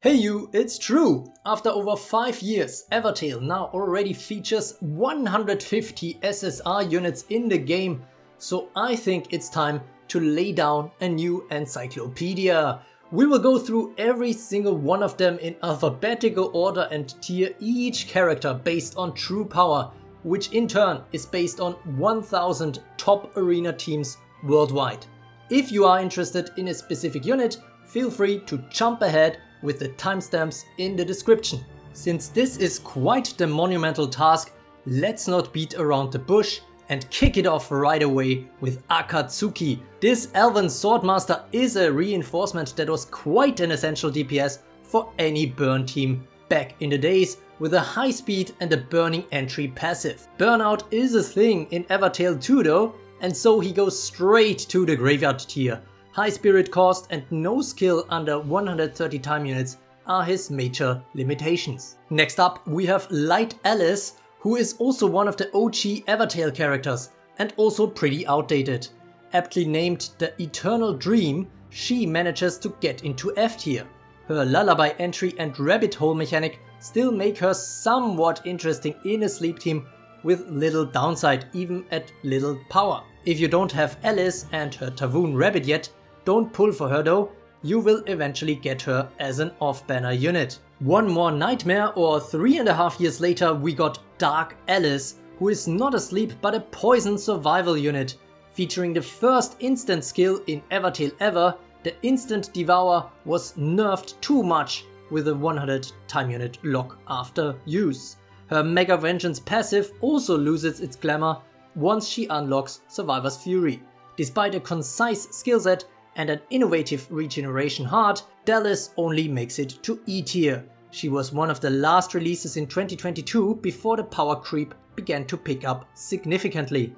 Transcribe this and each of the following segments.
Hey you, it's true! After over 5 years, Evertale now already features 150 SSR units in the game, so I think it's time to lay down a new encyclopedia. We will go through every single one of them in alphabetical order and tier each character based on true power, which in turn is based on 1000 top arena teams worldwide. If you are interested in a specific unit, feel free to jump ahead with the timestamps in the description. Since this is quite the monumental task, let's not beat around the bush and kick it off right away with Akatsuki. This elven swordmaster is a reinforcement that was quite an essential DPS for any burn team back in the days, with a high speed and a burning entry passive. Burnout is a thing in Evertale too though, and so he goes straight to the graveyard tier. High spirit cost and no skill under 130 time units are his major limitations. Next up we have Light Alice, who is also one of the OG Evertale characters and also pretty outdated. Aptly named the Eternal Dream, she manages to get into F tier. Her lullaby entry and rabbit hole mechanic still make her somewhat interesting in a sleep team with little downside even at little power. If you don't have Alice and her Tavoon rabbit yet, don't pull for her though, you will eventually get her as an off-banner unit. One more nightmare, or 3.5 years later we got Dark Alice, who is not a sleep but a poison survival unit. Featuring the first instant skill in Evertale ever, the Instant Devour was nerfed too much with a 100 time unit lock after use. Her Mega Vengeance passive also loses its glamour once she unlocks Survivor's Fury. Despite a concise skill set and an innovative regeneration heart, Dallas only makes it to E tier. She was one of the last releases in 2022 before the power creep began to pick up significantly.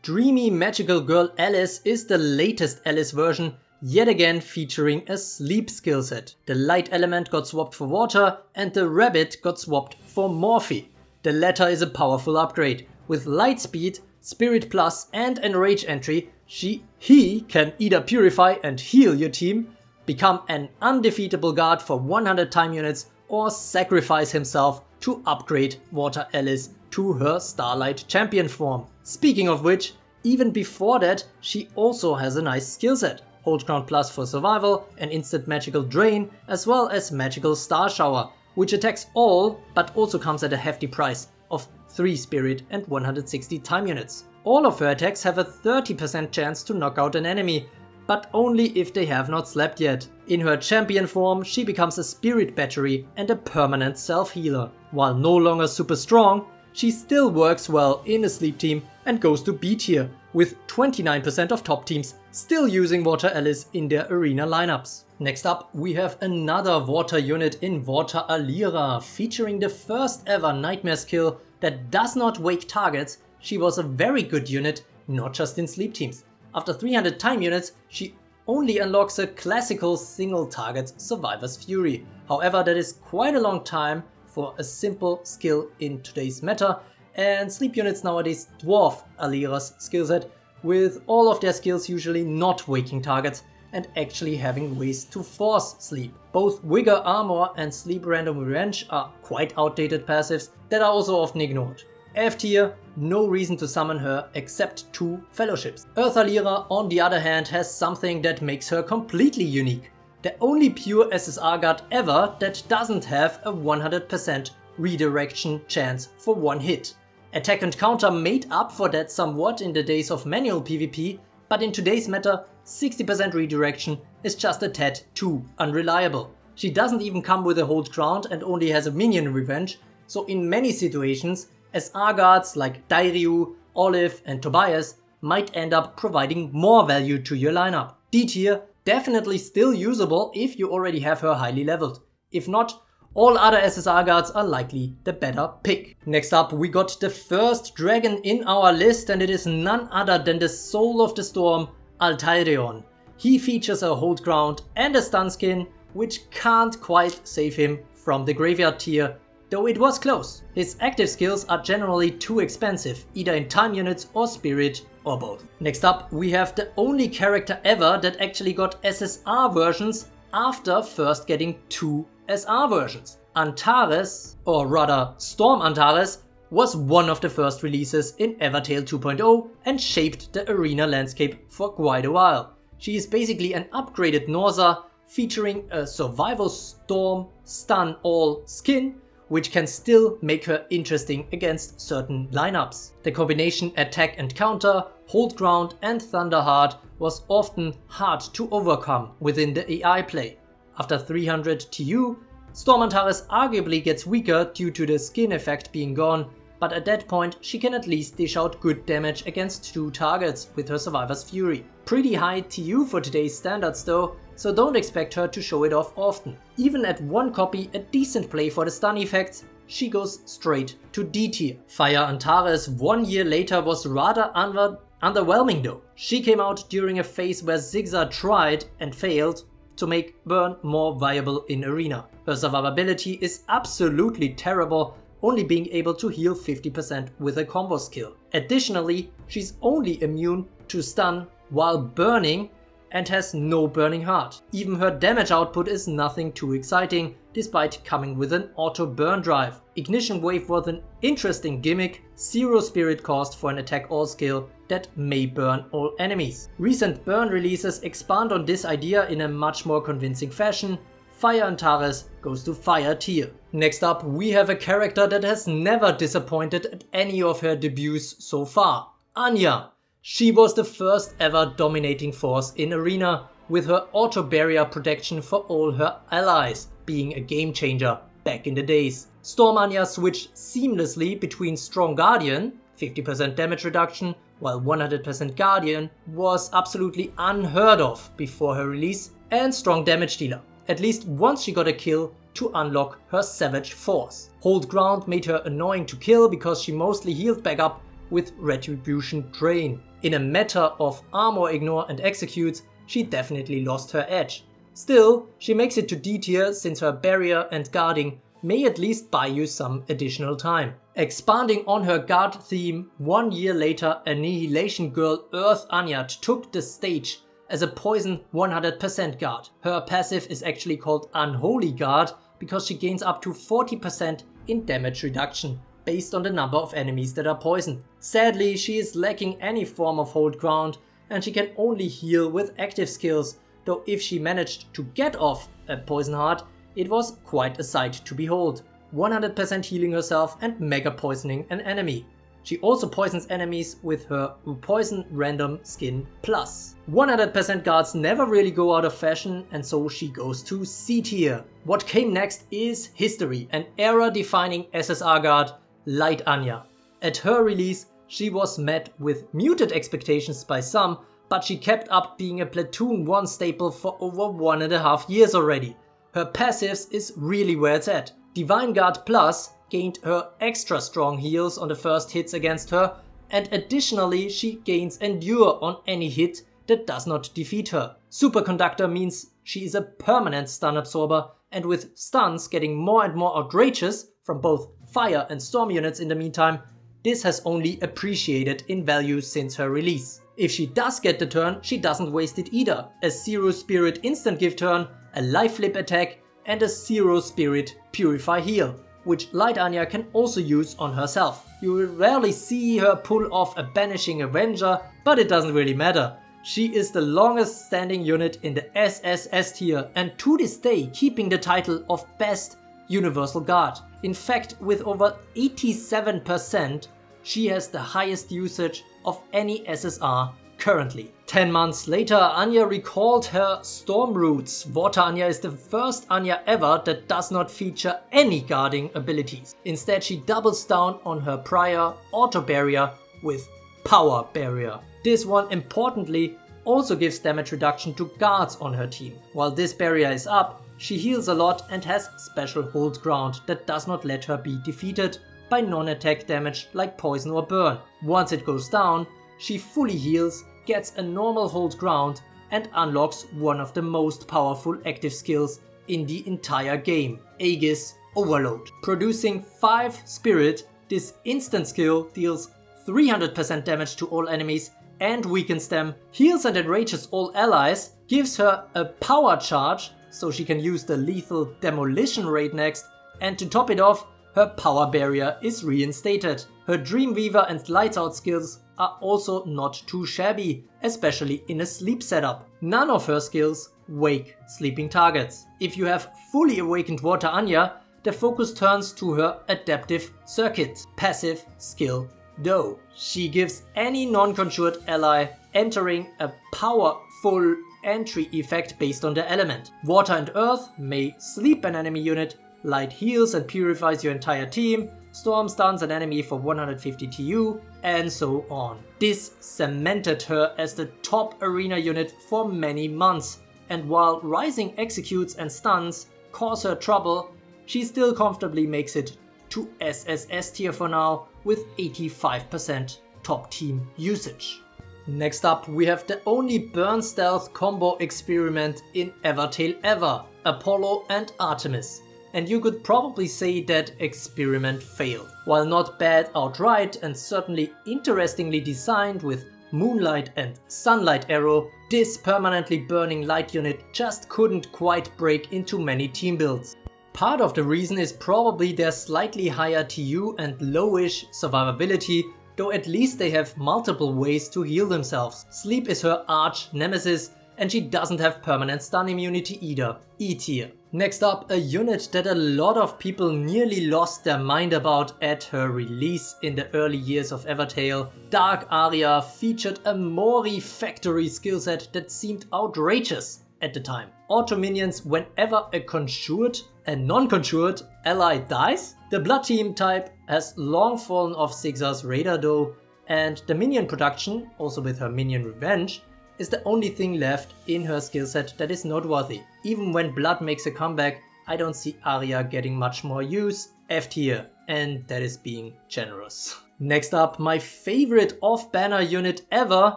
Dreamy magical girl Alice is the latest Alice version, yet again featuring a sleep skill set. The light element got swapped for water and the rabbit got swapped for Morphe. The latter is a powerful upgrade. With light speed, spirit plus and enrage entry, he can either purify and heal your team, become an undefeatable guard for 100 time units, or sacrifice himself to upgrade Water Alice to her Starlight champion form. Speaking of which, even before that she also has a nice skill set. Hold Ground Plus for survival, an instant magical drain, as well as magical star shower, which attacks all but also comes at a hefty price of 3 spirit and 160 time units. All of her attacks have a 30% chance to knock out an enemy, but only if they have not slept yet. In her champion form she becomes a spirit battery and a permanent self-healer. While no longer super strong, she still works well in a sleep team and goes to B tier, with 29% of top teams still using Water Alice in their arena lineups. Next up we have another water unit in Water Alira, featuring the first ever nightmare skill that does not wake targets. She was a very good unit, not just in sleep teams. After 300 time units, she only unlocks a classical single target Survivor's Fury. However, that is quite a long time for a simple skill in today's meta, and sleep units nowadays dwarf Alira's skill set, with all of their skills usually not waking targets and actually having ways to force sleep. Both Vigor Armor and Sleep Random Revenge are quite outdated passives that are also often ignored. F tier, no reason to summon her except 2 fellowships. Earth Alira on the other hand has something that makes her completely unique. The only pure SSR guard ever that doesn't have a 100% redirection chance for one hit. Attack and counter made up for that somewhat in the days of manual PvP, but in today's meta 60% redirection is just a tad too unreliable. She doesn't even come with a hold ground and only has a minion revenge, so in many situations SR guards like Dairyu, Olive and Tobias might end up providing more value to your lineup. D tier, definitely still usable if you already have her highly leveled. If not, all other SSR guards are likely the better pick. Next up we got the first dragon in our list, and it is none other than the soul of the storm, Altaireon. He features a hold ground and a stun skin, which can't quite save him from the graveyard tier, though it was close. His active skills are generally too expensive, either in time units or spirit or both. Next up we have the only character ever that actually got SSR versions after first getting 2 SR versions. Antares, or rather Storm Antares, was one of the first releases in Evertale 2.0 and shaped the arena landscape for quite a while. She is basically an upgraded Norza featuring a survival storm stun all skin, which can still make her interesting against certain lineups. The combination attack and counter, hold ground and thunder hard was often hard to overcome within the AI play. After 300 TU, Storm Antares arguably gets weaker due to the skin effect being gone, but at that point she can at least dish out good damage against 2 targets with her Survivor's Fury. Pretty high TU for today's standards though, so don't expect her to show it off often. Even at 1 copy, a decent play for the stun effects, she goes straight to D tier. Fire Antares 1 year later was rather underwhelming though. She came out during a phase where Zigzag tried and failed to make burn more viable in arena. Her survivability is absolutely terrible, only being able to heal 50% with a combo skill. Additionally, she's only immune to stun while burning and has no burning heart. Even her damage output is nothing too exciting, despite coming with an auto burn drive. Ignition Wave was an interesting gimmick, 0 spirit cost for an attack all skill that may burn all enemies. Recent burn releases expand on this idea in a much more convincing fashion. Fire Antares goes to Fire tier. Next up, we have a character that has never disappointed at any of her debuts so far, Anya. She was the first ever dominating force in arena, with her auto barrier protection for all her allies, being a game changer back in the days. Storm Anya switched seamlessly between Strong Guardian, 50% damage reduction, while 100% Guardian was absolutely unheard of before her release, and Strong Damage Dealer, at least once she got a kill to unlock her Savage Force. Hold Ground made her annoying to kill because she mostly healed back up with Retribution Drain. In a meta of armor ignore and execute, she definitely lost her edge. Still, she makes it to D tier since her barrier and guarding may at least buy you some additional time. Expanding on her guard theme, 1 year later Annihilation Girl Earth Anya took the stage as a poison 100% guard. Her passive is actually called Unholy Guard because she gains up to 40% in damage reduction based on the number of enemies that are poisoned. Sadly, she is lacking any form of hold ground and she can only heal with active skills, though if she managed to get off a poison heart, it was quite a sight to behold. 100% healing herself and mega poisoning an enemy. She also poisons enemies with her Poison Random Skin Plus. 100% guards never really go out of fashion, and so she goes to C tier. What came next is history, an era-defining SSR guard, Light Anya. At her release, she was met with muted expectations by some, but she kept up being a Platoon 1 staple for over 1.5 years already. Her passives is really where it's at. Divine Guard Plus gained her extra strong heals on the first hits against her, and additionally she gains Endure on any hit that does not defeat her. Superconductor means she is a permanent stun absorber, and with stuns getting more and more outrageous from both fire and storm units in the meantime, this has only appreciated in value since her release. If she does get the turn, she doesn't waste it either. A 0 Spirit instant give turn, a life flip attack, and a 0 Spirit purify heal, which Light Anya can also use on herself. You will rarely see her pull off a Banishing Avenger, but it doesn't really matter. She is the longest standing unit in the SSS tier and to this day keeping the title of Best Universal Guard. In fact, with over 87%, she has the highest usage of any SSR currently. 10 months later, Anya recalled her Storm roots. Water Anya is the first Anya ever that does not feature any guarding abilities. Instead, she doubles down on her prior auto barrier with Power Barrier. This one importantly also gives damage reduction to guards on her team. While this barrier is up, she heals a lot and has special hold ground that does not let her be defeated by non-attack damage like poison or burn. Once it goes down, she fully heals, gets a normal hold ground and unlocks one of the most powerful active skills in the entire game, Aegis Overload. Producing 5 spirit, this instant skill deals 300% damage to all enemies and weakens them, heals and enrages all allies, gives her a power charge so she can use the lethal demolition raid next, and to top it off, her power barrier is reinstated. Her Dreamweaver and Lights Out skills are also not too shabby, especially in a sleep setup. None of her skills wake sleeping targets. If you have fully awakened Water Anya, the focus turns to her Adaptive Circuit passive skill though. She gives any non-conjured ally entering a powerful entry effect based on the element. Water and Earth may sleep an enemy unit, Light heals and purifies your entire team, Storm stuns an enemy for 150 TU, and so on. This cemented her as the top arena unit for many months, and while Rising executes and stuns cause her trouble, she still comfortably makes it to SSS tier for now with 85% top team usage. Next up we have the only burn stealth combo experiment in Evertale ever, Apollo and Artemis. And you could probably say that experiment failed. While not bad outright and certainly interestingly designed with Moonlight and Sunlight Arrow, this permanently burning light unit just couldn't quite break into many team builds. Part of the reason is probably their slightly higher TU and lowish survivability, though at least they have multiple ways to heal themselves. Sleep is her arch nemesis, and she doesn't have permanent stun immunity either, E tier. Next up, a unit that a lot of people nearly lost their mind about at her release in the early years of Evertale. Dark Aria featured a Mori factory skill set that seemed outrageous at the time. Auto minions whenever a non-conjured ally dies. The Blood Team type has long fallen off Zigzag's radar though, and the minion production, also with her minion revenge, is the only thing left in her skill set that is noteworthy. Even when Blood makes a comeback, I don't see Aria getting much more use, F tier, and that is being generous. Next up, my favorite off-banner unit ever,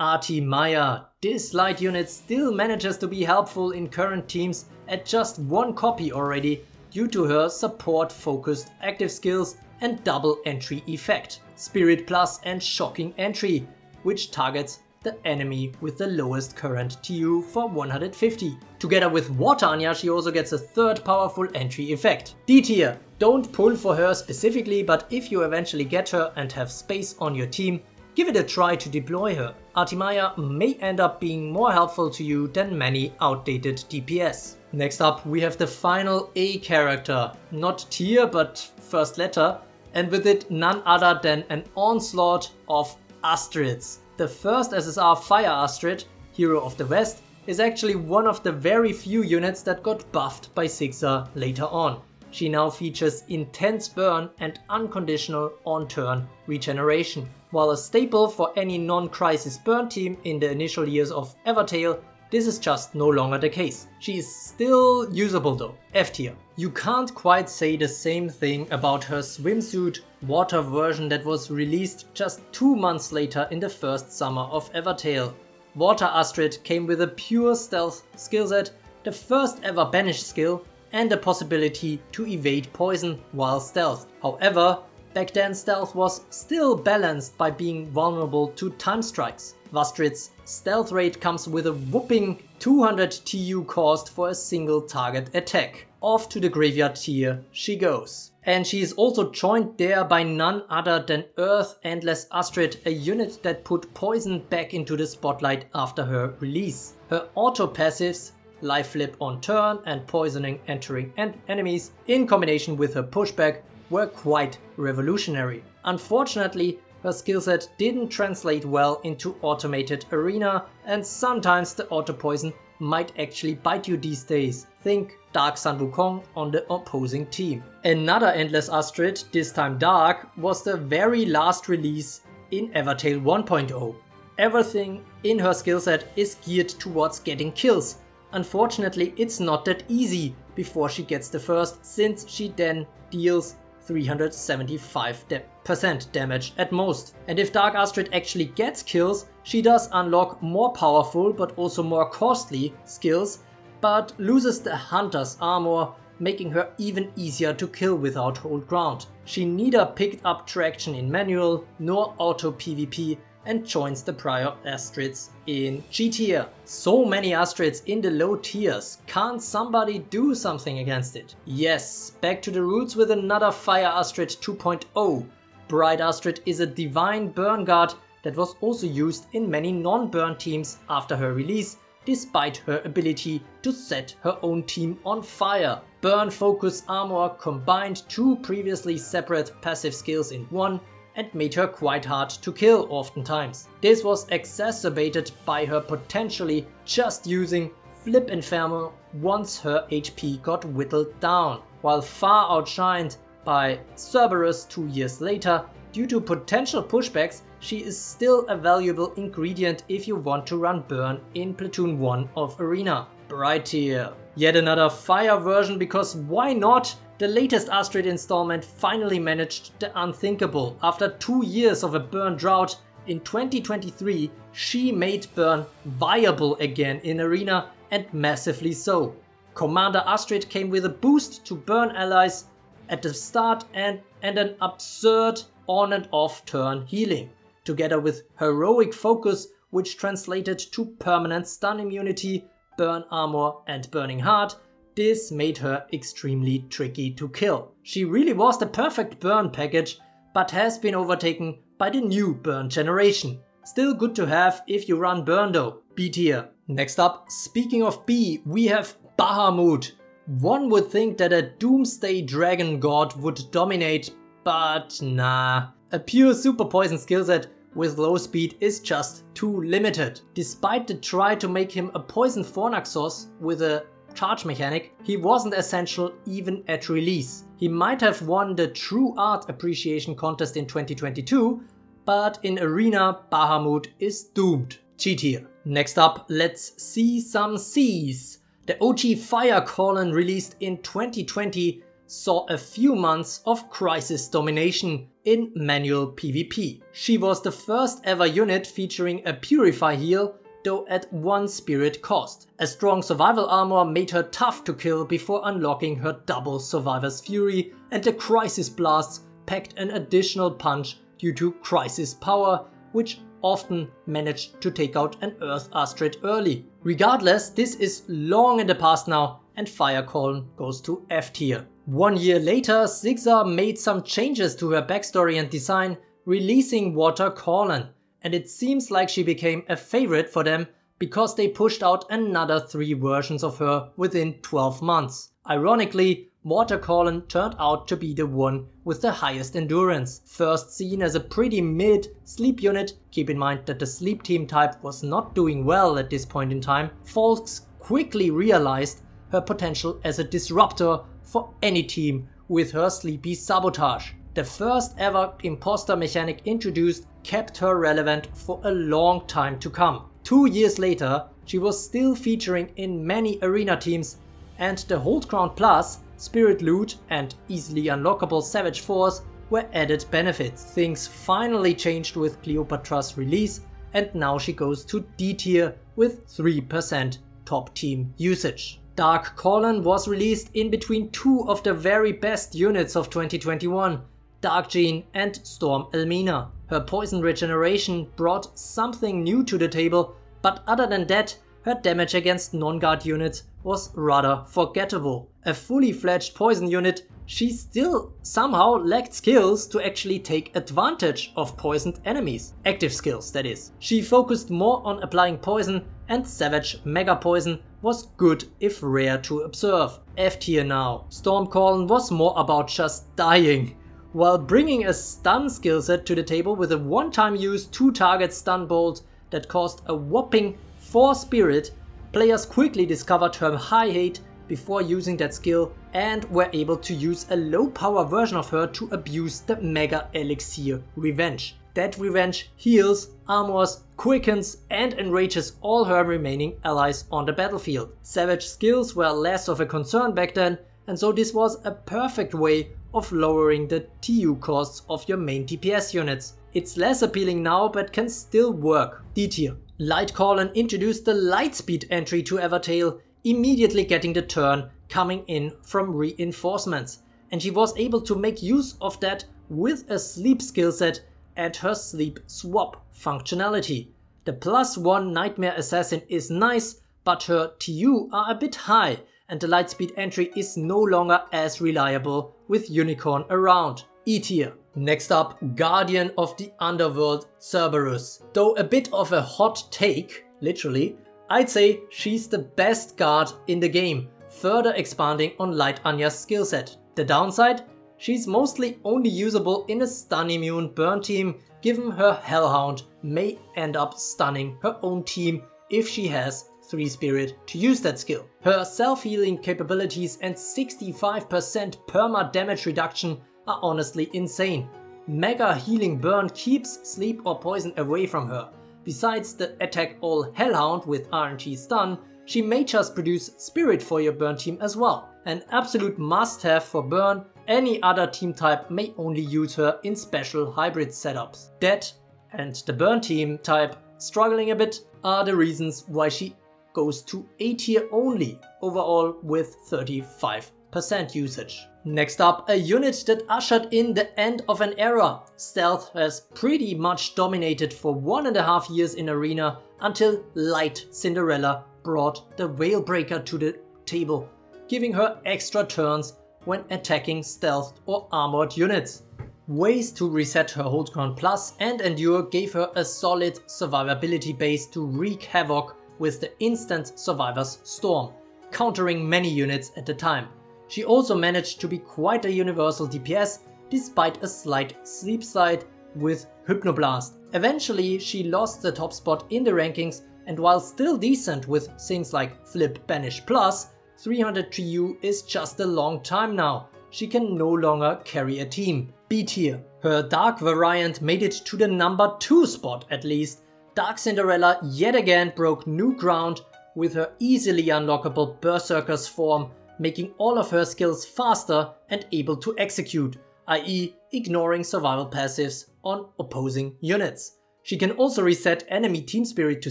Artimeia. This light unit still manages to be helpful in current teams at just one copy already due to her support-focused active skills and double entry effect, Spirit Plus and Shocking Entry, which targets the enemy with the lowest current TU for 150. Together with Water Anya, she also gets a third powerful entry effect. D tier. Don't pull for her specifically, but if you eventually get her and have space on your team, give it a try to deploy her. Artimeia may end up being more helpful to you than many outdated DPS. Next up we have the final A character, not tier but first letter, and with it none other than an onslaught of Astrids. The first SSR Fire Astrid, Hero of the West, is actually one of the very few units that got buffed by Zigzag later on. She now features intense burn and unconditional on-turn regeneration. While a staple for any non-crisis burn team in the initial years of Evertale, this is just no longer the case. She is still usable though, F tier. You can't quite say the same thing about her swimsuit water version that was released just 2 months later in the first summer of Evertale. Water Astrid came with a pure stealth skillset, the first ever banish skill, and the possibility to evade poison while stealth. However, back then stealth was still balanced by being vulnerable to time strikes. Vastrid's stealth rate comes with a whopping 200 TU cost for a single target attack. Off to the graveyard tier she goes. And she is also joined there by none other than Earth Endless Astrid, a unit that put poison back into the spotlight after her release. Her auto passives, Life Flip on turn and poisoning entering enemies, in combination with her pushback, were quite revolutionary. Unfortunately, her skillset didn't translate well into automated arena, and sometimes the auto poison might actually bite you these days. Think Dark Sun Wukong on the opposing team. Another Endless Astrid, this time Dark, was the very last release in Evertale 1.0. Everything in her skillset is geared towards getting kills. Unfortunately, it's not that easy before she gets the first, since she then deals 375% damage at most. And if Dark Astrid actually gets kills, she does unlock more powerful but also more costly skills, but loses the Hunter's armor, making her even easier to kill without hold ground. She neither picked up traction in manual nor auto PvP, and joins the prior Astrids in G tier. So many Astrids in the low tiers, can't somebody do something against it? Yes, back to the roots with another Fire Astrid 2.0. Bright Astrid is a divine burn guard that was also used in many non-burn teams after her release, despite her ability to set her own team on fire. Burn Focus Armor combined two previously separate passive skills in one and made her quite hard to kill oftentimes. This was exacerbated by her potentially just using Flip Inferno once her HP got whittled down. While far outshined by Cerberus 2 years later, due to potential pushbacks, she is still a valuable ingredient if you want to run burn in Platoon 1 of Arena. Bright tier. Yet another fire version, because why not? The latest Astrid installment finally managed the unthinkable. After 2 years of a burn drought, in 2023 she made burn viable again in Arena, and massively so. Commander Astrid came with a boost to burn allies at the start and an absurd on and off turn healing, together with heroic focus, which translated to permanent stun immunity, burn armor and burning heart. This made her extremely tricky to kill. She really was the perfect burn package, but has been overtaken by the new burn generation. Still good to have if you run burn though. B tier. Next up, speaking of B, we have Bahamut. One would think that a doomsday dragon god would dominate, but nah. A pure super poison skillset with low speed is just too limited. Despite the try to make him a poison Fornaxos with a charge mechanic, he wasn't essential even at release. He might have won the True Art Appreciation contest in 2022, but in Arena, Bahamut is doomed. G tier. Next up, let's see some Cs. The OG Fire Callen released in 2020 saw a few months of crisis domination in manual PvP. She was the first ever unit featuring a Purify heal, though at 1 spirit cost. A strong survival armor made her tough to kill before unlocking her double Survivor's Fury, and the Crisis Blasts packed an additional punch due to Crisis Power, which often managed to take out an Earth Astrid early. Regardless, this is long in the past now, and Fire Callen goes to F tier. 1 year later, Zigzar made some changes to her backstory and design, releasing Water Callen, and it seems like she became a favorite for them because they pushed out another 3 versions of her within 12 months. Ironically, Water Callen turned out to be the one with the highest endurance. First seen as a pretty mid sleep unit, keep in mind that the sleep team type was not doing well at this point in time, folks quickly realized her potential as a disruptor for any team with her sleepy sabotage. The first ever imposter mechanic introduced kept her relevant for a long time to come. 2 years later, she was still featuring in many arena teams, and the Hold Crown Plus, Spirit Loot and easily unlockable Savage Force were added benefits. Things finally changed with Cleopatra's release, and now she goes to D tier with 3% top team usage. Dark Callen was released in between 2 of the very best units of 2021, Dark Gene and Storm Elmina. Her poison regeneration brought something new to the table, but other than that, her damage against non-guard units was rather forgettable. A fully fledged poison unit, she still somehow lacked skills to actually take advantage of poisoned enemies. Active skills, that is. She focused more on applying poison, and Savage Mega Poison was good if rare to observe. F tier now. Storm Callen was more about just dying. While bringing a stun skillset to the table with a one-time use 2-target stun bolt that cost a whopping 4 spirit, players quickly discovered her high hate before using that skill and were able to use a low power version of her to abuse the Mega Elixir Revenge. That revenge heals, armors, quickens and enrages all her remaining allies on the battlefield. Savage skills were less of a concern back then, and so this was a perfect way of lowering the TU costs of your main DPS units. It's less appealing now, but can still work. D tier. Light Callen introduced the Lightspeed entry to Evertale, immediately getting the turn coming in from reinforcements, and she was able to make use of that with a sleep skillset and her sleep swap functionality. The +1 Nightmare Assassin is nice, but her TU are a bit high and the lightspeed entry is no longer as reliable with Unicorn around. E tier. Next up, Guardian of the Underworld Cerberus. Though a bit of a hot take, literally, I'd say she's the best guard in the game, further expanding on Light Anya's skillset. The downside? She's mostly only usable in a stun immune burn team, given her Hellhound may end up stunning her own team if she has 3 spirit to use that skill. Her self-healing capabilities and 65% perma damage reduction are honestly insane. Mega healing burn keeps sleep or poison away from her. Besides the attack all Hellhound with RNG stun, she may just produce spirit for your burn team as well. An absolute must-have for burn, any other team type may only use her in special hybrid setups. That and the burn team type struggling a bit are the reasons why she goes to A tier only, overall with 35% usage. Next up, a unit that ushered in the end of an era. Stealth has pretty much dominated for 1.5 years in Arena until Light Cinderella brought the Veilbreaker to the table, giving her extra turns when attacking stealthed or armored units. Ways to reset her Hold Ground Plus and Endure gave her a solid survivability base to wreak havoc with the instant Survivor's Storm, countering many units at the time. She also managed to be quite a universal DPS despite a slight sleep slide with Hypnoblast. Eventually she lost the top spot in the rankings, and while still decent with things like Flip Banish Plus, 300 TU is just a long time now. She can no longer carry a team. B tier. Her Dark variant made it to the number 2 spot at least. Dark Cinderella yet again broke new ground with her easily unlockable Berserker's form, making all of her skills faster and able to execute, i.e. ignoring survival passives on opposing units. She can also reset enemy team spirit to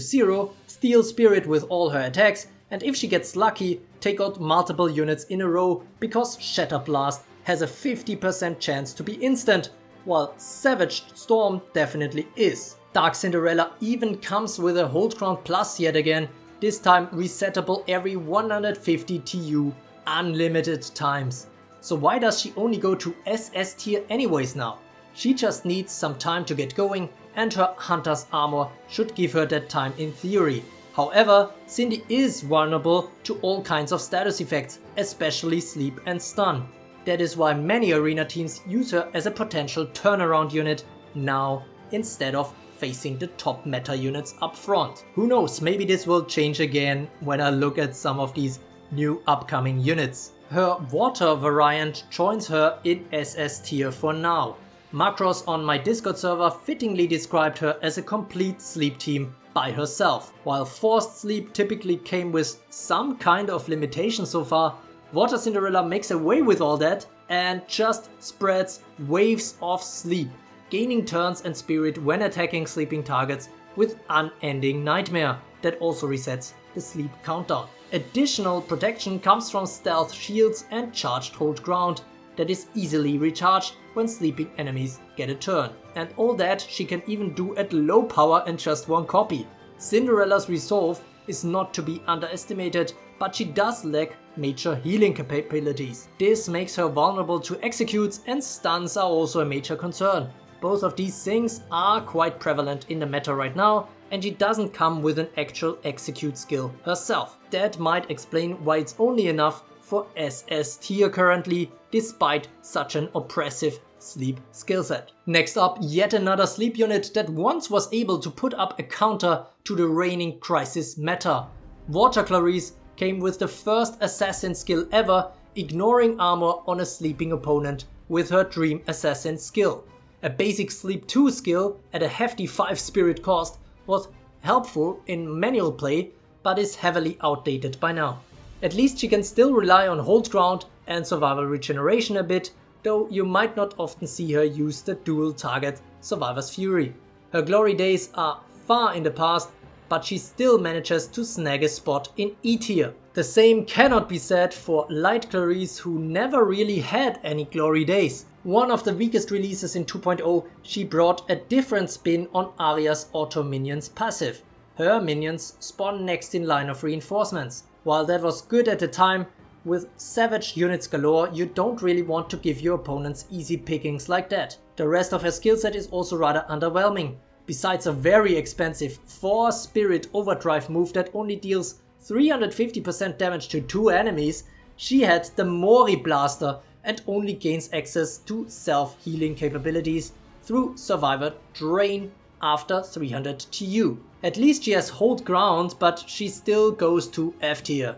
0, steal spirit with all her attacks, and if she gets lucky, take out multiple units in a row because Shatter Blast has a 50% chance to be instant, while Savage Storm definitely is. Dark Cinderella even comes with a Hold Ground Plus yet again, this time resettable every 150 TU unlimited times. So why does she only go to SS tier anyways now? She just needs some time to get going and her Hunter's Armor should give her that time in theory. However, Cindy is vulnerable to all kinds of status effects, especially sleep and stun. That is why many arena teams use her as a potential turnaround unit now instead of facing the top meta units up front. Who knows, maybe this will change again when I look at some of these new upcoming units. Her Water variant joins her in SS tier for now. Macros on my Discord server fittingly described her as a complete sleep team by herself. While Forced Sleep typically came with some kind of limitation so far, Water Cinderella makes away with all that and just spreads waves of sleep, gaining turns and spirit when attacking sleeping targets with unending nightmare that also resets the sleep countdown. Additional protection comes from stealth shields and charged hold ground that is easily recharged when sleeping enemies get a turn. And all that she can even do at low power and just 1 copy. Cinderella's resolve is not to be underestimated, but she does lack major healing capabilities. This makes her vulnerable to executes, and stuns are also a major concern. Both of these things are quite prevalent in the meta right now, and she doesn't come with an actual execute skill herself. That might explain why it's only enough for SS tier currently, despite such an oppressive sleep skillset. Next up, yet another sleep unit that once was able to put up a counter to the reigning crisis meta. Water Clarice came with the first assassin skill ever, ignoring armor on a sleeping opponent with her Dream Assassin skill. A basic sleep 2 skill at a hefty 5 spirit cost was helpful in manual play, but is heavily outdated by now. At least she can still rely on hold ground and survival regeneration a bit, though you might not often see her use the dual target Survivor's Fury. Her glory days are far in the past, but she still manages to snag a spot in E tier. The same cannot be said for Light Clarice, who never really had any glory days. One of the weakest releases in 2.0, she brought a different spin on Aria's auto minions passive. Her minions spawn next in line of reinforcements. While that was good at the time, with savage units galore, you don't really want to give your opponents easy pickings like that. The rest of her skill set is also rather underwhelming. Besides a very expensive 4 Spirit Overdrive move that only deals 350% damage to 2 enemies, she had the Mori Blaster and only gains access to self-healing capabilities through Survivor Drain after 300 TU. At least she has hold ground, but she still goes to F tier.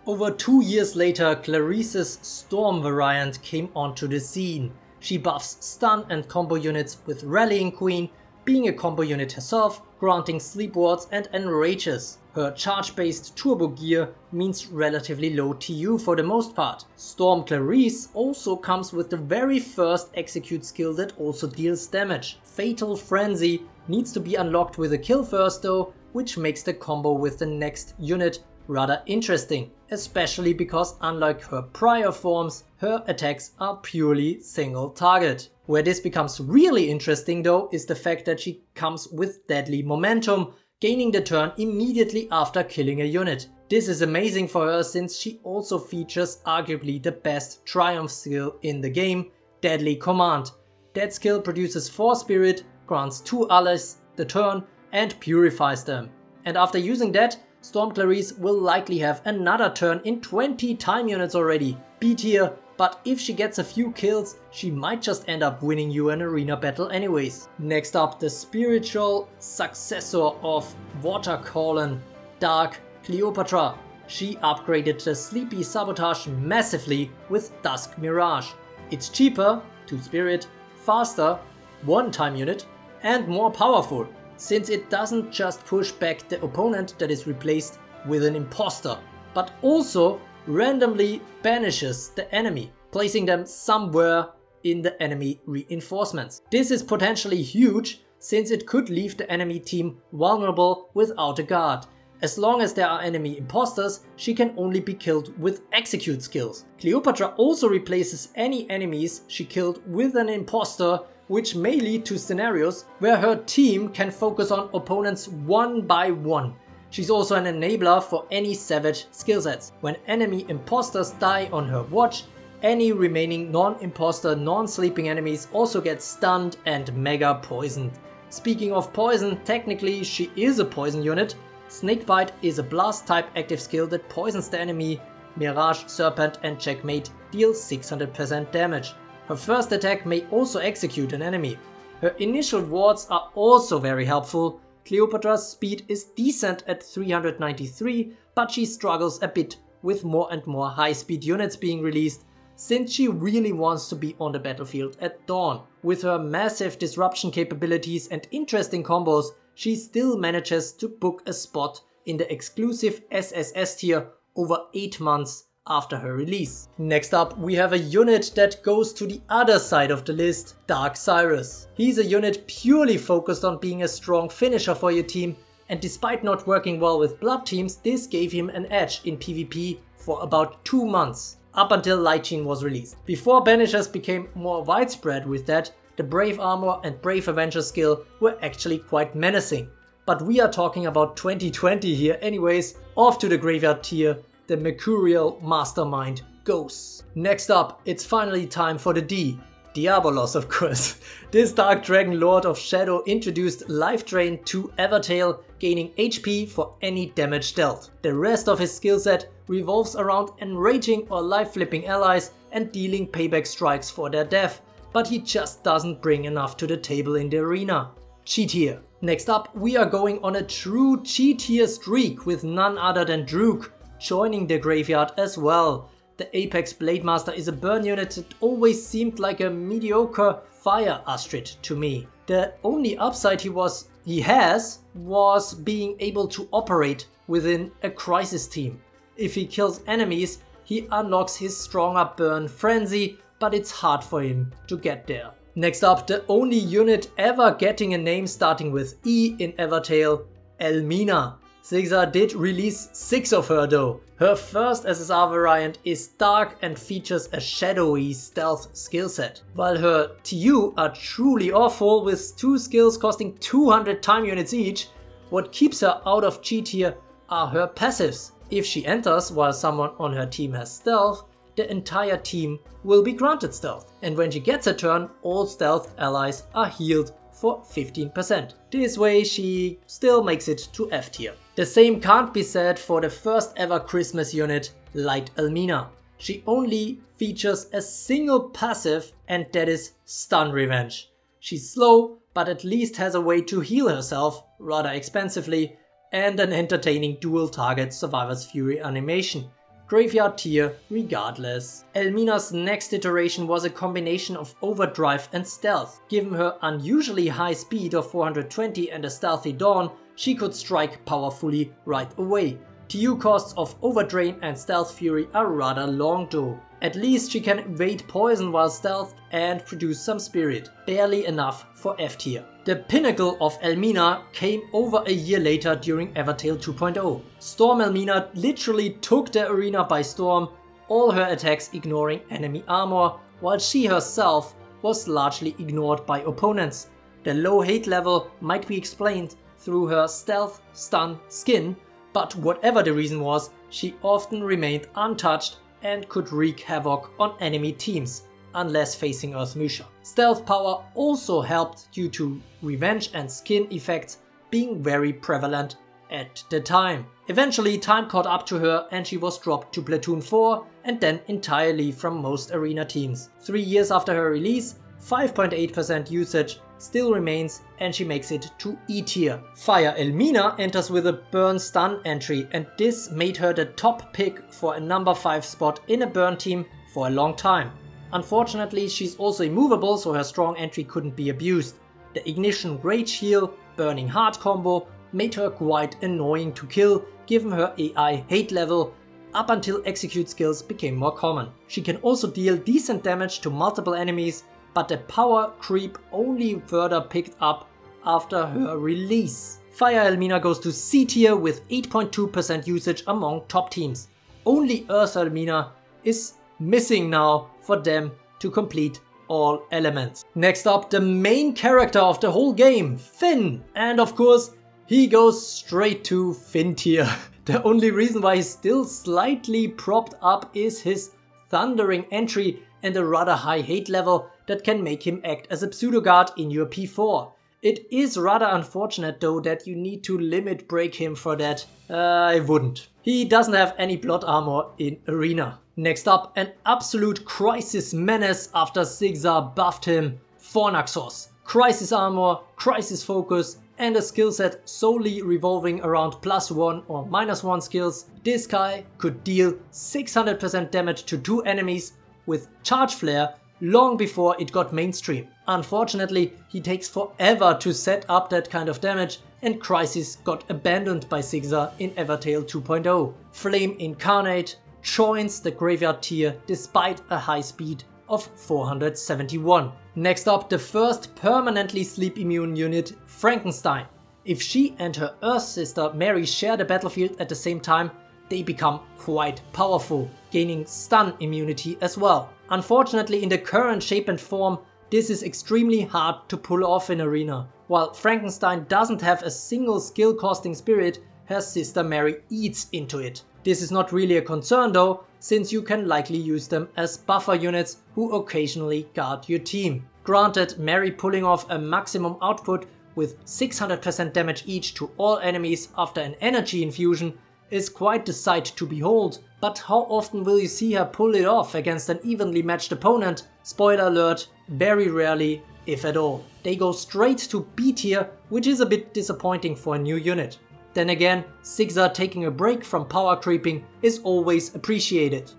Over 2 years later, Clarice's Storm variant came onto the scene. She buffs stun and combo units with Rallying Queen, being a combo unit herself, granting sleep wards and enrages. Her charge-based turbo gear means relatively low TU for the most part. Storm Clarice also comes with the very first execute skill that also deals damage. Fatal Frenzy needs to be unlocked with a kill first though, which makes the combo with the next unit rather interesting, especially because unlike her prior forms, her attacks are purely single target. Where this becomes really interesting though is the fact that she comes with deadly momentum, gaining the turn immediately after killing a unit. This is amazing for her since she also features arguably the best triumph skill in the game, Deadly Command. That skill produces 4 spirit, grants 2 allies the turn and purifies them. And after using that, Storm Clarice will likely have another turn in 20 time units already. B tier, but if she gets a few kills, she might just end up winning you an arena battle anyways. Next up, the spiritual successor of Water Callen, Dark Cleopatra. She upgraded the Sleepy Sabotage massively with Dusk Mirage. It's cheaper, 2 spirit, faster, 1 time unit, and more powerful, since it doesn't just push back the opponent that is replaced with an imposter, but also randomly banishes the enemy, placing them somewhere in the enemy reinforcements. This is potentially huge, since it could leave the enemy team vulnerable without a guard. As long as there are enemy imposters, she can only be killed with execute skills. Cleopatra also replaces any enemies she killed with an imposter, which may lead to scenarios where her team can focus on opponents one by one. She's also an enabler for any savage skill sets. When enemy imposters die on her watch, any remaining non-imposter, non-sleeping enemies also get stunned and mega poisoned. Speaking of poison, technically she is a poison unit. Snakebite is a blast type active skill that poisons the enemy. Mirage, Serpent and Checkmate deal 600% damage. Her first attack may also execute an enemy. Her initial wards are also very helpful. Cleopatra's speed is decent at 393, but she struggles a bit with more and more high speed units being released, since she really wants to be on the battlefield at dawn. With her massive disruption capabilities and interesting combos, she still manages to book a spot in the exclusive SSS tier over 8 months after her release. Next up, we have a unit that goes to the other side of the list, Dark Cyrus. He's a unit purely focused on being a strong finisher for your team, and despite not working well with blood teams, this gave him an edge in PvP for about 2 months, up until Light Gene was released. Before banishers became more widespread with that, the Brave Armor and Brave Avenger skill were actually quite menacing. But we are talking about 2020 here anyways. Off to the graveyard tier, the Mercurial Mastermind goes. Next up, it's finally time for the D. Diabolos, of course. This Dark Dragon Lord of Shadow introduced Life Drain to Evertale, gaining HP for any damage dealt. The rest of his skill set revolves around enraging or life flipping allies and dealing payback strikes for their death, but he just doesn't bring enough to the table in the arena. G tier. Next up, we are going on a true G tier streak with none other than Druke joining the graveyard as well. The Apex Blademaster is a burn unit that always seemed like a mediocre fire Astrid to me. The only upside he has was being able to operate within a crisis team. If he kills enemies, he unlocks his stronger burn frenzy, but it's hard for him to get there. Next up, the only unit ever getting a name starting with E in Evertale, Elmina. Sigza did release 6 of her though. Her first SSR variant is dark and features a shadowy stealth skill set, while her TU are truly awful with 2 skills costing 200 time units each. What keeps her out of G tier are her passives. If she enters while someone on her team has stealth, the entire team will be granted stealth, and when she gets a turn, all stealth allies are healed for 15%. This way she still makes it to F tier. The same can't be said for the first ever Christmas unit, Light Elmina. She only features a single passive, and that is Stun Revenge. She's slow, but at least has a way to heal herself, rather expensively, and an entertaining dual target Survivor's Fury animation. Graveyard tier regardless. Elmina's next iteration was a combination of overdrive and stealth. Given her unusually high speed of 420 and a stealthy dawn, she could strike powerfully right away. TU costs of Overdrain and Stealth Fury are rather long though. At least she can evade poison while stealth and produce some spirit, barely enough for F tier. The pinnacle of Elmina came over a year later during Evertale 2.0. Storm Elmina literally took the arena by storm, all her attacks ignoring enemy armor, while she herself was largely ignored by opponents. The low hate level might be explained through her stealth, stun, skin, but whatever the reason was, she often remained untouched and could wreak havoc on enemy teams, unless facing Earthmusha. Stealth power also helped due to revenge and skin effects being very prevalent at the time. Eventually time caught up to her and she was dropped to Platoon 4 and then entirely from most arena teams. 3 years after her release, 5.8% usage still remains and she makes it to E tier. Fire Elmina enters with a burn stun entry, and this made her the top pick for a number 5 spot in a burn team for a long time. Unfortunately, she's also immovable, so her strong entry couldn't be abused. The Ignition Rage Heal Burning Heart combo made her quite annoying to kill given her AI hate level, up until execute skills became more common. She can also deal decent damage to multiple enemies, but the power creep only further picked up after her release. Fire Elmina goes to C tier with 8.2% usage among top teams. Only Earth Elmina is missing now for them to complete all elements. Next up, the main character of the whole game, Finn. And of course, he goes straight to Finn tier. The only reason why he's still slightly propped up is his thundering entry and a rather high hate level that can make him act as a pseudo guard in your P4. It is rather unfortunate though that you need to limit break him for that. I wouldn't. He doesn't have any plot armor in arena. Next up, an absolute crisis menace after Sigza buffed him, Fornaxos. Crisis armor, crisis focus, and a skill set solely revolving around +1 or -1 skills. This guy could deal 600% damage to 2 enemies with Charge Flare long before it got mainstream. Unfortunately, he takes forever to set up that kind of damage, and Crisis got abandoned by Sigza in Evertale 2.0. Flame Incarnate joins the Graveyard tier despite a high speed of 471. Next up, the first permanently sleep immune unit, Frankenstein. If she and her Earth sister Mary share the battlefield at the same time, they become quite powerful, gaining stun immunity as well. Unfortunately, in the current shape and form, this is extremely hard to pull off in arena. While Frankenstein doesn't have a single skill costing spirit, her sister Mary eats into it. This is not really a concern though, since you can likely use them as buffer units who occasionally guard your team. Granted, Mary pulling off a maximum output with 600% damage each to all enemies after an energy infusion is quite the sight to behold, but how often will you see her pull it off against an evenly matched opponent? Spoiler alert, very rarely, if at all. They go straight to B tier, which is a bit disappointing for a new unit. Then again, Sigza taking a break from power creeping is always appreciated.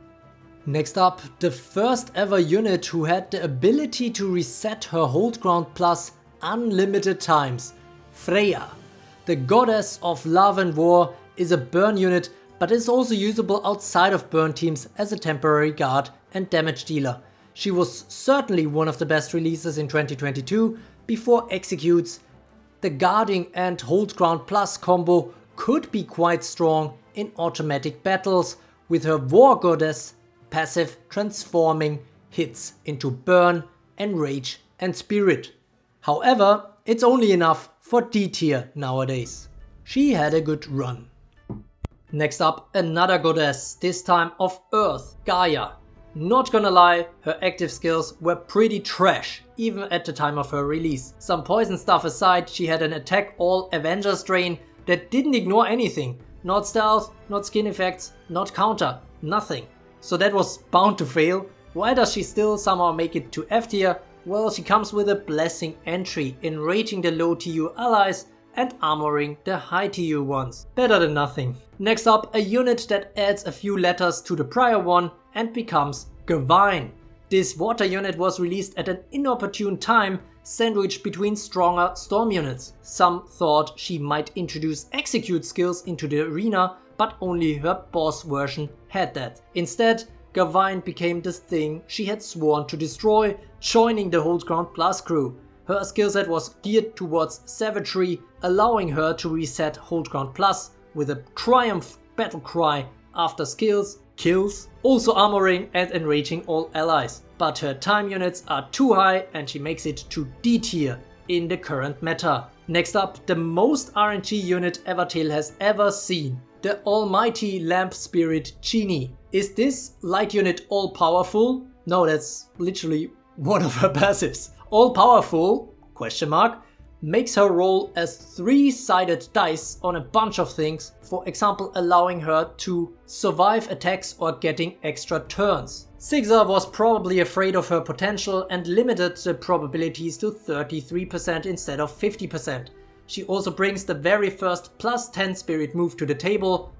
Next up, the first ever unit who had the ability to reset her hold ground plus unlimited times, Freya. The goddess of love and war is a burn unit, but is also usable outside of burn teams as a temporary guard and damage dealer. She was certainly one of the best releases in 2022 before executes. The guarding and hold ground plus combo could be quite strong in automatic battles with her War Goddess passive transforming hits into Burn, Enrage and Spirit. However, it's only enough for D tier nowadays. She had a good run. Next up, another goddess, this time of Earth, Gaia. Not gonna lie, her active skills were pretty trash, even at the time of her release. Some poison stuff aside, she had an attack all Avengers drain that didn't ignore anything. Not stealth, not skin effects, not counter, nothing. So that was bound to fail. Why does she still somehow make it to F tier? Well, she comes with a blessing entry, enraging the low TU allies and armoring the high TU ones. Better than nothing. Next up, a unit that adds a few letters to the prior one and becomes Gawain. This water unit was released at an inopportune time, sandwiched between stronger storm units. Some thought she might introduce execute skills into the arena, but only her boss version had that. Instead, Gawain became the thing she had sworn to destroy, joining the Hold Ground Plus crew. Her skill set was geared towards savagery, allowing her to reset Hold Ground Plus with a triumph battle cry after skills, kills, also armoring and enraging all allies. But her time units are too high and she makes it to D tier in the current meta. Next up, the most RNG unit Evertale has ever seen, the almighty lamp spirit Genie. Is this light unit all powerful? No, that's literally one of her passives. All powerful, question mark, makes her roll as 3-sided dice on a bunch of things, for example allowing her to survive attacks or getting extra turns. Sigza was probably afraid of her potential and limited the probabilities to 33% instead of 50%. She also brings the very first plus 10 spirit move to the table.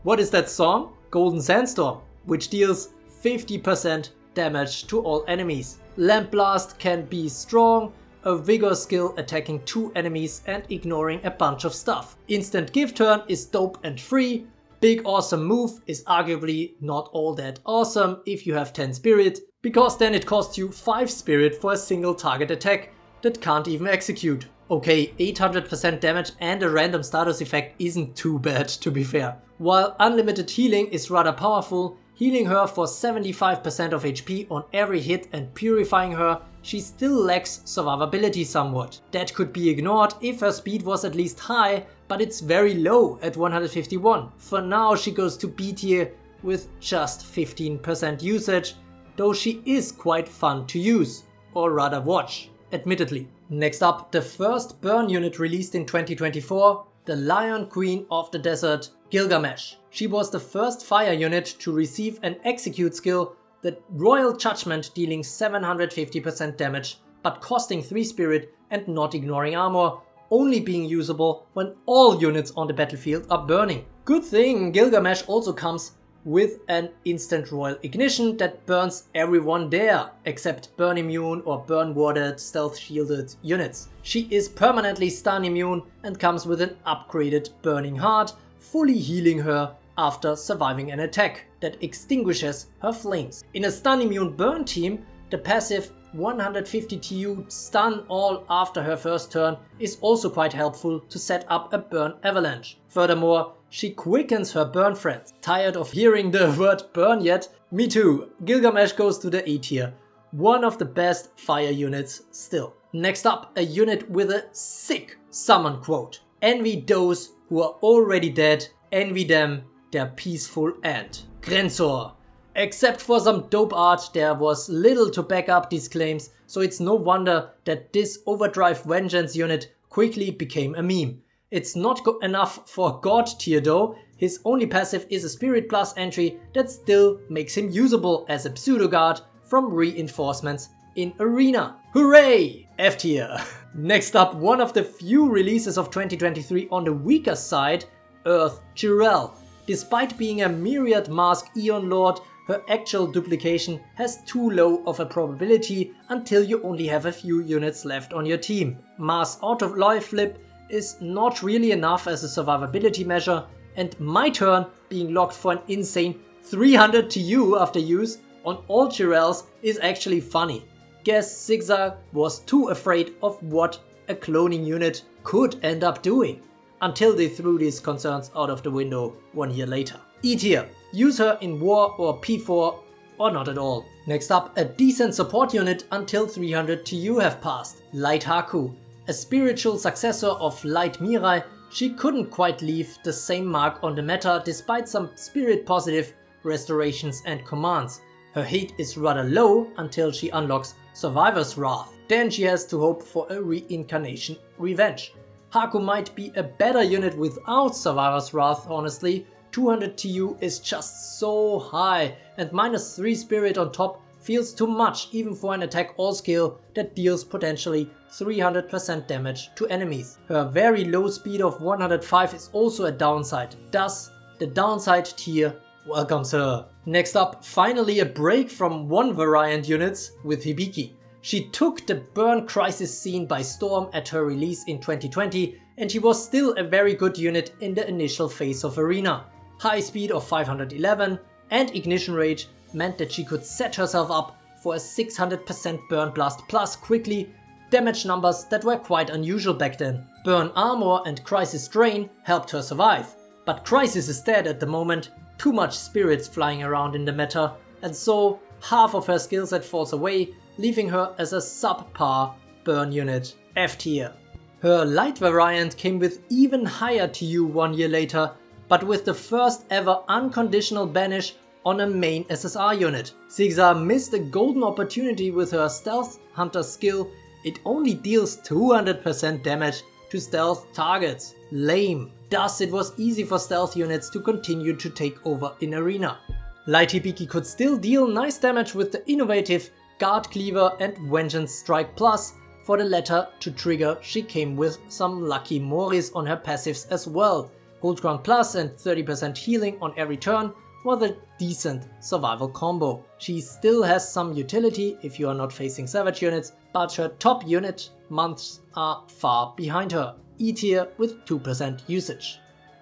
What is that song? Golden Sandstorm, which deals 50% damage to all enemies. Lamp Blast can be strong, a vigor skill attacking 2 enemies and ignoring a bunch of stuff. Instant give turn is dope and free. Big awesome move is arguably not all that awesome if you have 10 spirit, because then it costs you 5 spirit for a single target attack that can't even execute. Okay, 800% damage and a random status effect isn't too bad, to be fair. While unlimited healing is rather powerful, healing her for 75% of HP on every hit and purifying her, she still lacks survivability somewhat. That could be ignored if her speed was at least high, but it's very low at 151. For now she goes to B tier with just 15% usage, though she is quite fun to use, or rather watch, admittedly. Next up, the first burn unit released in 2024, the Lion Queen of the Desert, Gilgamesh. She was the first fire unit to receive an execute skill, the Royal Judgment, dealing 750% damage, but costing 3 spirit and not ignoring armor, only being usable when all units on the battlefield are burning. Good thing Gilgamesh also comes with an instant royal ignition that burns everyone there, except burn immune or burn warded stealth shielded units. She is permanently stun immune and comes with an upgraded burning heart, fully healing her after surviving an attack that extinguishes her flames. In a stun immune burn team, the passive 150 TU stun all after her first turn is also quite helpful to set up a burn avalanche. Furthermore, she quickens her burn friends. Tired of hearing the word burn yet? Me too. Gilgamesh goes to the A tier. One of the best fire units still. Next up, a unit with a sick summon quote. Envy those who are already dead, envy them their peaceful end. Grenzor. Except for some dope art, there was little to back up these claims, so it's no wonder that this overdrive vengeance unit quickly became a meme. It's not enough for God tier though. His only passive is a Spirit Plus entry that still makes him usable as a pseudo guard from reinforcements in Arena. Hooray! F tier. Next up, one of the few releases of 2023 on the weaker side, Earth Gyurelle. Despite being a myriad mask Eon Lord, her actual duplication has too low of a probability until you only have a few units left on your team. Mass auto life flip is not really enough as a survivability measure, and my turn being locked for an insane 300 TU after use on all Gyurelles is actually funny. Guess Zigzag was too afraid of what a cloning unit could end up doing. until they threw these concerns out of the window 1 year later. E tier. Use her in war or P4 or not at all. Next up, a decent support unit until 300 TU have passed. Light Haku. A spiritual successor of Light Mirai, she couldn't quite leave the same mark on the meta despite some spirit positive restorations and commands. Her hate is rather low until she unlocks Survivor's Wrath. Then she has to hope for a reincarnation revenge. Haku might be a better unit without Survivor's Wrath, honestly. 200 TU is just so high, and -3 spirit on top feels too much even for an attack all skill that deals potentially 300% damage to enemies. Her very low speed of 105 is also a downside, thus the downside tier welcomes her. Next up, finally a break from one variant units with Hibiki. She took the burn crisis scene by storm at her release in 2020, and she was still a very good unit in the initial phase of Arena. High speed of 511 and ignition rate meant that she could set herself up for a 600% burn blast plus quickly, damage numbers that were quite unusual back then. Burn armor and crisis drain helped her survive, but crisis is dead at the moment, too much spirits flying around in the meta, and so half of her skill set falls away, leaving her as a subpar burn unit, F tier. Her light variant came with even higher TU 1 year later, but with the first ever unconditional banish on a main SSR unit. Sigza missed a golden opportunity with her stealth hunter skill. It only deals 200% damage to stealth targets. Lame. Thus it was easy for stealth units to continue to take over in Arena. Light Hibiki could still deal nice damage with the innovative Guard Cleaver and Vengeance Strike Plus. For the latter to trigger, she came with some lucky Moris on her passives as well. Hold Ground Plus and 30% healing on every turn was a decent survival combo. She still has some utility if you are not facing savage units, but her top unit months are far behind her. E tier with 2% usage.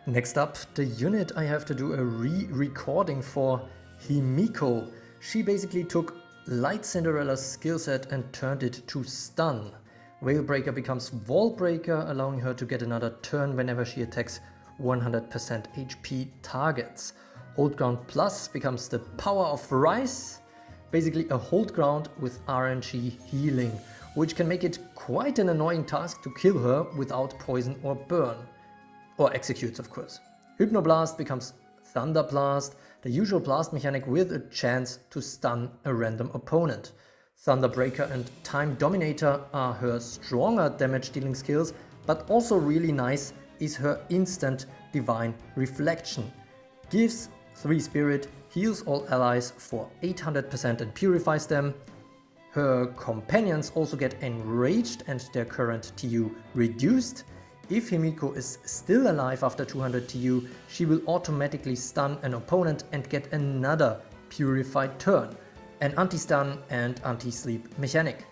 Next up, the unit I have to do a re-recording for, Himiko. She basically took Light Cinderella's skillset and turned it to stun. Veilbreaker becomes Wallbreaker, allowing her to get another turn whenever she attacks 100% HP targets. Hold Ground Plus becomes the Power of Rise, basically a hold ground with RNG healing, which can make it quite an annoying task to kill her without poison or burn. Or executes, of course. Hypnoblast becomes Thunder Blast, the usual blast mechanic with a chance to stun a random opponent. Thunderbreaker and Time Dominator are her stronger damage dealing skills, but also really nice is her instant Divine Reflection. Gives 3 spirit, heals all allies for 800% and purifies them. Her companions also get enraged and their current TU reduced. If Himiko is still alive after 200 TU, she will automatically stun an opponent and get another purified turn. An anti-stun and anti-sleep mechanic.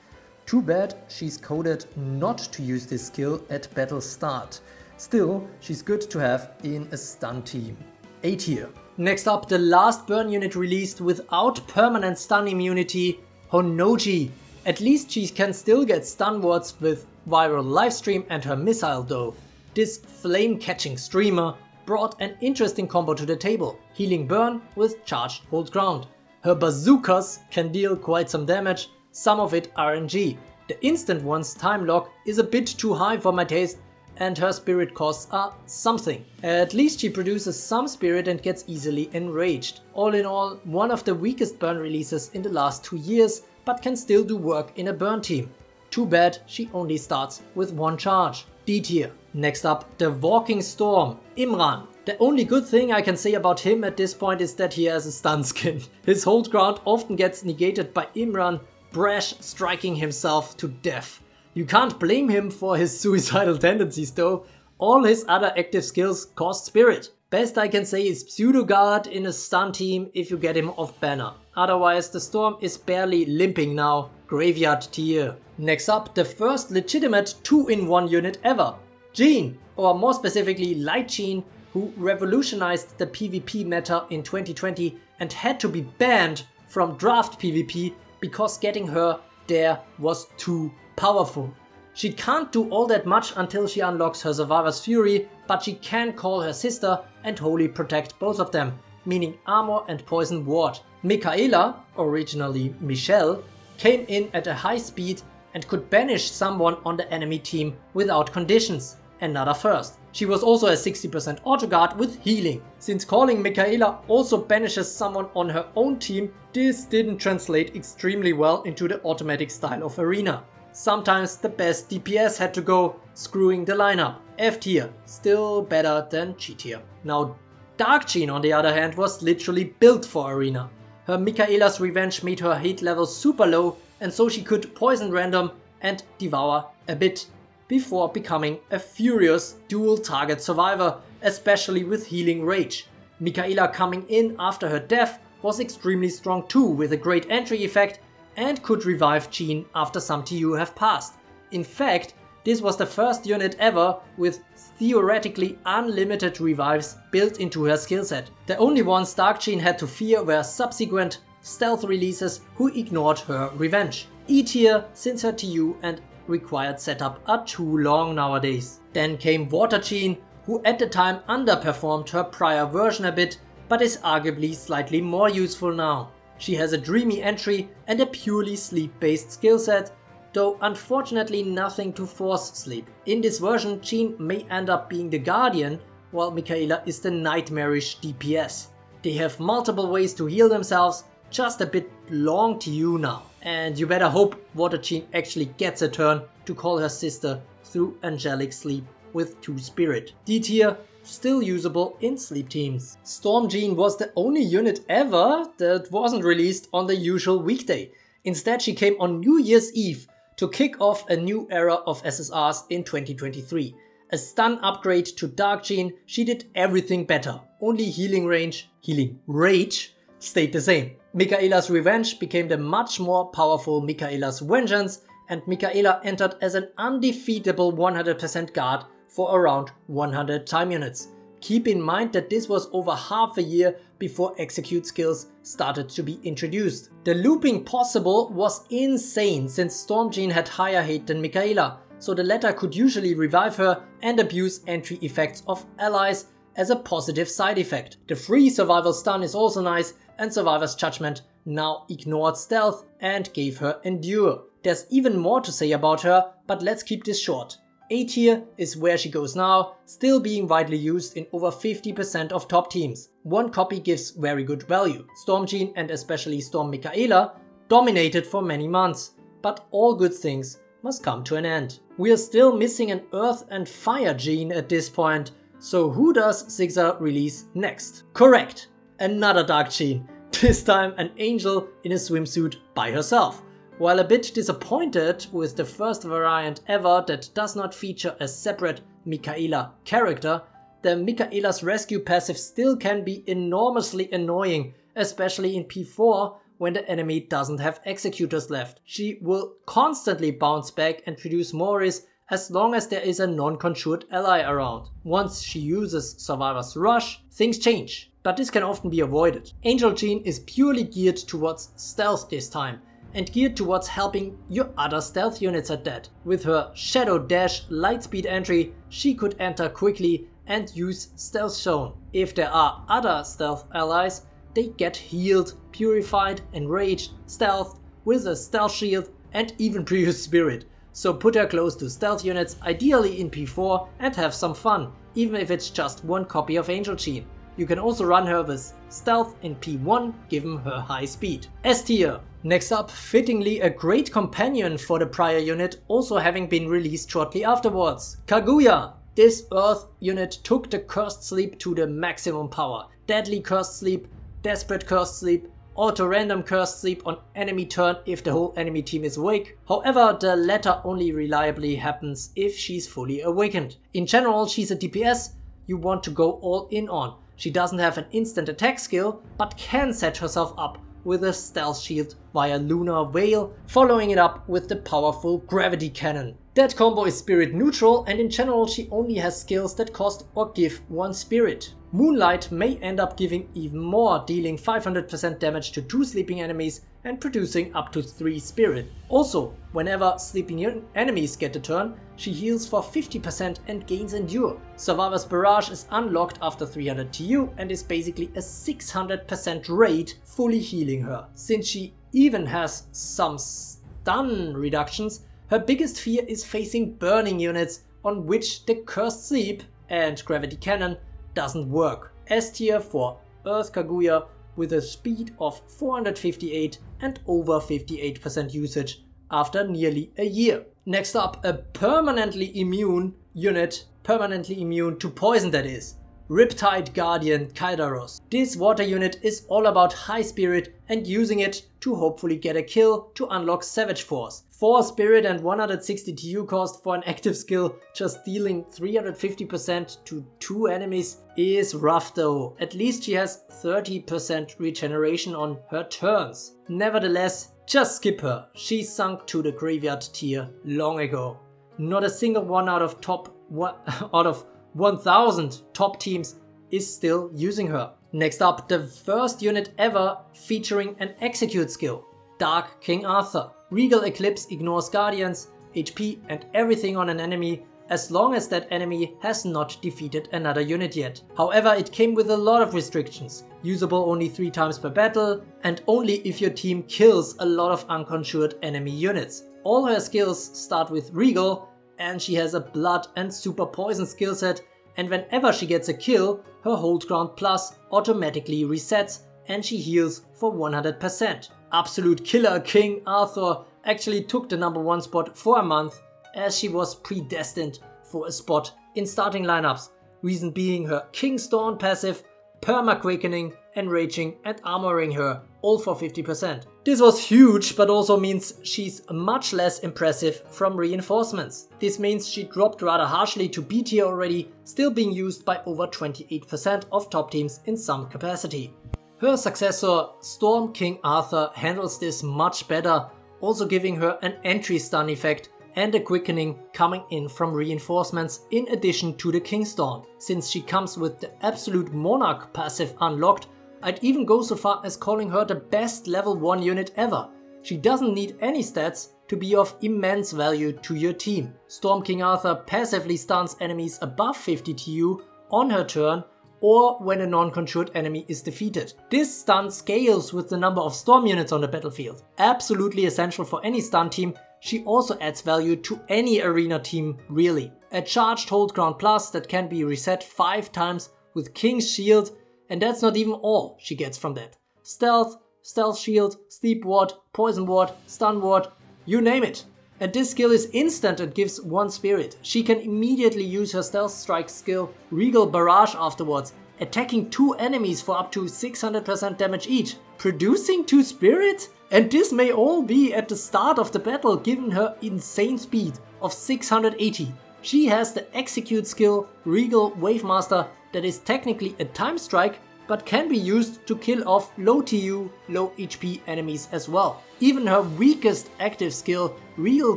Too bad she's coded not to use this skill at battle start. Still, she's good to have in a stun team. A tier. Next up, the last burn unit released without permanent stun immunity, Honnoji. At least she can still get stun wards with viral livestream and her missile though. This flame-catching streamer brought an interesting combo to the table, healing burn with charged hold ground. Her bazookas can deal quite some damage, some of it RNG. The instant one's time lock is a bit too high for my taste, and her spirit costs are something. At least she produces some spirit and gets easily enraged. All in all, one of the weakest burn releases in the last 2 years, but can still do work in a burn team. Too bad she only starts with 1 charge. D tier. Next up, the Walking Storm, Imran. The only good thing I can say about him at this point is that he has a stun skin. His hold ground often gets negated by Imran brash striking himself to death. You can't blame him for his suicidal tendencies though. All his other active skills cost spirit. Best I can say is Pseudo Guard in a stun team if you get him off banner. Otherwise the Storm is barely limping now. Graveyard tier. Next up, the first legitimate 2-in-1 unit ever. Genie, or more specifically Light Genie, who revolutionized the PvP meta in 2020 and had to be banned from draft PvP because getting her there was too powerful. She can't do all that much until she unlocks her Survivor's Fury, but she can call her sister and wholly protect both of them, meaning armor and poison ward. Michaela, originally Michelle, came in at a high speed and could banish someone on the enemy team without conditions. Another first. She was also a 60% auto guard with healing. Since calling Michaela also banishes someone on her own team, this didn't translate extremely well into the automatic style of arena. Sometimes the best DPS had to go, screwing the lineup. F tier, still better than G tier. Now Dark Gene on the other hand was literally built for arena. Her Michaela's Revenge made her hate level super low, and so she could poison random and devour a bit, before becoming a furious dual target survivor, especially with healing rage. Michaela coming in after her death was extremely strong too, with a great entry effect, and could revive Gene after some TU have passed. In fact, this was the first unit ever with theoretically unlimited revives built into her skillset. The only ones Dark Gene had to fear were subsequent stealth releases who ignored her revenge. E tier, since her TU and required setup are too long nowadays. Then came Water Gene, who at the time underperformed her prior version a bit, but is arguably slightly more useful now. She has a dreamy entry and a purely sleep-based skillset, though unfortunately nothing to force sleep. In this version, Gene may end up being the Guardian, while Michaela is the nightmarish DPS. They have multiple ways to heal themselves, just a bit long to you now. And you better hope Water Gene actually gets a turn to call her sister through Angelic Sleep with 2 Spirit. D tier, still usable in sleep teams. Storm Gene was the only unit ever that wasn't released on the usual weekday. Instead she came on New Year's Eve to kick off a new era of SSRs in 2023. A stun upgrade to Dark Gene, she did everything better. Only healing rage stayed the same. Michaela's Revenge became the much more powerful Michaela's Vengeance, and Michaela entered as an undefeatable 100% guard for around 100 time units. Keep in mind that this was over half a year before execute skills started to be introduced. The looping possible was insane since Storm Gene had higher hate than Michaela, so the latter could usually revive her and abuse entry effects of allies as a positive side effect. The free survival stun is also nice, and Survivor's Judgment now ignored stealth and gave her Endure. There's even more to say about her, but let's keep this short. A tier is where she goes now, still being widely used in over 50% of top teams. One copy gives very good value. Storm Gene and especially Storm Michaela dominated for many months, but all good things must come to an end. We are still missing an Earth and Fire Gene at this point, so who does Zigzag release next? Correct! Another Dark Gene, this time an angel in a swimsuit by herself. While a bit disappointed with the first variant ever that does not feature a separate Michaela character, the Michaela's rescue passive still can be enormously annoying, especially in P4 when the enemy doesn't have executors left. She will constantly bounce back and produce more risk as long as there is a non-conjured ally around. Once she uses Survivor's Rush, things change, but this can often be avoided. Angel Gene is purely geared towards stealth this time, and geared towards helping your other stealth units at that. With her Shadow Dash Lightspeed entry, she could enter quickly and use Stealth Zone. If there are other stealth allies, they get healed, purified, enraged, stealthed with a stealth shield and even produce spirit. So put her close to stealth units, ideally in P4, and have some fun, even if it's just one copy of Angel Gene. You can also run her with stealth in P1 given her high speed. S tier. Next up, fittingly a great companion for the prior unit, also having been released shortly afterwards. Kaguya. This Earth unit took the Cursed Sleep to the maximum power. Deadly Cursed Sleep, Desperate Cursed Sleep, auto-random Cursed Sleep on enemy turn if the whole enemy team is awake. However, the latter only reliably happens if she's fully awakened. In general, she's a DPS you want to go all in on. She doesn't have an instant attack skill, but can set herself up with a stealth shield via Lunar Veil, following it up with the powerful Gravity Cannon. That combo is spirit neutral, and in general she only has skills that cost or give 1 spirit. Moonlight may end up giving even more, dealing 500% damage to 2 sleeping enemies and producing up to 3 spirit. Also, whenever sleeping enemies get a turn, she heals for 50% and gains endure. Survivor's Barrage is unlocked after 300 TU and is basically a 600% rate, fully healing her. Since she even has some stun reductions, her biggest fear is facing burning units on which the Cursed Sleep and Gravity Cannon doesn't work. S tier for Earth Kaguya with a speed of 458 and over 58% usage after nearly a year. Next up, a permanently immune unit, permanently immune to poison that is. Riptide Guardian Kaidaros. This water unit is all about high spirit and using it to hopefully get a kill to unlock Savage Force. 4 spirit and 160 TU cost for an active skill, just dealing 350% to 2 enemies is rough though. At least she has 30% regeneration on her turns. Nevertheless, just skip her. She sunk to the graveyard tier long ago. Not a single one out of 1000 top teams is still using her. Next up, the first unit ever featuring an execute skill, Dark King Arthur. Regal Eclipse ignores guardians, HP and everything on an enemy as long as that enemy has not defeated another unit yet. However, it came with a lot of restrictions, usable only 3 times per battle and only if your team kills a lot of unconjured enemy units. All her skills start with Regal and she has a blood and super poison skill set, and whenever she gets a kill, her hold ground plus automatically resets and she heals for 100%. Absolute killer King Arthur actually took the number 1 spot for a month as she was predestined for a spot in starting lineups. Reason being her King's Dawn passive, Perma Quakening, Enraging and Armoring her, all for 50%. This was huge, but also means she's much less impressive from reinforcements. This means she dropped rather harshly to B tier already, still being used by over 28% of top teams in some capacity. Her successor, Storm King Arthur, handles this much better, also giving her an entry stun effect and a quickening coming in from reinforcements in addition to the King's Dawn. Since she comes with the Absolute Monarch passive unlocked, I'd even go so far as calling her the best level 1 unit ever. She doesn't need any stats to be of immense value to your team. Storm King Arthur passively stuns enemies above 50 TU on her turn or when a non-conjured enemy is defeated. This stun scales with the number of storm units on the battlefield. Absolutely essential for any stun team, she also adds value to any arena team really. A charged hold ground plus that can be reset 5 times with King's Shield, and that's not even all she gets from that. Stealth, Stealth Shield, Sleep Ward, Poison Ward, Stun Ward, you name it. And this skill is instant and gives 1 spirit. She can immediately use her Stealth Strike skill Regal Barrage afterwards, attacking 2 enemies for up to 600% damage each, producing 2 spirit? And this may all be at the start of the battle given her insane speed of 680. She has the execute skill Regal Wavemaster that is technically a time strike, but can be used to kill off low TU, low HP enemies as well. Even her weakest active skill, Real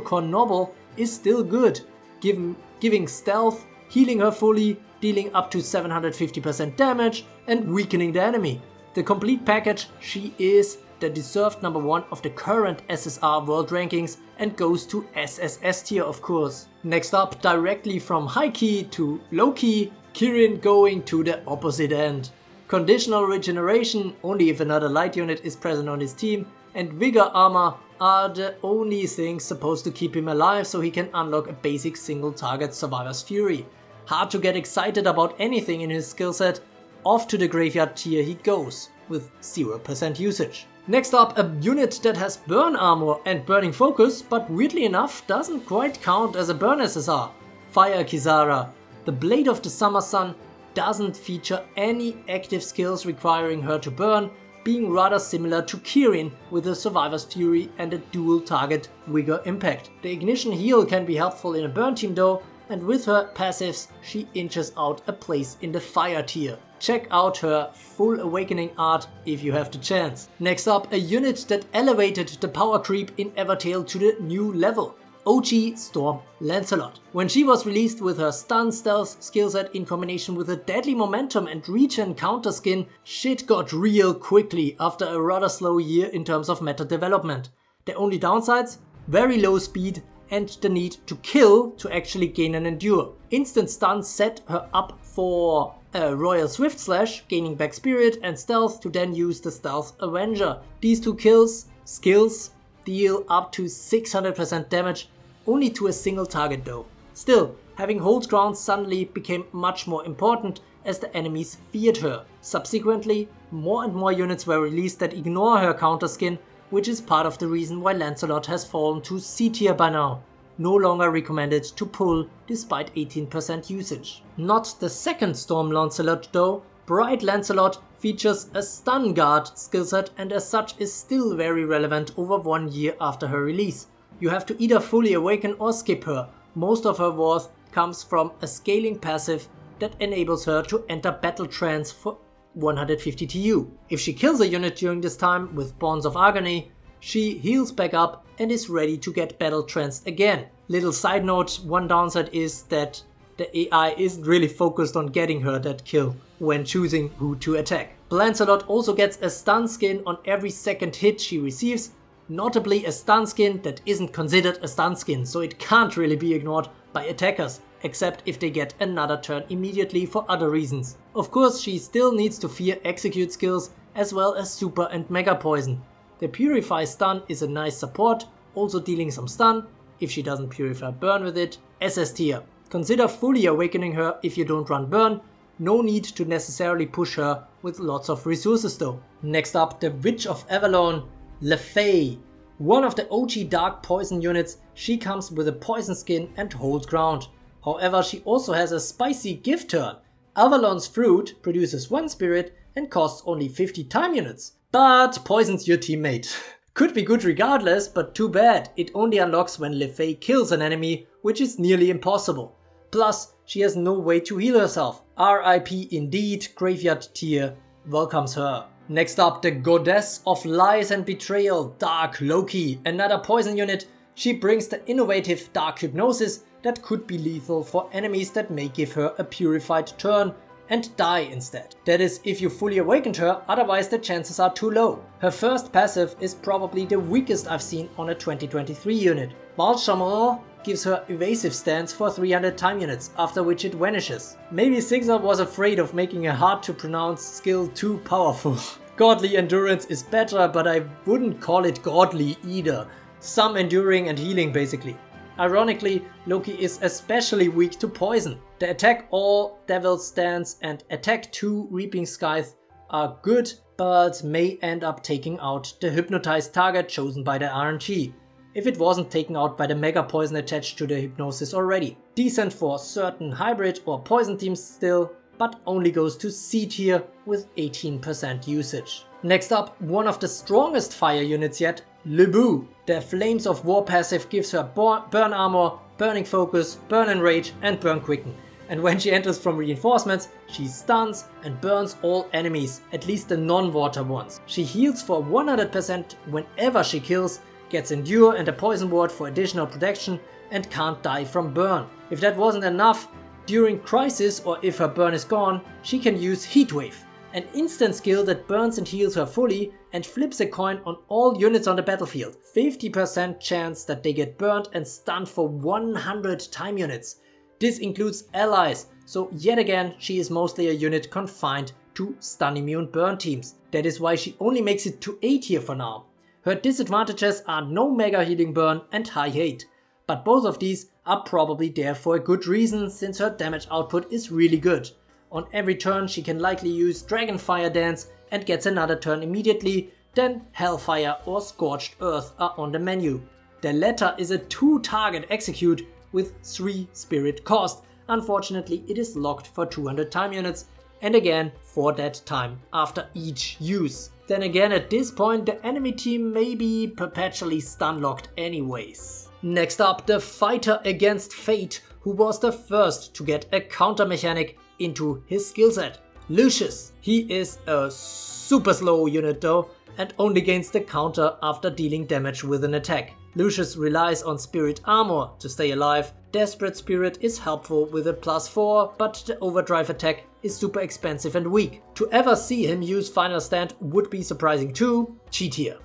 Cornobble, is still good, giving stealth, healing her fully, dealing up to 750% damage and weakening the enemy. The complete package, she is the deserved number 1 of the current SSR world rankings and goes to SSS tier of course. Next up, directly from high key to low key, Kirin going to the opposite end. Conditional regeneration only if another light unit is present on his team, and vigor armor are the only things supposed to keep him alive so he can unlock a basic single target Survivor's Fury. Hard to get excited about anything in his skill set, off to the graveyard tier he goes with 0% usage. Next up, a unit that has burn armor and burning focus, but weirdly enough doesn't quite count as a burn SSR. Fire Kisara. The Blade of the Summer Sun doesn't feature any active skills requiring her to burn, being rather similar to Kirin with a Survivor's Fury and a dual target Vigor Impact. The Ignition Heal can be helpful in a burn team though, and with her passives she inches out a place in the fire tier. Check out her full awakening art if you have the chance. Next up, a unit that elevated the power creep in Evertale to the new level. OG Storm Lancelot. When she was released with her stun stealth skill set in combination with a deadly momentum and regen counter skin, shit got real quickly after a rather slow year in terms of meta development. The only downsides? Very low speed and the need to kill to actually gain and endure. Instant stun set her up for a Royal Swift Slash, gaining back spirit and stealth to then use the Stealth Avenger. These two skills deal up to 600% damage only to a single target though. Still, having hold ground suddenly became much more important as the enemies feared her. Subsequently, more and more units were released that ignore her counter skin, which is part of the reason why Lancelot has fallen to C tier by now. No longer recommended to pull despite 18% usage. Not the second Storm Lancelot though. Bright Lancelot features a stun guard skill set and as such is still very relevant over 1 year after her release. You have to either fully awaken or skip her. Most of her worth comes from a scaling passive that enables her to enter battle trance for 150 TU. If she kills a unit during this time with Bonds of Agony, she heals back up and is ready to get battle tranced again. Little side note, one downside is that the AI isn't really focused on getting her that kill when choosing who to attack. Lancelot also gets a stun skin on every second hit she receives, notably a stun skin that isn't considered a stun skin, so it can't really be ignored by attackers, except if they get another turn immediately for other reasons. Of course, she still needs to fear execute skills as well as super and mega poison. The Purify stun is a nice support, also dealing some stun, if she doesn't Purify burn with it, SS tier. Consider fully awakening her if you don't run burn, no need to necessarily push her with lots of resources though. Next up, the Witch of Avalon, Lefay. One of the OG dark poison units, she comes with a poison skin and hold ground. However, she also has a spicy gift turn. Avalon's fruit produces 1 spirit and costs only 50 time units, but poisons your teammate. Could be good regardless, but too bad, it only unlocks when Lefay kills an enemy, which is nearly impossible. Plus, she has no way to heal herself. RIP indeed, graveyard tier welcomes her. Next up, the Goddess of Lies and Betrayal, Dark Loki. Another poison unit, she brings the innovative Dark Hypnosis that could be lethal for enemies that may give her a purified turn and die instead. That is if you fully awakened her, otherwise the chances are too low. Her first passive is probably the weakest I've seen on a 2023 unit. Balshamor gives her evasive stance for 300 time units, after which it vanishes. Maybe Sigzar was afraid of making a hard to pronounce skill too powerful. Godly Endurance is better, but I wouldn't call it godly either. Some enduring and healing basically. Ironically, Loki is especially weak to poison. The Attack All, Devil's Stance and Attack 2 Reaping Scythe are good, but may end up taking out the hypnotized target chosen by the RNG, if it wasn't taken out by the Mega Poison attached to the Hypnosis already. Decent for certain hybrid or poison teams still, but only goes to C tier with 18% usage. Next up, one of the strongest fire units yet, Lebu. The Flames of War passive gives her Burn Armor, Burning Focus, Burn Enrage and Burn Quicken. And when she enters from reinforcements, she stuns and burns all enemies, at least the non-water ones. She heals for 100% whenever she kills, gets Endure and a Poison Ward for additional protection and can't die from burn. If that wasn't enough, during Crisis or if her burn is gone, she can use Heatwave, an instant skill that burns and heals her fully and flips a coin on all units on the battlefield. 50% chance that they get burned and stunned for 100 time units. This includes allies, so yet again she is mostly a unit confined to stun immune burn teams. That is why she only makes it to A tier for now. Her disadvantages are no mega healing burn and high hate, but both of these are probably there for a good reason since her damage output is really good. On every turn she can likely use Dragonfire Dance and gets another turn immediately, then Hellfire or Scorched Earth are on the menu. The latter is a 2-target execute with 3 spirit cost. Unfortunately it is locked for 200 time units and again for that time after each use. Then again at this point the enemy team may be perpetually stun locked anyways. Next up, the Fighter Against Fate, who was the first to get a counter mechanic into his skill set. Lucius. He is a super slow unit though, and only gains the counter after dealing damage with an attack. Lucius relies on Spirit Armor to stay alive. Desperate Spirit is helpful with a +4, but the Overdrive attack is super expensive and weak. To ever see him use Final Stand would be surprising too. G tier.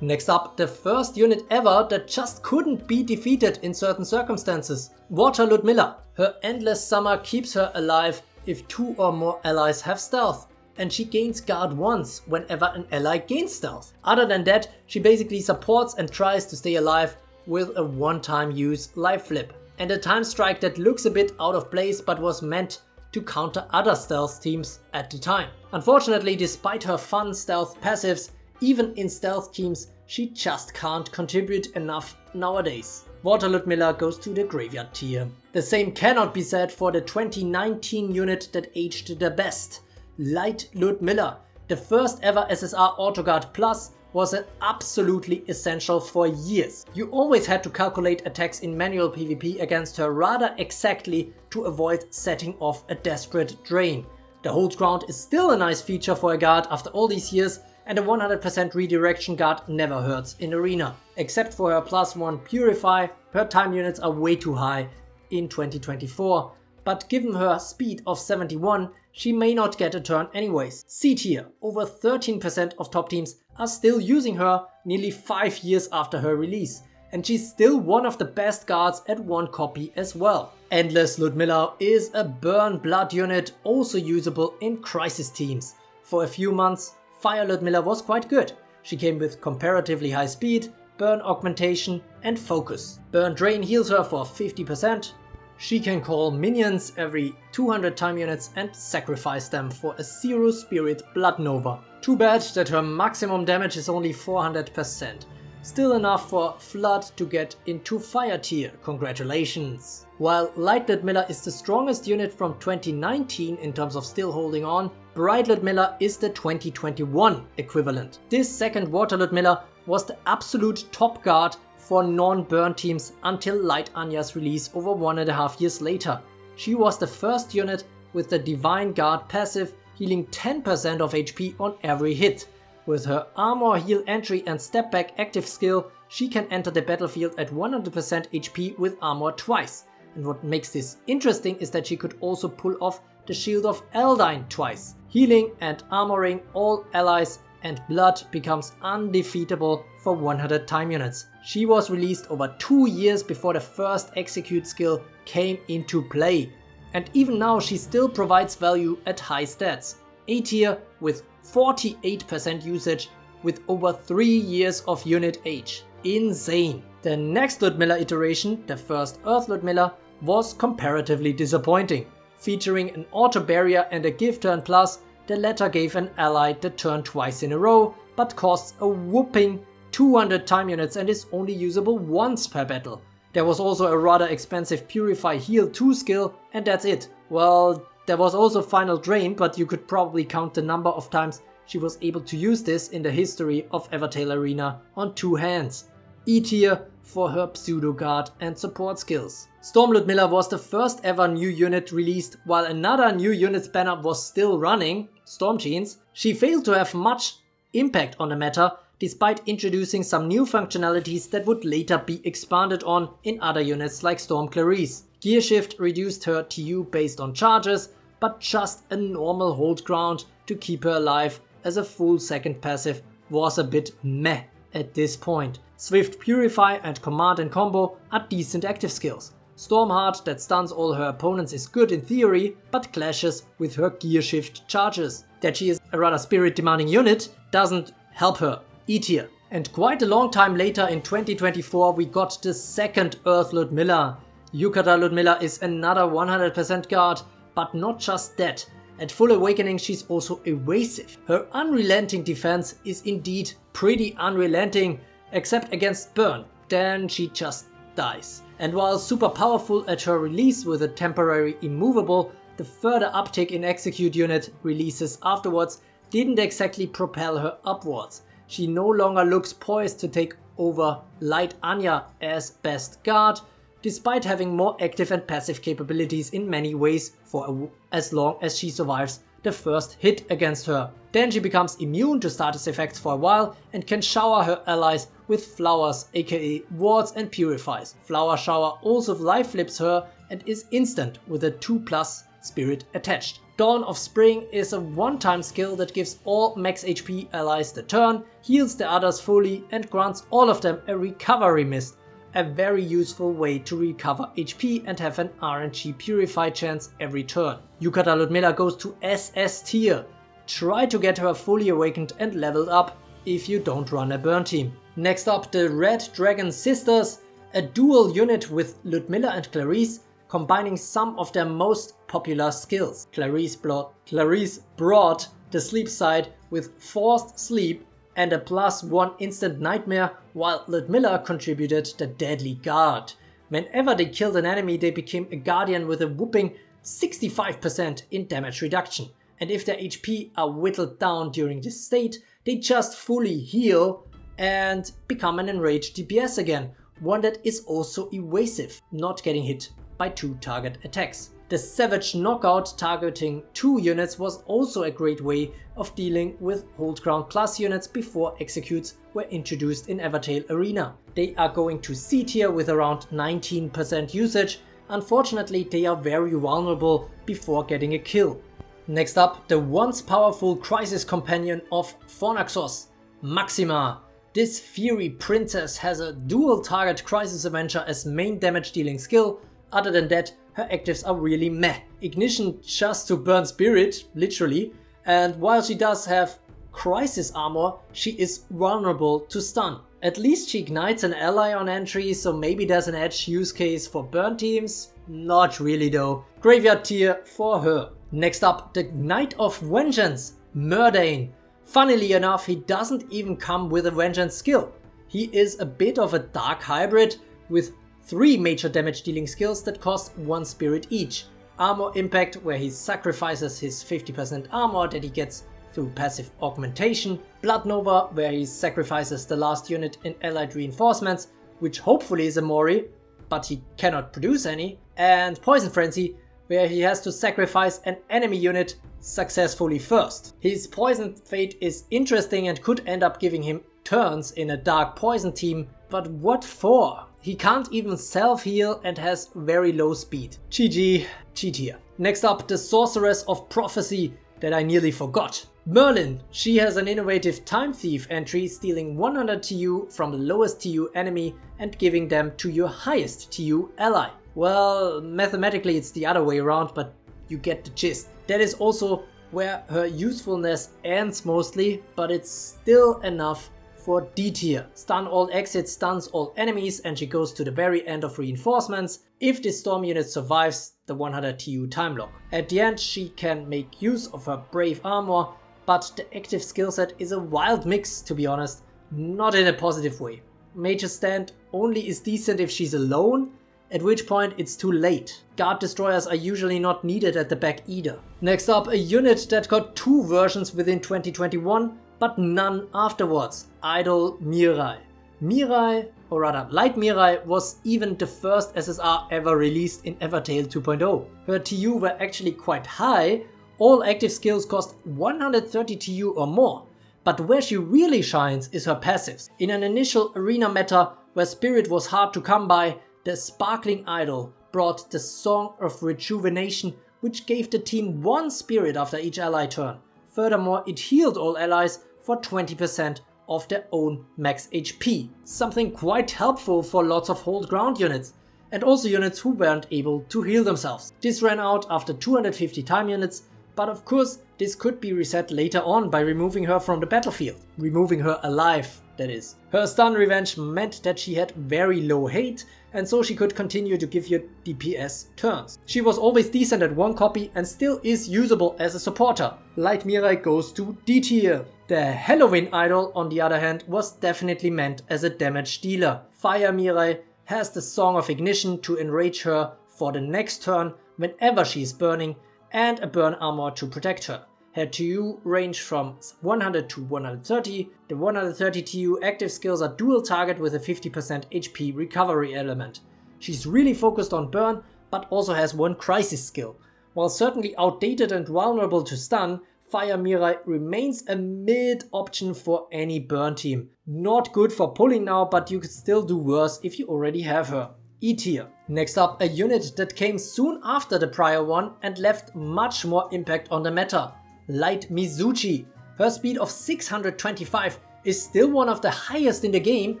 Next up, the first unit ever that just couldn't be defeated in certain circumstances. Water Ludmilla. Her endless summer keeps her alive if 2 or more allies have stealth, and she gains guard once whenever an ally gains stealth. Other than that, she basically supports and tries to stay alive with a one-time use life flip, and a time strike that looks a bit out of place but was meant to counter other stealth teams at the time. Unfortunately, despite her fun stealth passives, even in stealth teams, she just can't contribute enough nowadays. Water Ludmilla goes to the graveyard tier. The same cannot be said for the 2019 unit that aged the best. Light Ludmilla. The first ever SSR Autoguard Plus was an absolutely essential for years. You always had to calculate attacks in manual PvP against her rather exactly to avoid setting off a desperate drain. The hold ground is still a nice feature for a guard after all these years, and a 100% redirection guard never hurts in arena. Except for her +1 Purify, her time units are way too high in 2024, but given her speed of 71, she may not get a turn anyways. C tier. Over 13% of top teams are still using her nearly 5 years after her release, and she's still one of the best guards at 1 copy as well. Endless Ludmilla is a burn blood unit also usable in crisis teams. For a few months, Fire Ludmilla was quite good. She came with comparatively high speed, burn augmentation and focus. Burn Drain heals her for 50%. She can call minions every 200 time units and sacrifice them for a 0 spirit Blood Nova. Too bad that her maximum damage is only 400%. Still enough for Flood to get into Fire tier, congratulations. While Light Ludmilla is the strongest unit from 2019 in terms of still holding on, Bright Ludmilla is the 2021 equivalent. This second Water Ludmilla was the absolute top guard for non-burn teams until Light Anya's release over 1.5 years later. She was the first unit with the Divine Guard passive healing 10% of HP on every hit. With her Armor Heal Entry and Step Back active skill, she can enter the battlefield at 100% HP with armor twice. And what makes this interesting is that she could also pull off the Shield of Eldine twice. Healing and armoring all allies, and blood becomes undefeatable for 100 time units. She was released over 2 years before the first execute skill came into play. And even now she still provides value at high stats. A tier with 48% usage with over 3 years of unit age. Insane. The next Ludmilla iteration, the first Earth Ludmilla, was comparatively disappointing. Featuring an auto barrier and a give turn plus, the latter gave an ally the turn twice in a row, but costs a whopping 200 time units and is only usable once per battle. There was also a rather expensive Purify Heal 2 skill, and that's it. Well, there was also Final Drain, but you could probably count the number of times she was able to use this in the history of Evertale Arena on 2 hands. E tier for her pseudo guard and support skills. Storm Ludmilla was the first ever new unit released while another new unit's banner was still running, Storm Jeans. She failed to have much impact on the meta despite introducing some new functionalities that would later be expanded on in other units like Storm Clarice. Gear Shift reduced her TU based on charges, but just a normal hold ground to keep her alive as a full second passive was a bit meh at this point. Swift Purify and Command and Combo are decent active skills. Stormheart that stuns all her opponents is good in theory, but clashes with her Gear Shift charges. That she is a rather spirit demanding unit doesn't help her. E tier. And quite a long time later in 2024 we got the second Earth Ludmilla. Yukata Ludmilla is another 100% guard, but not just that. At full awakening she's also evasive. Her unrelenting defense is indeed pretty unrelenting, except against burn. Then she just dies. And while super powerful at her release with a temporary immovable, the further uptick in execute unit releases afterwards didn't exactly propel her upwards. She no longer looks poised to take over Light Anya as best guard, despite having more active and passive capabilities in many ways for as long as she survives the first hit against her. Then she becomes immune to status effects for a while and can shower her allies with flowers, aka wards and purifies. Flower shower also life flips her and is instant with a 2+ spirit attached. Dawn of Spring is a one-time skill that gives all max HP allies the turn, heals the others fully and grants all of them a recovery mist. A very useful way to recover HP and have an RNG purify chance every turn. Yukata Ludmilla goes to SS tier. Try to get her fully awakened and leveled up if you don't run a burn team. Next up, the Red Dragon Sisters, a dual unit with Ludmilla and Clarice, combining some of their most popular skills. Clarice brought the sleep side with forced sleep and a +1 instant nightmare, while Ludmilla contributed the deadly guard. Whenever they killed an enemy, they became a guardian with a whopping 65% in damage reduction. And if their HP are whittled down during this state, they just fully heal and become an enraged DPS again, one that is also evasive, not getting hit by 2 target attacks. The Savage Knockout targeting 2 units was also a great way of dealing with hold ground class units before executes were introduced in Evertale Arena. They are going to C tier with around 19% usage. Unfortunately, they are very vulnerable before getting a kill. Next up, the once powerful crisis companion of Fornaxos, Maxima. This fiery princess has a dual target Crisis Avenger as main damage dealing skill. Other than that, her actives are really meh. Ignition just to burn spirit, literally, and while she does have crisis armor, she is vulnerable to stun. At least she ignites an ally on entry, so maybe there's an edge use case for burn teams. Not really though. Graveyard tier for her. Next up, the Knight of Vengeance, Murdain. Funnily enough, he doesn't even come with a vengeance skill. He is a bit of a dark hybrid with 3 major damage dealing skills that cost 1 spirit each. Armor Impact, where he sacrifices his 50% armor that he gets through passive augmentation. Blood Nova, where he sacrifices the last unit in allied reinforcements, which hopefully is a Mori, but he cannot produce any. And Poison Frenzy, where he has to sacrifice an enemy unit successfully first. His Poison Fate is interesting and could end up giving him turns in a dark poison team, but what for? He can't even self-heal and has very low speed. GG, G tier. Next up, the Sorceress of Prophecy that I nearly forgot. Merlin. She has an innovative Time Thief entry, stealing 100 TU from the lowest TU enemy and giving them to your highest TU ally. Well, mathematically it's the other way around, but you get the gist. That is also where her usefulness ends mostly, but it's still enough for D tier. Stun all exits stuns all enemies and she goes to the very end of reinforcements if the storm unit survives the 100 TU time lock. At the end she can make use of her brave armor, but the active skill set is a wild mix, to be honest, not in a positive way. Major stand only is decent if she's alone, at which point it's too late. Guard destroyers are usually not needed at the back either. Next up, a unit that got 2 versions within 2021, but none afterwards. Idol Mirai. Mirai, or rather Light Mirai, was even the first SSR ever released in Evertale 2.0. Her TU were actually quite high, all active skills cost 130 TU or more. But where she really shines is her passives. In an initial arena meta where spirit was hard to come by, the Sparkling Idol brought the Song of Rejuvenation, which gave the team 1 spirit after each ally turn. Furthermore, it healed all allies for 20% of their own max HP. Something quite helpful for lots of hold ground units, and also units who weren't able to heal themselves. This ran out after 250 time units, but of course this could be reset later on by removing her from the battlefield. Removing her alive, that is. Her stun revenge meant that she had very low hate, and so she could continue to give you DPS turns. She was always decent at 1 copy and still is usable as a supporter. Light Mirai goes to D tier. The Halloween Idol, on the other hand, was definitely meant as a damage dealer. Fire Mirai has the Song of Ignition to enrage her for the next turn whenever she is burning, and a burn armor to protect her. Her TU range from 100 to 130. The 130 TU active skills are dual target with a 50% HP recovery element. She's really focused on burn, but also has 1 crisis skill. While certainly outdated and vulnerable to stun, Fire Mirai remains a mid option for any burn team. Not good for pulling now, but you could still do worse if you already have her. E tier. Next up, a unit that came soon after the prior one and left much more impact on the meta. Light Mizuchi. Her speed of 625 is still one of the highest in the game,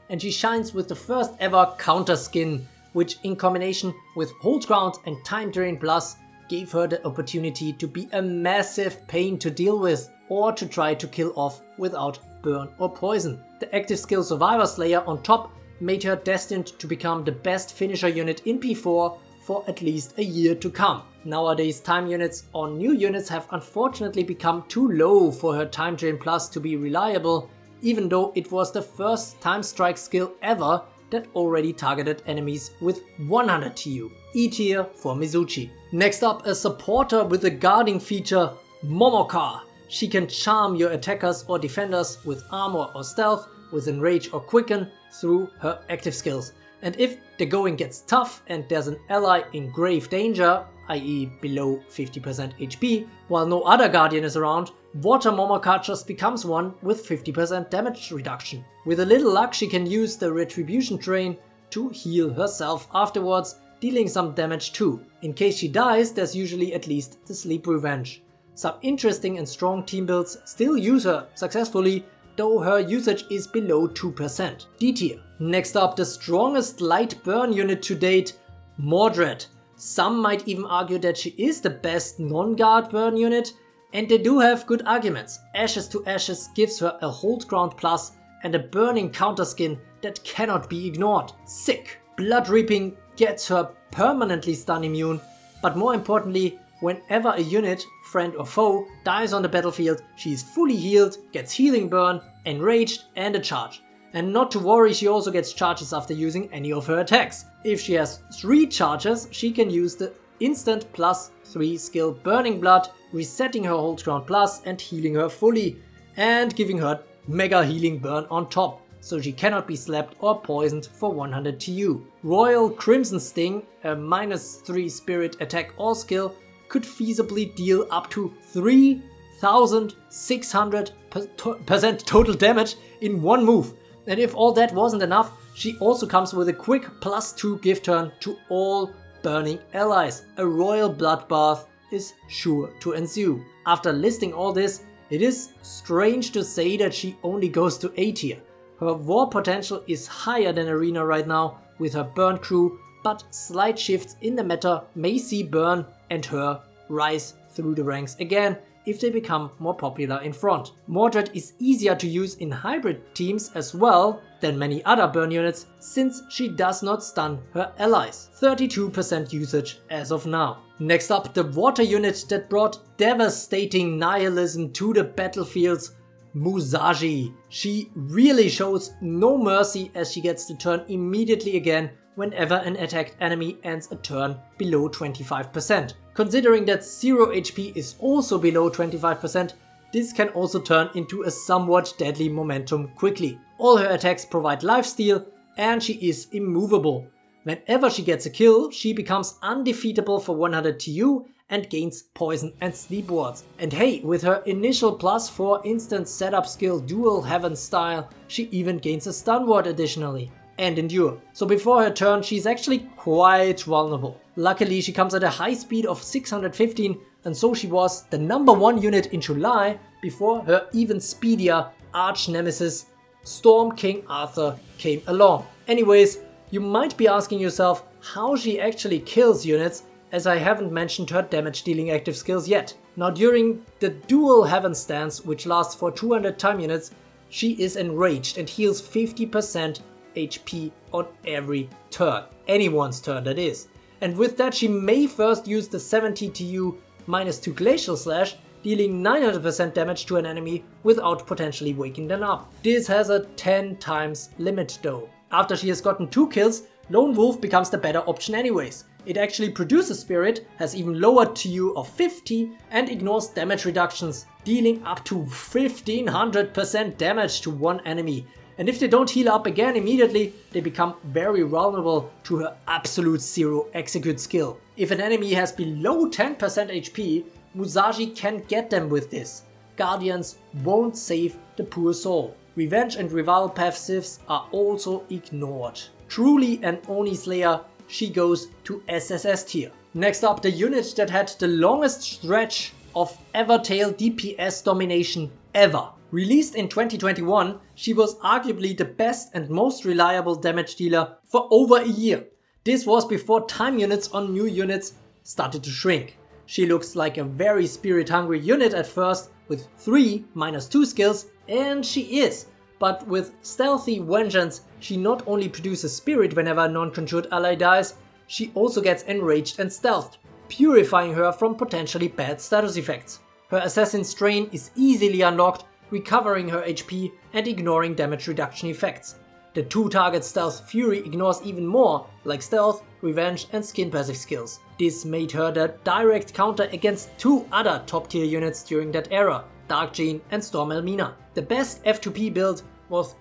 and she shines with the first ever counter skin, which in combination with Hold Ground and Time Drain Plus gave her the opportunity to be a massive pain to deal with or to try to kill off without burn or poison. The active skill Survivor Slayer on top made her destined to become the best finisher unit in P4 for at least a year to come. Nowadays time units or new units have unfortunately become too low for her Time Drain Plus to be reliable, even though it was the first Time Strike skill ever that already targeted enemies with 100 TU. E tier for Mizuchi. Next up, a supporter with a guarding feature, Momoka. She can charm your attackers or defenders with armor or stealth, with enrage or quicken through her active skills. And if the going gets tough and there's an ally in grave danger, i.e. below 50% HP, while no other guardian is around, Water Momoka just becomes one with 50% damage reduction. With a little luck she can use the Retribution Train to heal herself afterwards, dealing some damage too. In case she dies, there's usually at least the Sleep Revenge. Some interesting and strong team builds still use her successfully, though her usage is below 2%. D tier. Next up, the strongest light burn unit to date, Mordred. Some might even argue that she is the best non-guard burn unit, and they do have good arguments. Ashes to Ashes gives her a Hold Ground plus and a burning counter skin that cannot be ignored. Sick. Blood Reaping gets her permanently stun immune, but more importantly, whenever a unit, friend or foe, dies on the battlefield, she is fully healed, gets healing burn, enraged and a charge. And not to worry, she also gets charges after using any of her attacks. If she has 3 charges, she can use the instant +3 skill Burning Blood, resetting her Hold Ground plus and healing her fully, and giving her mega healing burn on top, so she cannot be slapped or poisoned for 100 TU. Royal Crimson Sting, a -3 spirit attack all skill, could feasibly deal up to 3600% total damage in one move. And if all that wasn't enough, she also comes with a quick +2 gift turn to all burning allies. A royal bloodbath is sure to ensue. After listing all this, it is strange to say that she only goes to A tier. Her war potential is higher than Arena right now with her burn crew, but slight shifts in the meta may see burn and her rise through the ranks again if they become more popular in front. Mordred is easier to use in hybrid teams as well than many other burn units, since she does not stun her allies. 32% usage as of now. Next up, the water unit that brought devastating nihilism to the battlefields, Musashi. She really shows no mercy as she gets to turn immediately again whenever an attacked enemy ends a turn below 25%. Considering that 0 HP is also below 25%, this can also turn into a somewhat deadly momentum quickly. All her attacks provide lifesteal and she is immovable. Whenever she gets a kill, she becomes undefeatable for 100 TU and gains poison and sleep wards. And hey, with her initial +4 instant setup skill Dual Heaven style, she even gains a stun ward additionally. And endure. So before her turn she's actually quite vulnerable. Luckily she comes at a high speed of 615 and so she was the #1 unit in July before her even speedier arch nemesis Storm King Arthur came along. Anyways, you might be asking yourself how she actually kills units, as I haven't mentioned her damage dealing active skills yet. Now during the Dual Heaven stance, which lasts for 200 time units, she is enraged and heals 50% HP on every turn. Anyone's turn, that is. And with that she may first use the 70 TU -2 Glacial Slash, dealing 900% damage to an enemy without potentially waking them up. This has a 10 times limit though. After she has gotten 2 kills, Lone Wolf becomes the better option anyways. It actually produces spirit, has even lower TU of 50 and ignores damage reductions, dealing up to 1500% damage to one enemy. And if they don't heal up again immediately, they become very vulnerable to her absolute zero execute skill. If an enemy has below 10% HP, Musashi can get them with this. Guardians won't save the poor soul. Revenge and rival passives are also ignored. Truly an Oni Slayer, she goes to SSS tier. Next up, the unit that had the longest stretch of Evertale DPS domination ever. Released in 2021, she was arguably the best and most reliable damage dealer for over a year. This was before time units on new units started to shrink. She looks like a very spirit hungry unit at first with 3 -2 skills, and she is. But with Stealthy Vengeance, she not only produces spirit whenever a non-conjured ally dies, she also gets enraged and stealthed, purifying her from potentially bad status effects. Her Assassin's Strain is easily unlocked, recovering her HP and ignoring damage reduction effects. The 2-target Stealth Fury ignores even more, like Stealth, Revenge and Skin passive skills. This made her the direct counter against 2 other top tier units during that era, Dark Gene and Storm Elmina. The best F2P build was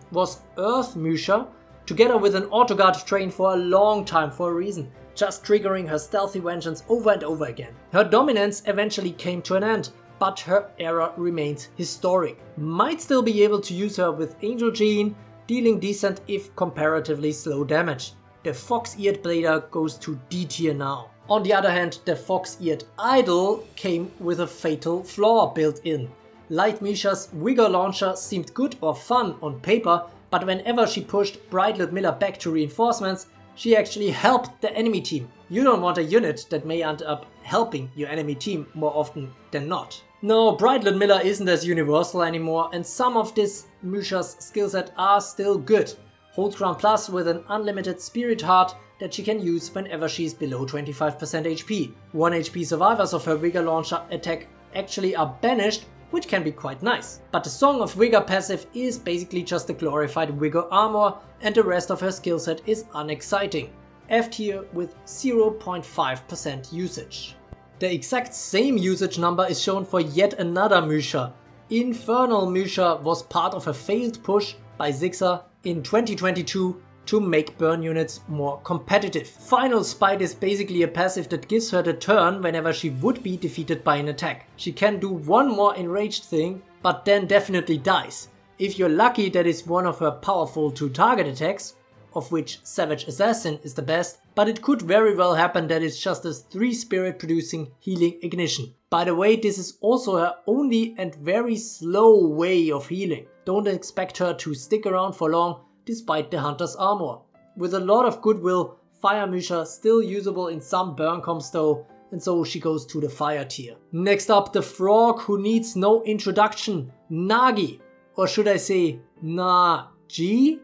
Earth Musha, together with an Autoguard train for a long time for a reason, just triggering her Stealthy Vengeance over and over again. Her dominance eventually came to an end, but her era remains historic. Might still be able to use her with Angel Gene, dealing decent if comparatively slow damage. The Fox-Eared Blader goes to D tier now. On the other hand, the Fox-Eared Idol came with a fatal flaw built in. Light Misha's Vigor Launcher seemed good or fun on paper, but whenever she pushed Bright Ludmilla back to reinforcements, she actually helped the enemy team. You don't want a unit that may end up helping your enemy team more often than not. No, Bright Ludmilla isn't as universal anymore, and some of this Musha's skillset are still good. Holds Ground Plus with an unlimited Spirit Heart that she can use whenever she is below 25% HP. 1 HP survivors of her Vigor Launcher attack actually are banished, which can be quite nice. But the Song of Vigor passive is basically just a glorified Vigor armor, and the rest of her skillset is unexciting. F tier with 0.5% usage. The exact same usage number is shown for yet another Musha. Infernal Musha was part of a failed push by Zigzar in 2022 to make burn units more competitive. Final Spite is basically a passive that gives her the turn whenever she would be defeated by an attack. She can do one more enraged thing, but then definitely dies. If you're lucky, that is one of her powerful 2-target attacks, of which Savage Assassin is the best, but it could very well happen that it's just a 3 spirit producing healing ignition. By the way, this is also her only and very slow way of healing. Don't expect her to stick around for long despite the Hunter's armor. With a lot of goodwill, Fire Musha still usable in some burn comps though, and so she goes to the Fire tier. Next up, the frog who needs no introduction, Nagi. Or should I say, Nagi?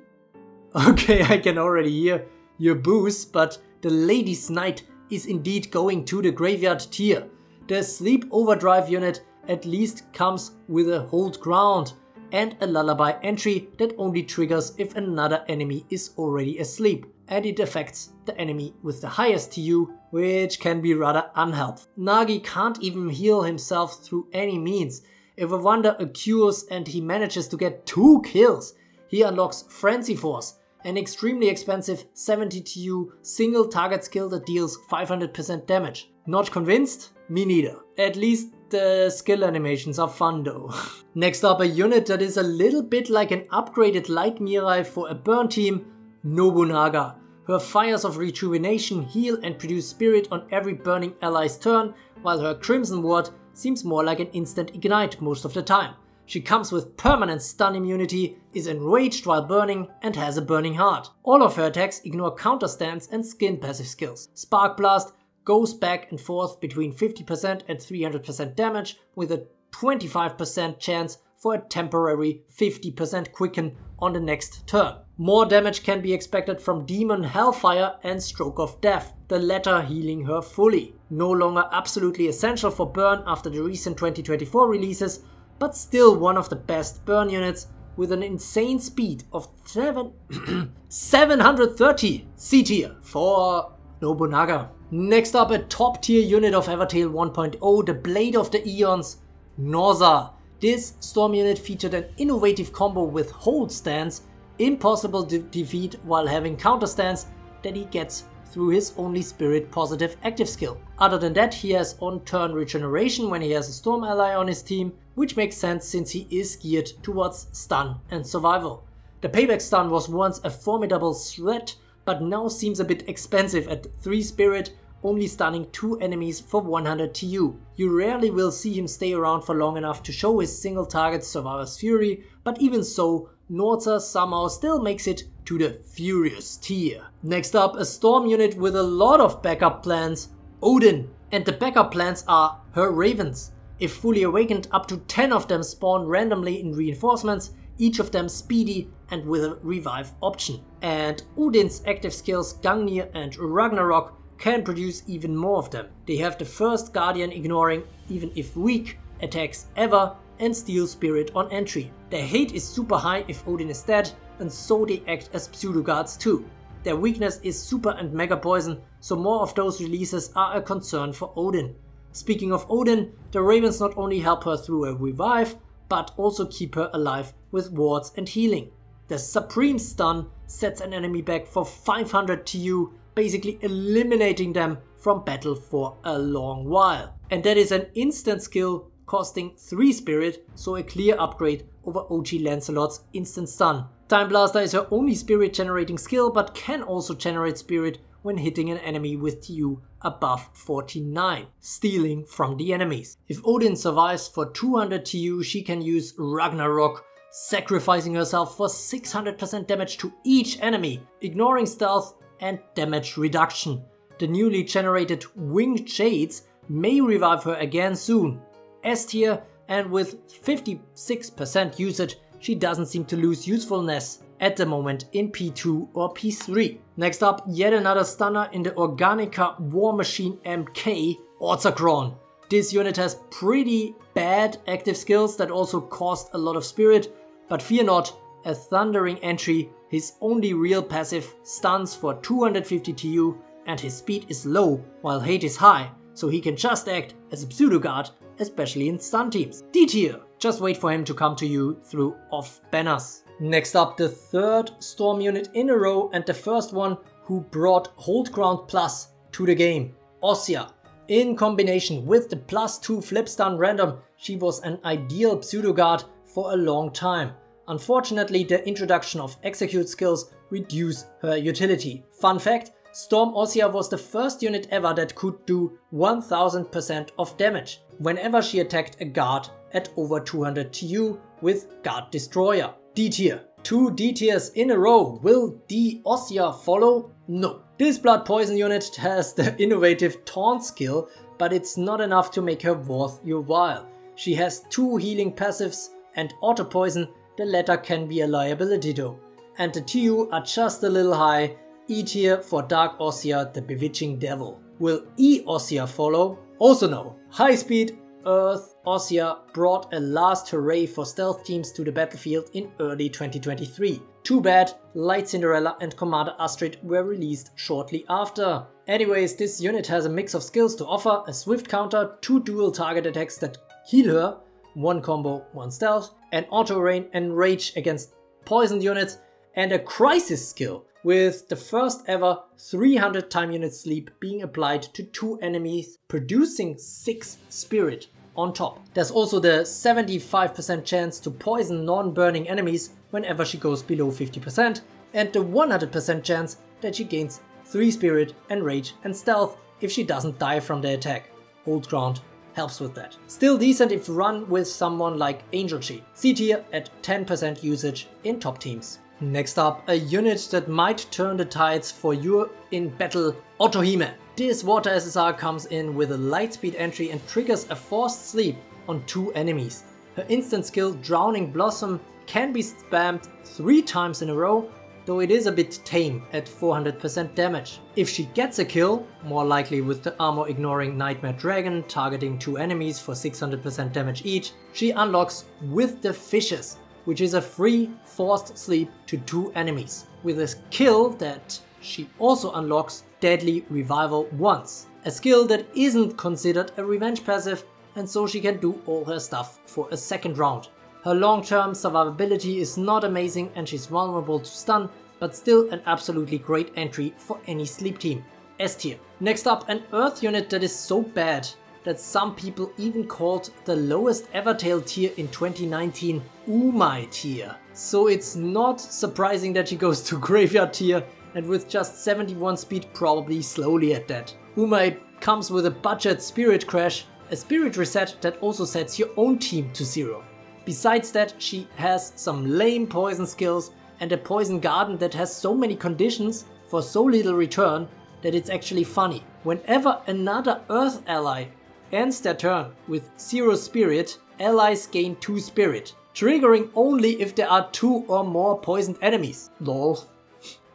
Okay, I can already hear your boos, but the Lady's Knight is indeed going to the graveyard tier. The Sleep Overdrive unit at least comes with a Hold Ground and a Lullaby entry that only triggers if another enemy is already asleep, and it affects the enemy with the highest TU, which can be rather unhelpful. Nagi can't even heal himself through any means. If a Wonder occurs and he manages to get 2 kills, he unlocks Frenzy Force, an extremely expensive 70 TU single target skill that deals 500% damage. Not convinced? Me neither. At least the skill animations are fun though. Next up, a unit that is a little bit like an upgraded Light Mirai for a burn team, Nobunaga. Her Fires of Rejuvenation heal and produce spirit on every burning ally's turn, while her Crimson Ward seems more like an instant ignite most of the time. She comes with permanent stun immunity, is enraged while burning, and has a burning heart. All of her attacks ignore counter stance and skin passive skills. Spark Blast goes back and forth between 50% and 300% damage, with a 25% chance for a temporary 50% quicken on the next turn. More damage can be expected from Demon Hellfire and Stroke of Death, the latter healing her fully. No longer absolutely essential for burn after the recent 2024 releases, but still one of the best burn units with an insane speed of 730 C tier for Nobunaga. Next up, a top tier unit of Evertale 1.0, the Blade of the Eons, Norza. This storm unit featured an innovative combo with Hold Stance impossible to defeat while having counter stance that he gets through his only spirit positive active skill. Other than that, he has on turn regeneration when he has a storm ally on his team, which makes sense since he is geared towards stun and survival. The payback stun was once a formidable threat, but now seems a bit expensive at 3 spirit, only stunning 2 enemies for 100 TU. You rarely will see him stay around for long enough to show his single target Survivor's Fury, but even so, Norza somehow still makes it to the Furious tier. Next up, a storm unit with a lot of backup plans, Odin. And the backup plans are her ravens. If fully awakened, up to 10 of them spawn randomly in reinforcements, each of them speedy and with a revive option. And Odin's active skills Gungnir and Ragnarok can produce even more of them. They have the first Guardian ignoring, even if weak, attacks ever, and Steel Spirit on entry. Their hate is super high if Odin is dead, and so they act as pseudo guards too. Their weakness is super and mega poison, so more of those releases are a concern for Odin. Speaking of Odin, the ravens not only help her through a revive, but also keep her alive with wards and healing. The Supreme Stun sets an enemy back for 500 TU, basically eliminating them from battle for a long while. And that is an instant skill costing 3 spirit, so a clear upgrade over OG Lancelot's instant stun. Time Blaster is her only spirit generating skill, but can also generate spirit when hitting an enemy with TU above 49, stealing from the enemies. If Odin survives for 200 TU, she can use Ragnarok, sacrificing herself for 600% damage to each enemy, ignoring stealth and damage reduction. The newly generated Winged Shades may revive her again soon. S tier, and with 56% usage, she doesn't seem to lose usefulness at the moment in P2 or P3. Next up, yet another stunner in the Organica War Machine MK, Orzakron. This unit has pretty bad active skills that also cost a lot of spirit, but fear not, a thundering entry, his only real passive stuns for 250 TU and his speed is low while hate is high, so he can just act as a pseudo guard, especially in stun teams. D tier, just wait for him to come to you through off banners. Next up, the third storm unit in a row and the first one who brought Hold Ground Plus to the game, Ossia. In combination with the +2 flip stun random, she was an ideal pseudo guard for a long time. Unfortunately, the introduction of execute skills reduced her utility. Fun fact, Storm Ossia was the first unit ever that could do 1000% of damage whenever she attacked a guard at over 200 TU with Guard Destroyer. D tier. 2 D tiers in a row. Will D Ossia follow? No. This blood poison unit has the innovative taunt skill, but it's not enough to make her worth your while. She has 2 healing passives and auto poison, the latter can be a liability though. And the TU are just a little high. E tier for Dark Ossia, the Bewitching Devil. Will E Ossia follow? Also no. High speed Earth Ossia brought a last hurrah for stealth teams to the battlefield in early 2023. Too bad, Light Cinderella and Commander Astrid were released shortly after. Anyways, this unit has a mix of skills to offer, a swift counter, 2 dual target attacks that heal her, 1 combo, 1 stealth, an auto rain and rage against poisoned units, and a crisis skill, with the first ever 300 time unit sleep being applied to 2 enemies, producing 6 spirit on top. There's also the 75% chance to poison non-burning enemies whenever she goes below 50%, and the 100% chance that she gains 3 spirit and rage and stealth if she doesn't die from the attack. Hold ground helps with that. Still decent if run with someone like Angel Chi. C tier at 10% usage in top teams. Next up, a unit that might turn the tides for you in battle, Otohime. This water SSR comes in with a light speed entry and triggers a forced sleep on 2 enemies. Her instant skill Drowning Blossom can be spammed 3 times in a row, though it is a bit tame at 400% damage. If she gets a kill, more likely with the armor ignoring Nightmare Dragon targeting 2 enemies for 600% damage each, she unlocks With the Fishes, which is a free forced sleep to 2 enemies, with a skill that she also unlocks Deadly Revival once, a skill that isn't considered a revenge passive, and so she can do all her stuff for a second round. Her long-term survivability is not amazing and she's vulnerable to stun, but still an absolutely great entry for any sleep team. S tier. Next up, an Earth unit that is so bad that some people even called the lowest Evertale tier in 2019 Umai tier. So it's not surprising that she goes to Graveyard tier, and with just 71 speed probably slowly at that. Umai comes with a budget Spirit Crash, a Spirit Reset that also sets your own team to 0. Besides that, she has some lame poison skills and a poison garden that has so many conditions for so little return that it's actually funny. Whenever another Earth ally ends their turn with 0 spirit, allies gain 2 spirit, triggering only if there are 2 or more poisoned enemies. Lol.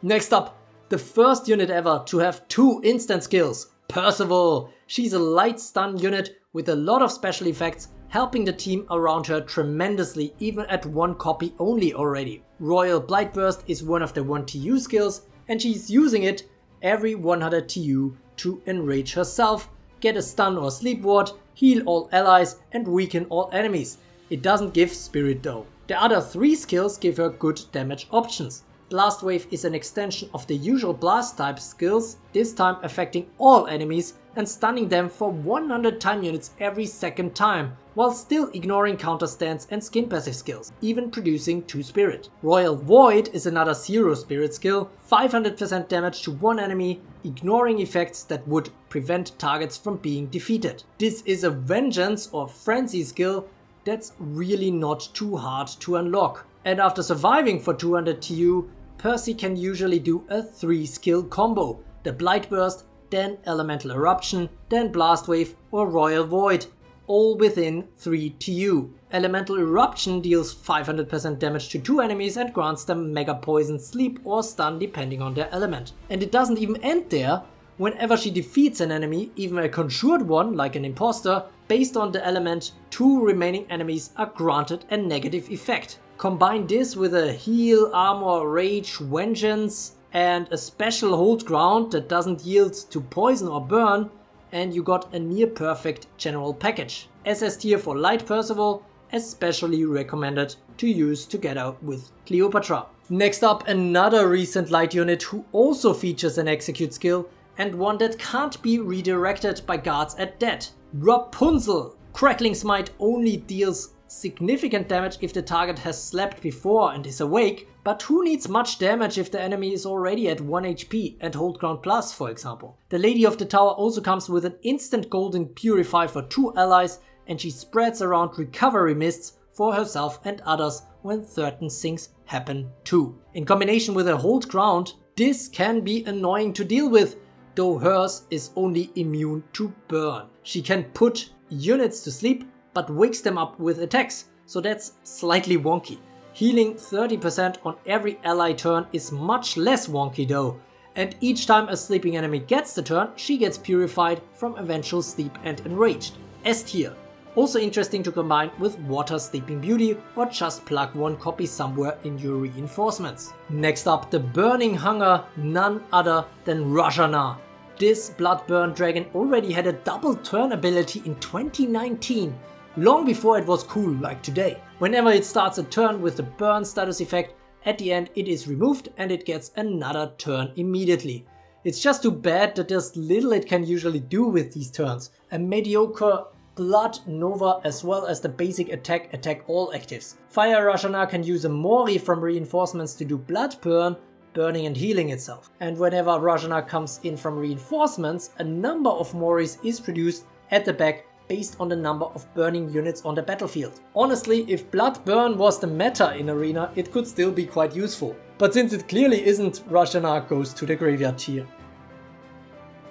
Next up, the first unit ever to have 2 instant skills, Percival. She's a light stun unit with a lot of special effects, helping the team around her tremendously even at 1 copy only already. Royal Blightburst is one of the 1 TU skills and she's using it every 100 TU to enrage herself, get a stun or sleep ward, heal all allies and weaken all enemies. It doesn't give spirit though. The other 3 skills give her good damage options. Blast Wave is an extension of the usual blast type skills, this time affecting all enemies and stunning them for 100 time units every second time, while still ignoring counter stance and skin passive skills, even producing 2 spirit. Royal Void is another 0 spirit skill, 500% damage to 1 enemy, ignoring effects that would prevent targets from being defeated. This is a Vengeance or Frenzy skill that's really not too hard to unlock. And after surviving for 200 TU, Percy can usually do a 3 skill combo, the Blight Burst, then Elemental Eruption, then Blast Wave or Royal Void, all within 3 TU. Elemental Eruption deals 500% damage to 2 enemies and grants them Mega Poison, Sleep or Stun depending on their element. And it doesn't even end there. Whenever she defeats an enemy, even a conjured one like an imposter, based on the element, 2 remaining enemies are granted a negative effect. Combine this with a heal, armor, rage, vengeance and a special hold ground that doesn't yield to poison or burn, and you got a near perfect general package. SS tier for Light Percival, especially recommended to use together with Cleopatra. Next up, another recent light unit who also features an execute skill and one that can't be redirected by guards at dead. Rapunzel. Crackling Smite only deals significant damage if the target has slept before and is awake, but who needs much damage if the enemy is already at 1 HP and hold ground plus, for example. The Lady of the Tower also comes with an instant golden purify for 2 allies, and she spreads around recovery mists for herself and others when certain things happen too. In combination with a hold ground, this can be annoying to deal with, though hers is only immune to burn. She can put units to sleep but wakes them up with attacks, so that's slightly wonky. Healing 30% on every ally turn is much less wonky though, and each time a sleeping enemy gets the turn, she gets purified from eventual sleep and enraged. S tier. Also interesting to combine with Water Sleeping Beauty or just plug 1 copy somewhere in your reinforcements. Next up, the Burning Hunger, none other than Rajana. This Bloodburn dragon already had a double turn ability in 2019. Long before it was cool like today. Whenever it starts a turn with the burn status effect, at the end it is removed and it gets another turn immediately. It's just too bad that there's little it can usually do with these turns. A mediocre Blood Nova as well as the basic attack all actives. Fire Rajana can use a Mori from reinforcements to do blood burn, burning and healing itself. And whenever Rajana comes in from reinforcements, a number of Moris is produced at the back based on the number of burning units on the battlefield. Honestly, if Blood Burn was the meta in Arena, it could still be quite useful. But since it clearly isn't, Rajana goes to the Graveyard tier.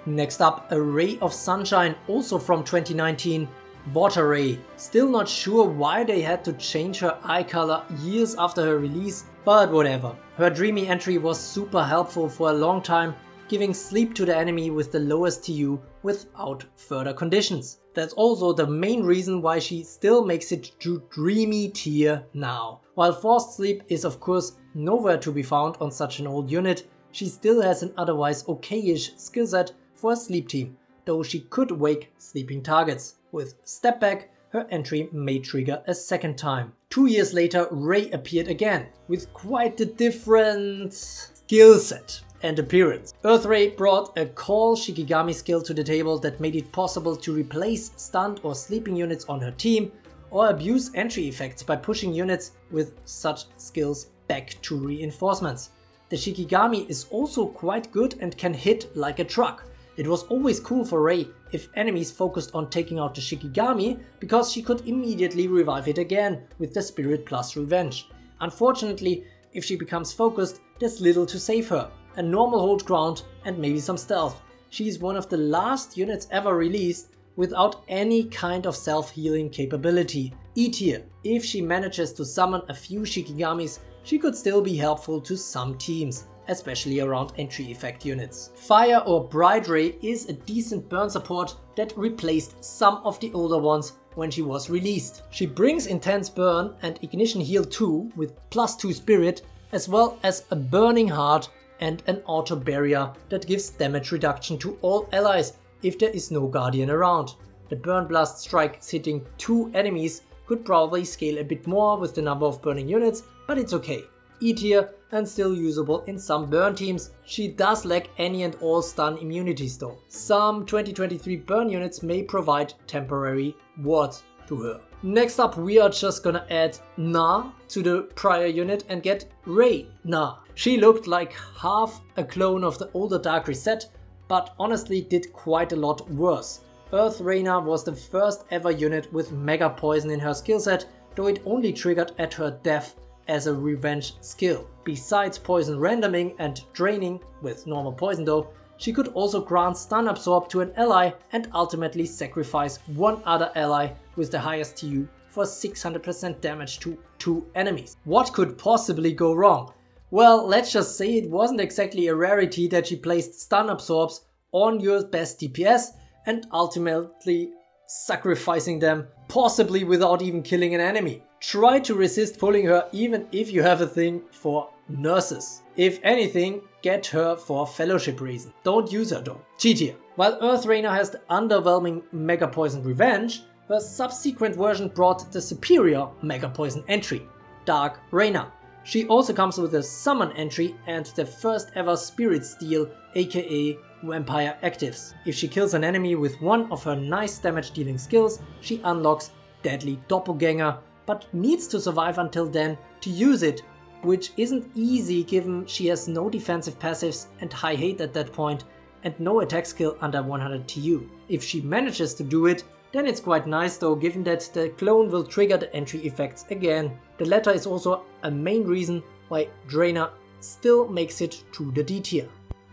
Next up, a Ray of Sunshine, also from 2019, Water Ray. Still not sure why they had to change her eye color years after her release, but whatever. Her Dreamy entry was super helpful for a long time, giving sleep to the enemy with the lowest TU without further conditions. That's also the main reason why she still makes it to Dreamy tier now. While Forced Sleep is of course nowhere to be found on such an old unit, she still has an otherwise okayish skill set for a sleep team, though she could wake sleeping targets. With Step Back, her entry may trigger a second time. 2 years later, Rei appeared again, with quite a different skill set and appearance. Earthray brought a Call Shikigami skill to the table that made it possible to replace stunned or sleeping units on her team, or abuse entry effects by pushing units with such skills back to reinforcements. The Shikigami is also quite good and can hit like a truck. It was always cool for Rei if enemies focused on taking out the Shikigami, because she could immediately revive it again with the Spirit plus Revenge. Unfortunately, if she becomes focused, there's little to save her. A normal hold ground and maybe some stealth. She is one of the last units ever released without any kind of self-healing capability. E tier. If she manages to summon a few Shikigamis, she could still be helpful to some teams, especially around entry effect units. Fire or Bright Ray is a decent burn support that replaced some of the older ones when she was released. She brings intense burn and ignition heal 2 with +2 spirit, as well as a burning heart and an auto barrier that gives damage reduction to all allies if there is no guardian around. The burn blast strikes hitting 2 enemies could probably scale a bit more with the number of burning units, but it's okay. E tier and still usable in some burn teams. She does lack any and all stun immunities though. Some 2023 burn units may provide temporary wards to her. Next up, we are just gonna add Na to the prior unit and get Rei Na. She looked like half a clone of the older Dark Reset, but honestly did quite a lot worse. Earth Reina was the first ever unit with Mega Poison in her skillset, though it only triggered at her death as a revenge skill. Besides poison randoming and draining with normal poison though, she could also grant stun absorb to an ally and ultimately sacrifice one other ally with the highest TU for 600% damage to 2 enemies. What could possibly go wrong? Well, let's just say it wasn't exactly a rarity that she placed stun absorbs on your best DPS and ultimately sacrificing them, possibly without even killing an enemy. Try to resist pulling her even if you have a thing for nurses. If anything, get her for fellowship reason. Don't use her though. G tier. While Earth Reina has the underwhelming Mega Poison Revenge, her subsequent version brought the superior Mega Poison entry, Dark Reina. She also comes with a summon entry and the first ever Spirit Steel, aka Vampire actives. If she kills an enemy with one of her nice damage dealing skills, she unlocks Deadly Doppelganger, but needs to survive until then to use it, which isn't easy given she has no defensive passives and high hate at that point and no attack skill under 100 TU. If she manages to do it, then it's quite nice though, given that the clone will trigger the entry effects again. The latter is also a main reason why Drainer still makes it to the D tier.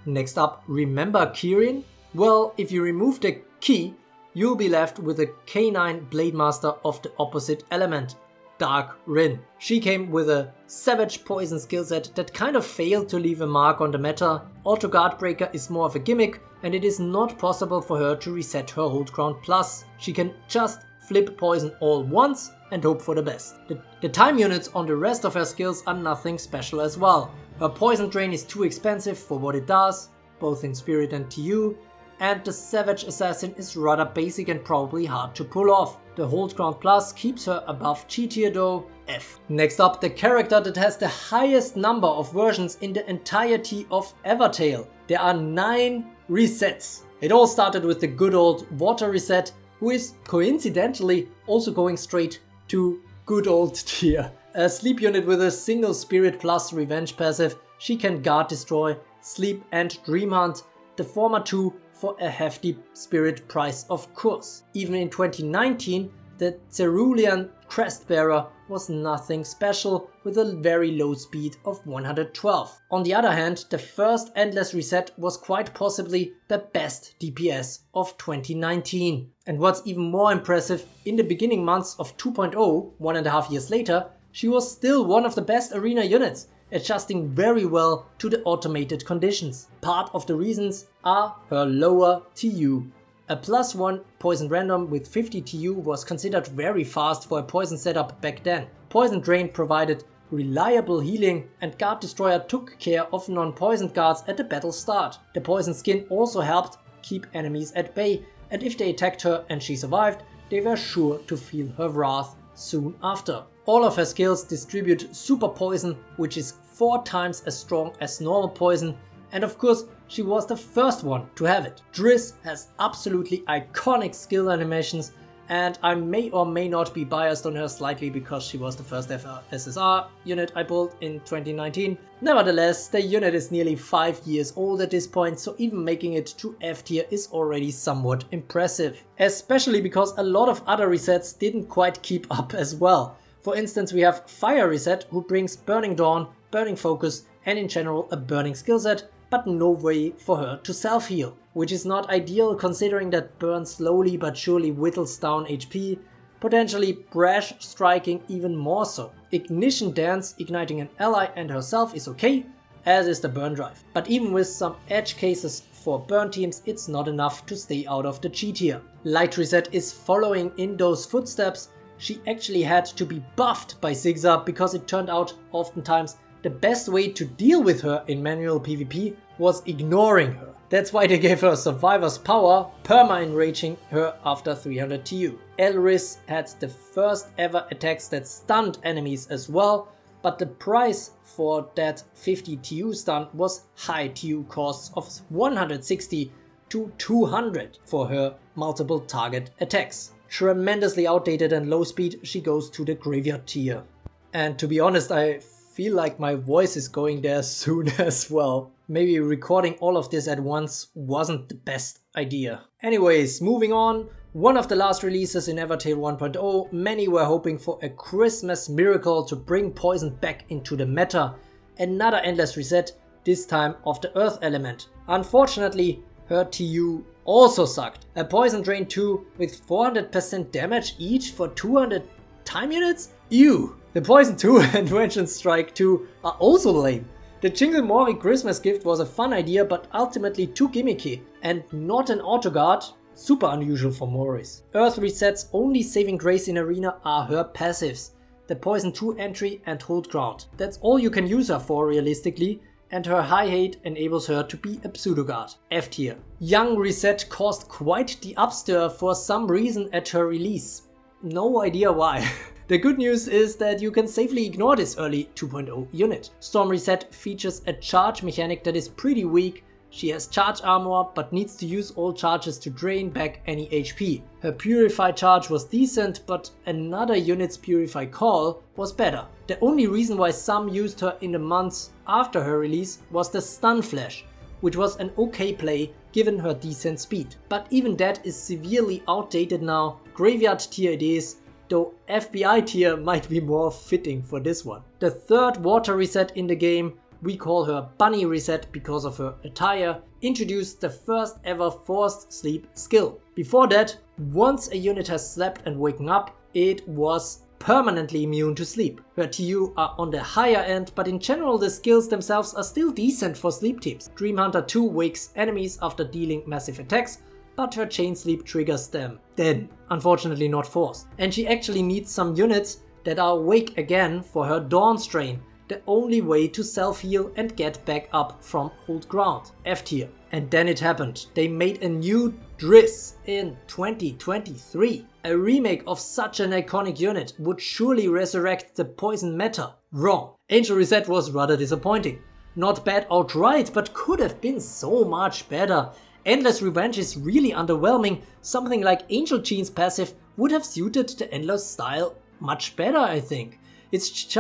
Next up, remember Kirin? Well, if you remove the key, you'll be left with a K9 Blade Master of the opposite element, Dark Rin. She came with a Savage Poison skillset that kind of failed to leave a mark on the meta. Auto Guard Breaker is more of a gimmick and it is not possible for her to reset her hold ground plus. She can just flip poison all once and hope for the best. The time units on the rest of her skills are nothing special as well. Her poison drain is too expensive for what it does, both in spirit and TU, and the Savage Assassin is rather basic and probably hard to pull off. The hold ground plus keeps her above G tier though, F. Next up, the character that has the highest number of versions in the entirety of Evertale. There are 9 resets. It all started with the good old Water Reset, who is coincidentally also going straight to good old tier. A sleep unit with a single spirit plus revenge passive, she can guard, destroy, sleep and dream hunt, the former 2 for a hefty spirit price of course. Even in 2019, the Cerulean Crestbearer was nothing special with a very low speed of 112. On the other hand, the first Endless Reset was quite possibly the best DPS of 2019. And what's even more impressive, in the beginning months of 2.0, 1.5 years later, she was still one of the best arena units, adjusting very well to the automated conditions. Part of the reasons are her lower TU. A +1 poison random with 50 TU was considered very fast for a poison setup back then. Poison Drain provided reliable healing and Guard Destroyer took care of non-poisoned guards at the battle start. The poison skin also helped keep enemies at bay, and if they attacked her and she survived, they were sure to feel her wrath soon after. All of her skills distribute super poison, which is 4 times as strong as normal poison, and of course she was the first one to have it. Driss has absolutely iconic skill animations, and I may or may not be biased on her slightly because she was the first ever SSR unit I pulled in 2019. Nevertheless, the unit is nearly 5 years old at this point, so even making it to F tier is already somewhat impressive. Especially because a lot of other resets didn't quite keep up as well. For instance, we have Fire Reset, who brings Burning Dawn, Burning Focus, and in general a burning skill set, but no way for her to self-heal, which is not ideal considering that Burn slowly but surely whittles down HP, potentially Brash striking even more so. Ignition Dance igniting an ally and herself is okay, as is the Burn Drive. But even with some edge cases for burn teams, it's not enough to stay out of the G tier. Light Reset is following in those footsteps. She actually had to be buffed by Zigzag because it turned out oftentimes the best way to deal with her in manual PvP was ignoring her. That's why they gave her Survivor's Power, perma-enraging her after 300 TU. Elris had the first ever attacks that stunned enemies as well, but the price for that 50 TU stun was high TU costs of 160 to 200 for her multiple target attacks. Tremendously outdated and low speed, she goes to the graveyard tier. And to be honest, I feel like my voice is going there soon as well. Maybe recording all of this at once wasn't the best idea. Anyways, moving on. One of the last releases in Evertale 1.0, many were hoping for a Christmas miracle to bring poison back into the meta. Another endless reset, this time of the earth element. Unfortunately, her TU also sucked. A poison drain 2 with 400% damage each for 200 time units? Ew! The Poison 2 and Vengeance Strike 2 are also lame. The Jingle Mori Christmas gift was a fun idea but ultimately too gimmicky and not an auto guard, super unusual for Moris. Earth resets only saving grace in arena are her passives. The Poison 2 entry and Hold Ground. That's all you can use her for realistically, and her high hate enables her to be a pseudo guard. F tier. Young reset caused quite the upstir for some reason at her release. No idea why. The good news is that you can safely ignore this early 2.0 unit. Storm Reset features a charge mechanic that is pretty weak. She has charge armor but needs to use all charges to drain back any HP. Her Purify charge was decent, but another unit's Purify call was better. The only reason why some used her in the months after her release was the Stun Flash, which was an okay play given her decent speed. But even that is severely outdated now. Graveyard tier it is, though FBI tier might be more fitting for this one. The third water reset in the game, we call her Bunny Reset because of her attire, introduced the first ever forced sleep skill. Before that, once a unit has slept and waken up, it was permanently immune to sleep. Her TU are on the higher end, but in general the skills themselves are still decent for sleep teams. Dream Hunter 2 wakes enemies after dealing massive attacks, but her chain sleep triggers them then, unfortunately not forced. And she actually needs some units that are awake again for her Dawn Strain, the only way to self-heal and get back up from Hold Ground, F tier. And then it happened. They made a new Driss in 2023. A remake of such an iconic unit would surely resurrect the poison meta. Wrong. Angel Reset was rather disappointing. Not bad outright, but could have been so much better. Endless Revenge is really underwhelming. Something like Angel Gene's passive would have suited the Endless style much better, I think. It's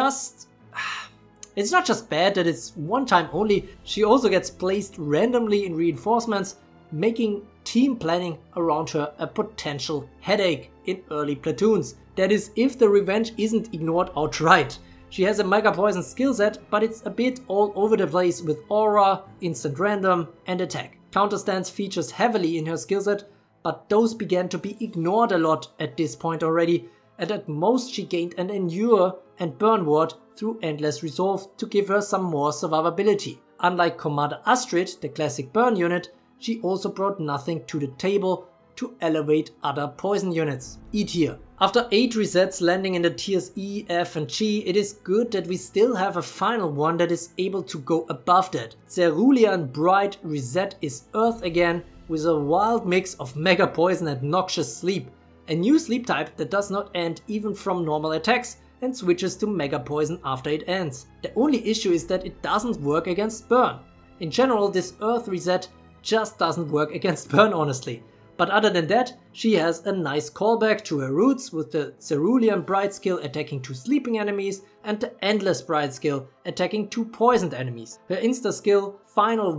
not just bad that it's one time only, she also gets placed randomly in reinforcements, making team planning around her a potential headache in early platoons. That is, if the revenge isn't ignored outright. She has a Mega Poison skill set, but it's a bit all over the place with Aura, Instant Random and Attack. Counterstance features heavily in her skill set, but those began to be ignored a lot at this point already, and at most she gained an Endure and Burn Ward through Endless Resolve to give her some more survivability. Unlike Commander Astrid, the classic burn unit, she also brought nothing to the table to elevate other poison units. E tier. After 8 resets landing in the tiers E, F and G, it is good that we still have a final one that is able to go above that. Cerulean Bright reset is Earth again with a wild mix of Mega Poison and Noxious Sleep. A new sleep type that does not end even from normal attacks and switches to Mega Poison after it ends. The only issue is that it doesn't work against Burn. In general, this Earth reset just doesn't work against Burn, honestly. But other than that, she has a nice callback to her roots with the Cerulean Bright skill attacking 2 sleeping enemies and the Endless Bright skill attacking 2 poisoned enemies. Her insta skill, Final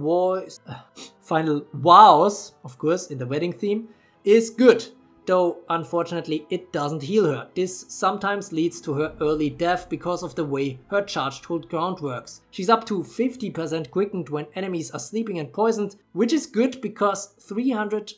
Vows, of course in the wedding theme, is good, though unfortunately it doesn't heal her. This sometimes leads to her early death because of the way her charged hold ground works. She's up to 50% quickened when enemies are sleeping and poisoned, which is good because 300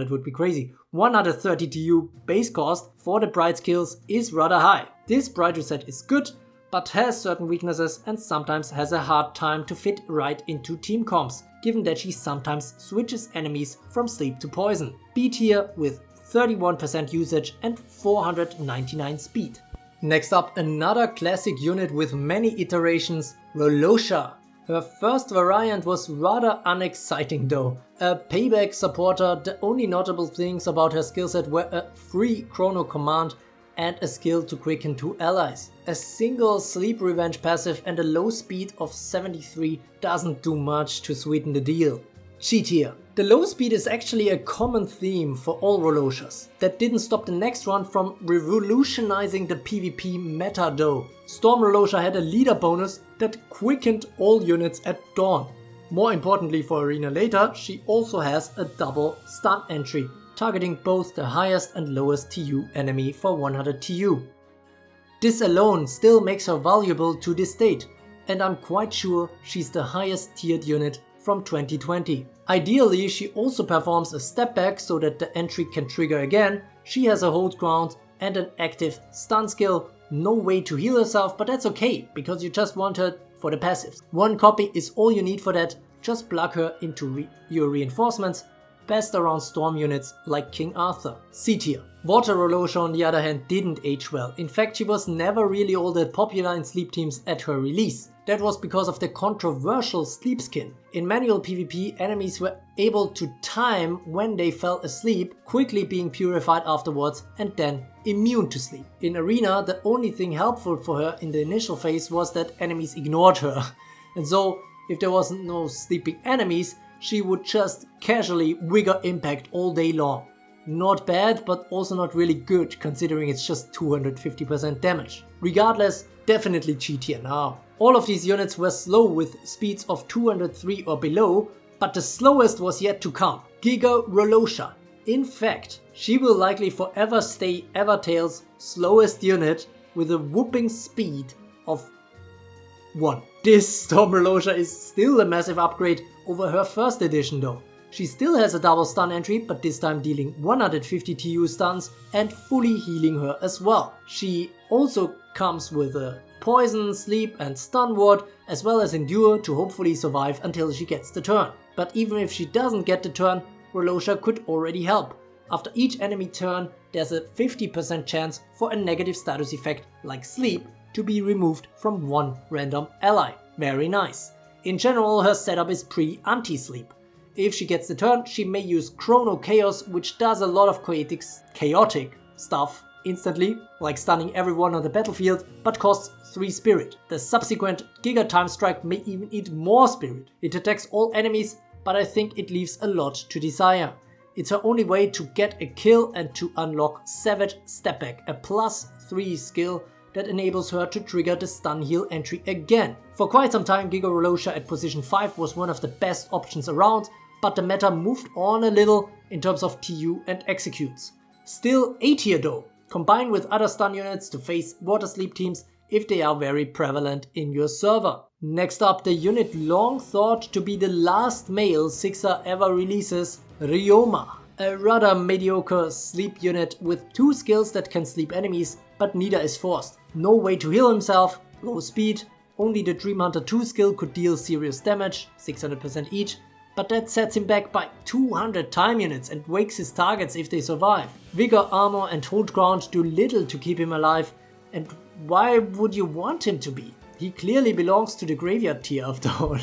would be crazy. 130 TU base cost for the bright skills is rather high. This bright reset is good, but has certain weaknesses and sometimes has a hard time to fit right into team comps, given that she sometimes switches enemies from sleep to poison. B tier with 31% usage and 499 speed. Next up, another classic unit with many iterations, Rolosha. Her first variant was rather unexciting though. A payback supporter, the only notable things about her skillset were a free chrono command and a skill to quicken 2 allies. A single sleep revenge passive and a low speed of 73 doesn't do much to sweeten the deal. G tier. The low speed is actually a common theme for all Roloshas. That didn't stop the next one from revolutionizing the PvP meta though. Storm Rolosha had a leader bonus that quickened all units at dawn. More importantly for Arena later, she also has a double stun entry, targeting both the highest and lowest TU enemy for 100 TU. This alone still makes her valuable to this date, and I'm quite sure she's the highest tiered unit from 2020. Ideally, she also performs a step back so that the entry can trigger again. She has a hold ground and an active stun skill. No way to heal herself, but that's okay, because you just want her for the passives. 1 copy is all you need for that. Just plug her into your reinforcements. Best around storm units like King Arthur. C tier. Water Rolosha on the other hand didn't age well. In fact, she was never really all that popular in sleep teams at her release. That was because of the controversial sleep skin. In manual PvP, enemies were able to time when they fell asleep, quickly being purified afterwards and then immune to sleep. In Arena, the only thing helpful for her in the initial phase was that enemies ignored her. And so, if there wasn't no sleeping enemies, she would just casually wiggle impact all day long. Not bad, but also not really good, considering it's just 250% damage. Regardless, definitely G tier now. All of these units were slow with speeds of 203 or below, but the slowest was yet to come. Giga Rolosha. In fact, she will likely forever stay Evertale's slowest unit with a whooping speed of 1. This Storm Rolosha is still a massive upgrade over her first edition though. She still has a double stun entry, but this time dealing 150 TU stuns and fully healing her as well. She also comes with a poison, sleep and stun ward, as well as endure to hopefully survive until she gets the turn. But even if she doesn't get the turn, Rolosha could already help. After each enemy turn, there's a 50% chance for a negative status effect like sleep to be removed from one random ally. Very nice. In general, her setup is pre-anti-sleep. If she gets the turn, she may use Chrono Chaos, which does a lot of chaotic stuff instantly, like stunning everyone on the battlefield, but costs 3 spirit. The subsequent Giga Time Strike may even eat more spirit. It attacks all enemies, but I think it leaves a lot to desire. It's her only way to get a kill and to unlock Savage Stepback, a +3 skill that enables her to trigger the stun heal entry again. For quite some time, Giga Rolosha at position 5 was one of the best options around, but the meta moved on a little in terms of TU and executes. Still A tier though, combined with other stun units to face water sleep teams if they are very prevalent in your server. Next up, the unit long thought to be the last male 6er ever releases, Ryoma. A rather mediocre sleep unit with 2 skills that can sleep enemies, but neither is forced. No way to heal himself, low speed, only the Dream Hunter 2 skill could deal serious damage, 600% each, but that sets him back by 200 time units and wakes his targets if they survive. Vigor, armor and hold ground do little to keep him alive, and why would you want him to be? He clearly belongs to the graveyard tier after all.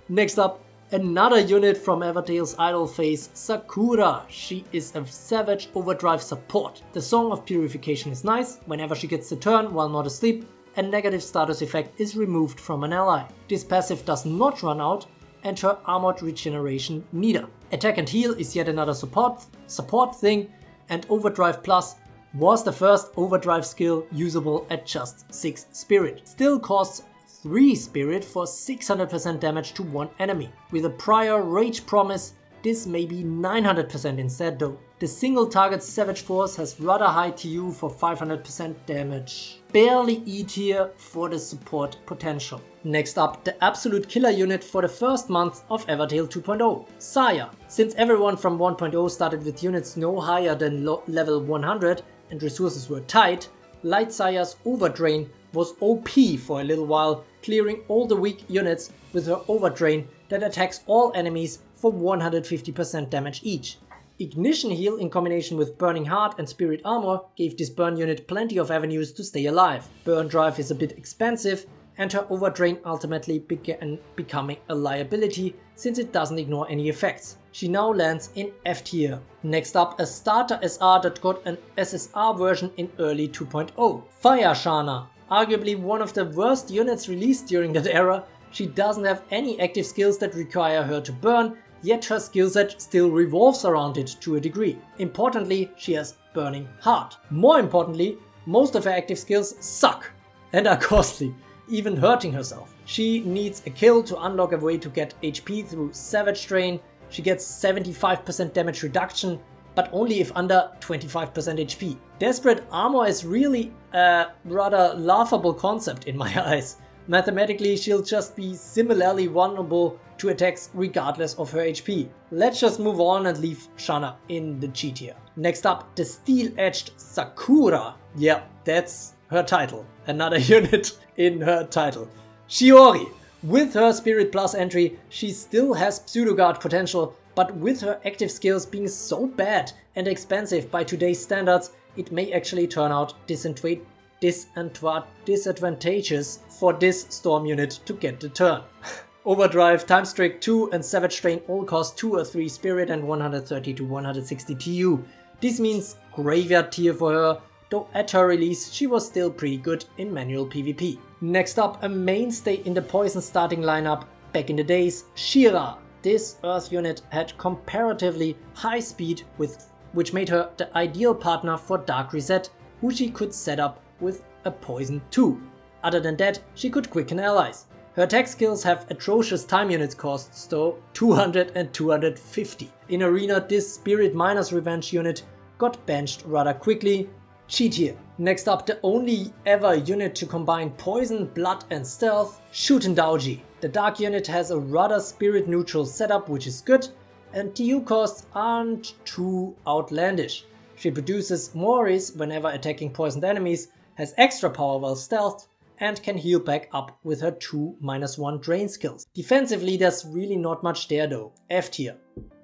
Next up, Another unit from Evertale's idol phase, Sakura. She is a savage overdrive support. The Song of Purification is nice. Whenever she gets the turn while not asleep, a negative status effect is removed from an ally. This passive does not run out, and her armored regeneration neither. Attack and heal is yet another support thing, and Overdrive Plus was the first overdrive skill usable at just 6 spirit. Still costs 3 spirit for 600% damage to one enemy. With a prior rage promise, this may be 900% instead though. The single target Savage Force has rather high TU for 500% damage. Barely E tier for the support potential. Next up, the absolute killer unit for the first month of Evertale 2.0, Saya. Since everyone from 1.0 started with units no higher than level 100 and resources were tight, Light Saya's Overdrain was OP for a little while, clearing all the weak units with her Overdrain that attacks all enemies for 150% damage each. Ignition Heal in combination with Burning Heart and Spirit Armor gave this burn unit plenty of avenues to stay alive. Burn Drive is a bit expensive, and her Overdrain ultimately began becoming a liability since it doesn't ignore any effects. She now lands in F tier. Next up, a starter SR that got an SSR version in early 2.0. Fire Shana. Arguably one of the worst units released during that era, she doesn't have any active skills that require her to burn, yet her skill set still revolves around it to a degree. Importantly, she has Burning Heart. More importantly, most of her active skills suck and are costly, even hurting herself. She needs a kill to unlock a way to get HP through Savage Drain. She gets 75% damage reduction, but only if under 25% HP. Desperate Armor is really a rather laughable concept in my eyes. Mathematically, she'll just be similarly vulnerable to attacks regardless of her HP. Let's just move on and leave Shana in the G tier. Next up, the Steel-Edged Sakura. Yeah, that's her title. Another unit in her title. Shiori. With her Spirit Plus entry, she still has Pseudo-Guard potential, but with her active skills being so bad and expensive by today's standards, it may actually turn out disadvantageous for this Storm unit to get the turn. Overdrive, Time Strike 2 and Savage Drain all cost 2 or 3 Spirit and 130 to 160 TU. This means Graveyard tier for her, though at her release she was still pretty good in manual PvP. Next up, a mainstay in the Poison starting lineup back in the days, She-Ra. This Earth unit had comparatively high speed which made her the ideal partner for Dark Reset, who she could set up with a Poison too. Other than that, she could quicken allies. Her attack skills have atrocious time units costs though, 200 and 250. In Arena, this Spirit Miner's Revenge unit got benched rather quickly. G tier. Next up, the only ever unit to combine Poison, Blood and Stealth, Shuten Douji. The Dark unit has a rather spirit neutral setup, which is good, and TU costs aren't too outlandish. She produces Moris whenever attacking poisoned enemies, has extra power while stealthed, and can heal back up with her 2 -1 drain skills. Defensively, there's really not much there though. F tier.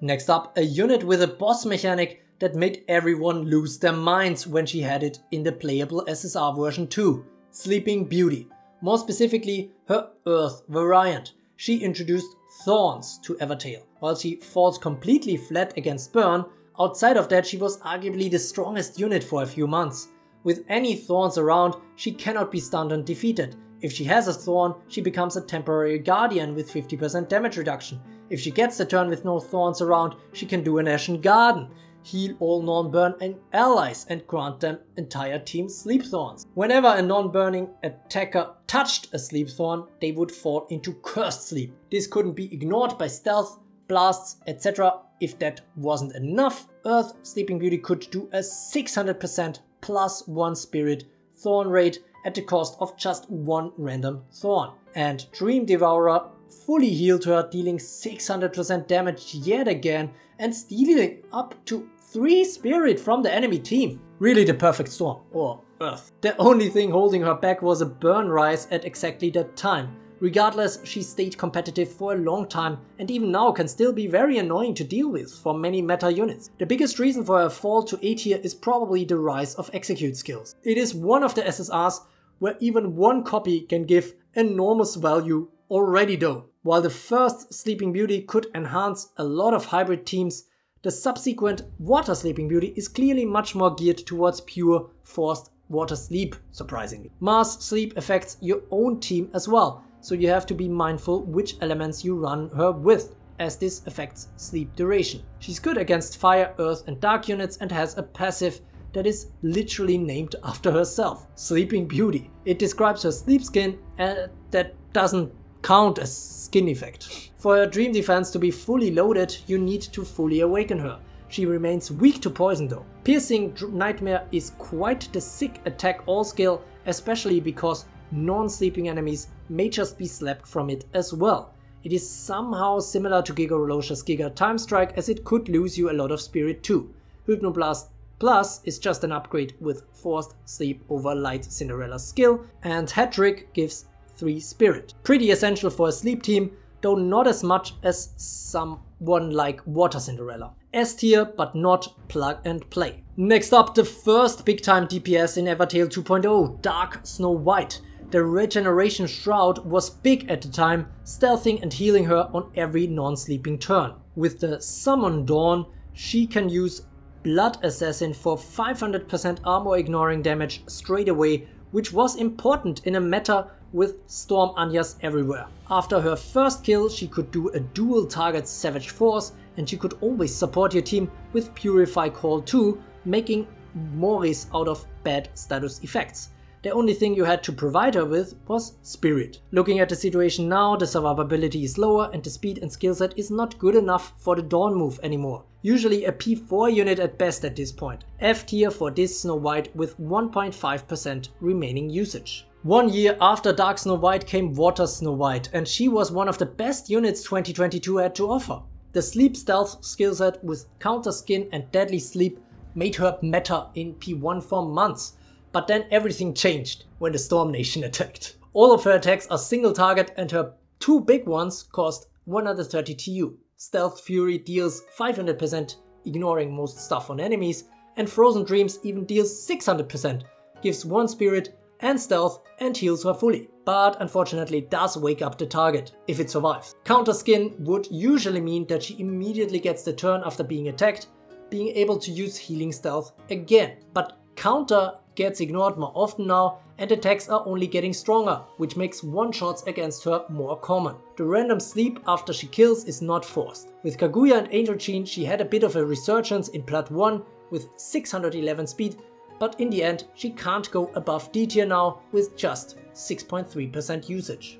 Next up, a unit with a boss mechanic that made everyone lose their minds when she had it in the playable SSR version 2, Sleeping Beauty. More specifically, her Earth variant. She introduced Thorns to Evertale. While she falls completely flat against Burn, outside of that she was arguably the strongest unit for a few months. With any Thorns around, she cannot be stunned and defeated. If she has a Thorn, she becomes a temporary Guardian with 50% damage reduction. If she gets the turn with no Thorns around, she can do an Ashen Garden, heal all non-burn allies and grant them entire team Sleep Thorns. Whenever a non-burning attacker touched a Sleep Thorn, they would fall into Cursed Sleep. This couldn't be ignored by stealth, blasts, etc. If that wasn't enough, Earth Sleeping Beauty could do a 600% +1 Spirit Thorn rate at the cost of just 1 random Thorn. And Dream Devourer fully healed her, dealing 600% damage yet again and stealing up to 3 Spirit from the enemy team. Really the perfect storm, or Earth. The only thing holding her back was a burn rise at exactly that time. Regardless, she stayed competitive for a long time and even now can still be very annoying to deal with for many meta units. The biggest reason for her fall to A tier is probably the rise of execute skills. It is one of the SSRs where even one copy can give enormous value already though. While the first Sleeping Beauty could enhance a lot of hybrid teams, the subsequent Water Sleeping Beauty is clearly much more geared towards pure forced water sleep, surprisingly. Mars sleep affects your own team as well, so you have to be mindful which elements you run her with, as this affects sleep duration. She's good against fire, earth and dark units and has a passive that is literally named after herself, Sleeping Beauty. It describes her sleep skin and that doesn't count as skin effect. For her dream defense to be fully loaded, you need to fully awaken her. She remains weak to poison though. Piercing Nightmare is quite the sick attack all skill, especially because non-sleeping enemies may just be slapped from it as well. It is somehow similar to Giga Rolosha's Giga Time Strike, as it could lose you a lot of spirit too. Hypnoblast Plus is just an upgrade with Forced Sleep over Light Cinderella's skill, and Hat-Trick gives 3 spirit. Pretty essential for a sleep team, though not as much as someone like Water Cinderella. S tier, but not plug and play. Next up, the first big time DPS in Evertale 2.0, Dark Snow White. The Regeneration Shroud was big at the time, stealthing and healing her on every non-sleeping turn. With the Summon Dawn, she can use Blood Assassin for 500% armor ignoring damage straight away, which was important in a meta with Storm Anyas everywhere. After her first kill, she could do a dual target Savage Force, and she could always support your team with Purify Call 2, making Morris out of bad status effects. The only thing you had to provide her with was Spirit. Looking at the situation now, the survivability is lower and the speed and skill set is not good enough for the Dawn move anymore. Usually a P4 unit at best at this point. F tier for this Snow White with 1.5% remaining usage. 1 year after Dark Snow White came Water Snow White, and she was one of the best units 2022 had to offer. The Sleep Stealth skill set with Counter Skin and Deadly Sleep made her meta in P1 for months. But then everything changed when the Storm Nation attacked. All of her attacks are single target and her 2 big ones cost 130 TU. Stealth Fury deals 500% ignoring most stuff on enemies, and Frozen Dreams even deals 600%, gives 1 spirit and stealth and heals her fully, but unfortunately does wake up the target if it survives. Counter Skin would usually mean that she immediately gets the turn after being attacked, being able to use healing stealth again, but Counter gets ignored more often now and attacks are only getting stronger, which makes one-shots against her more common. The random sleep after she kills is not forced. With Kaguya and Angel Sheen she had a bit of a resurgence in Plat 1 with 611 speed, but in the end she can't go above D tier now with just 6.3% usage.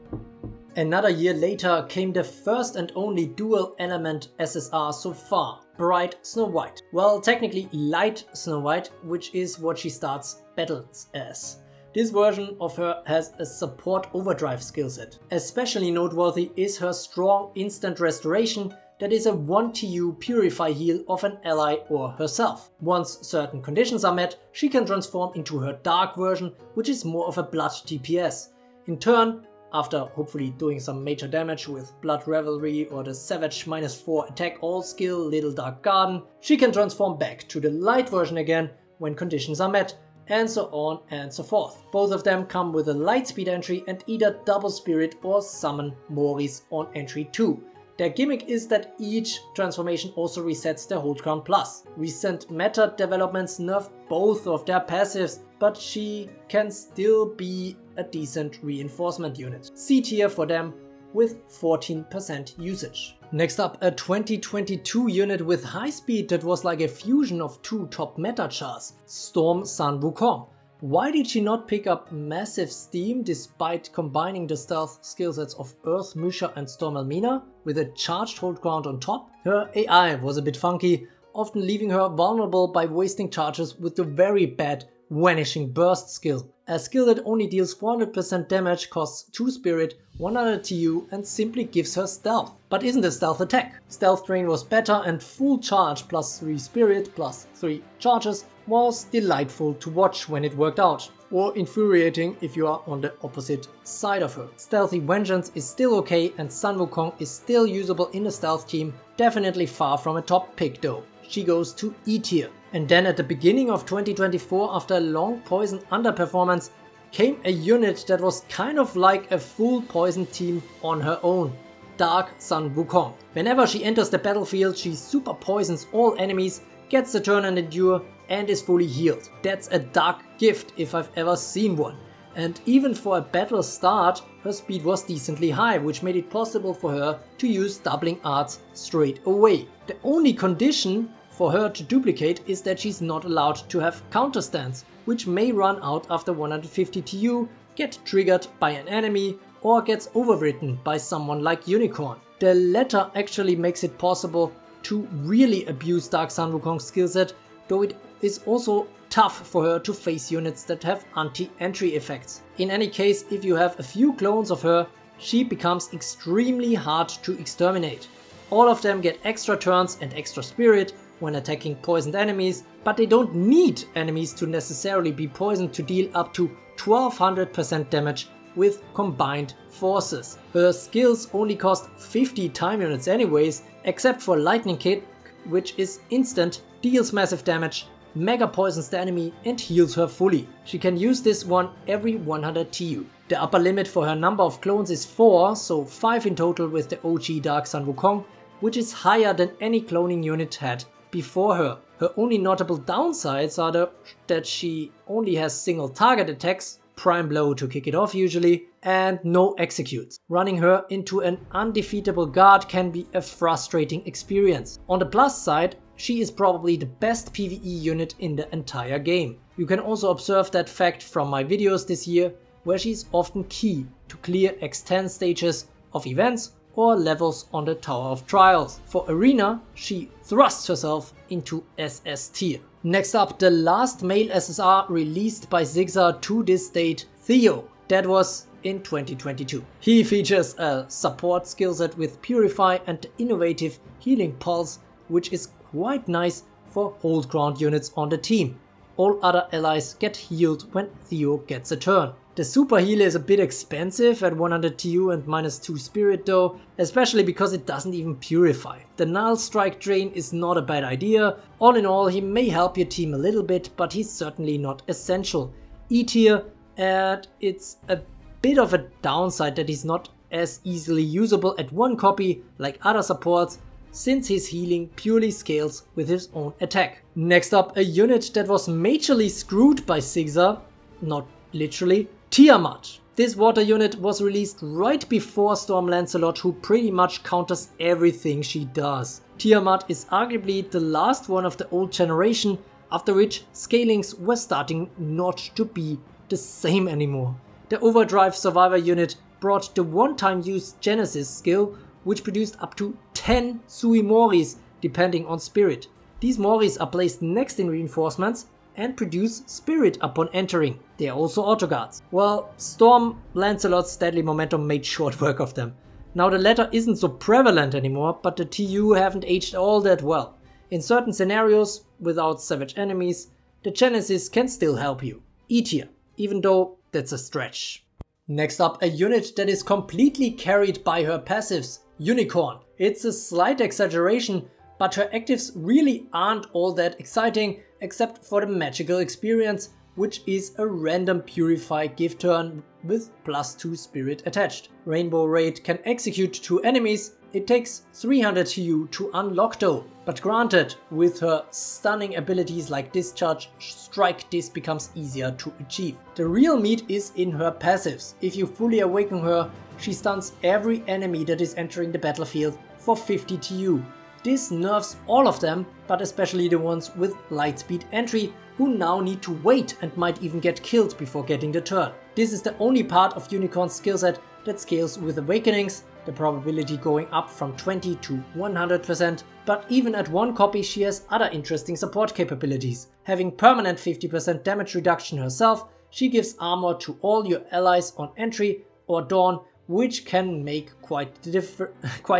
Another year later came the first and only dual element SSR so far, Bright Snow White. Well, technically Light Snow White, which is what she starts battles as. This version of her has a support overdrive skill set. Especially noteworthy is her strong instant restoration that is a 1 TU purify heal of an ally or herself. Once certain conditions are met, she can transform into her dark version, which is more of a blood DPS. In turn, after hopefully doing some major damage with Blood Revelry or the Savage -4 attack all skill Little Dark Garden, she can transform back to the light version again when conditions are met, and so on and so forth. Both of them come with a light speed entry and either double spirit or summon Morris on entry 2. Their gimmick is that each transformation also resets their hold count plus. Recent meta developments nerf both of their passives, but she can still be a decent reinforcement unit. C tier for them with 14% usage. Next up, a 2022 unit with high speed that was like a fusion of 2 top meta chars, Storm Sun Wukong. Why did she not pick up massive steam despite combining the stealth skillsets of Earth Musha and Storm Elmina with a charged hold count on top? Her AI was a bit funky, often leaving her vulnerable by wasting charges with the very bad Vanishing Burst skill. A skill that only deals 400% damage, costs 2 spirit, 100 TU and simply gives her stealth, but isn't a stealth attack. Stealth Drain was better and full charge plus 3 spirit plus 3 charges was delightful to watch when it worked out, or infuriating if you are on the opposite side of her. Stealthy Vengeance is still okay and Sun Wukong is still usable in the stealth team, definitely far from a top pick though. She goes to E tier. And then at the beginning of 2024, after a long poison underperformance, came a unit that was kind of like a full poison team on her own. Dark Sun Wukong. Whenever she enters the battlefield, she super poisons all enemies, gets the turn and endure, and is fully healed. That's a dark gift if I've ever seen one. And even for a battle start, her speed was decently high, which made it possible for her to use doubling arts straight away. The only condition for her to duplicate is that she's not allowed to have counter stance, which may run out after 150 TU, get triggered by an enemy, or gets overwritten by someone like Unicorn. The latter actually makes it possible to really abuse Dark Sun Wukong's skillset, though it is also tough for her to face units that have anti-entry effects. In any case, if you have a few clones of her, she becomes extremely hard to exterminate. All of them get extra turns and extra spirit when attacking poisoned enemies, but they don't need enemies to necessarily be poisoned to deal up to 1200% damage with combined forces. Her skills only cost 50 time units anyways, except for Lightning Kick, which is instant, deals massive damage, mega poisons the enemy and heals her fully. She can use this one every 100 TU. The upper limit for her number of clones is 4, so 5 in total with the OG Dark Sun Wukong, which is higher than any cloning unit had before her. Her only notable downsides are that she only has single target attacks, prime blow to kick it off usually, and no executes. Running her into an undefeatable guard can be a frustrating experience. On the plus side, she is probably the best PvE unit in the entire game. You can also observe that fact from my videos this year, where she is often key to clear X10 stages of events or levels on the Tower of Trials. For Arena, she thrusts herself into SS tier. Next up, the last male SSR released by Zigzar to this date, Theo. That was in 2022. He features a support skillset with Purify and the innovative Healing Pulse, which is quite nice for hold ground units on the team. All other allies get healed when Theo gets a turn. The super heal is a bit expensive at 100 TU and -2 spirit though, especially because it doesn't even purify. The null strike drain is not a bad idea. All in all, he may help your team a little bit, but he's certainly not essential. E tier, and it's a bit of a downside that he's not as easily usable at one copy like other supports, since his healing purely scales with his own attack. Next up, a unit that was majorly screwed by Zigzar, not literally, Tiamat. This water unit was released right before Storm Lancelot, who pretty much counters everything she does. Tiamat is arguably the last one of the old generation, after which scalings were starting not to be the same anymore. The Overdrive Survivor unit brought the one-time use Genesis skill, which produced up to 10 Sui Moris depending on spirit. These Moris are placed next in reinforcements and produce spirit upon entering. They are also autoguards. Well, Storm Lancelot's deadly momentum made short work of them. Now the latter isn't so prevalent anymore, but the TU haven't aged all that well. In certain scenarios, without savage enemies, the Genesis can still help you. E tier, even though that's a stretch. Next up, a unit that is completely carried by her passives, Unicorn. It's a slight exaggeration, but her actives really aren't all that exciting, except for the magical experience, which is a random Purify gift turn with +2 spirit attached. Rainbow Raid can execute 2 enemies. It takes 300 TU to unlock though, but granted, with her stunning abilities like Discharge Strike, this becomes easier to achieve. The real meat is in her passives. If you fully awaken her, she stuns every enemy that is entering the battlefield for 50 TU. This nerfs all of them, but especially the ones with lightspeed entry, who now need to wait and might even get killed before getting the turn. This is the only part of Unicorn's skillset that scales with awakenings, the probability going up from 20 to 100%, but even at one copy she has other interesting support capabilities. Having permanent 50% damage reduction herself, she gives armor to all your allies on entry or dawn, which can make quite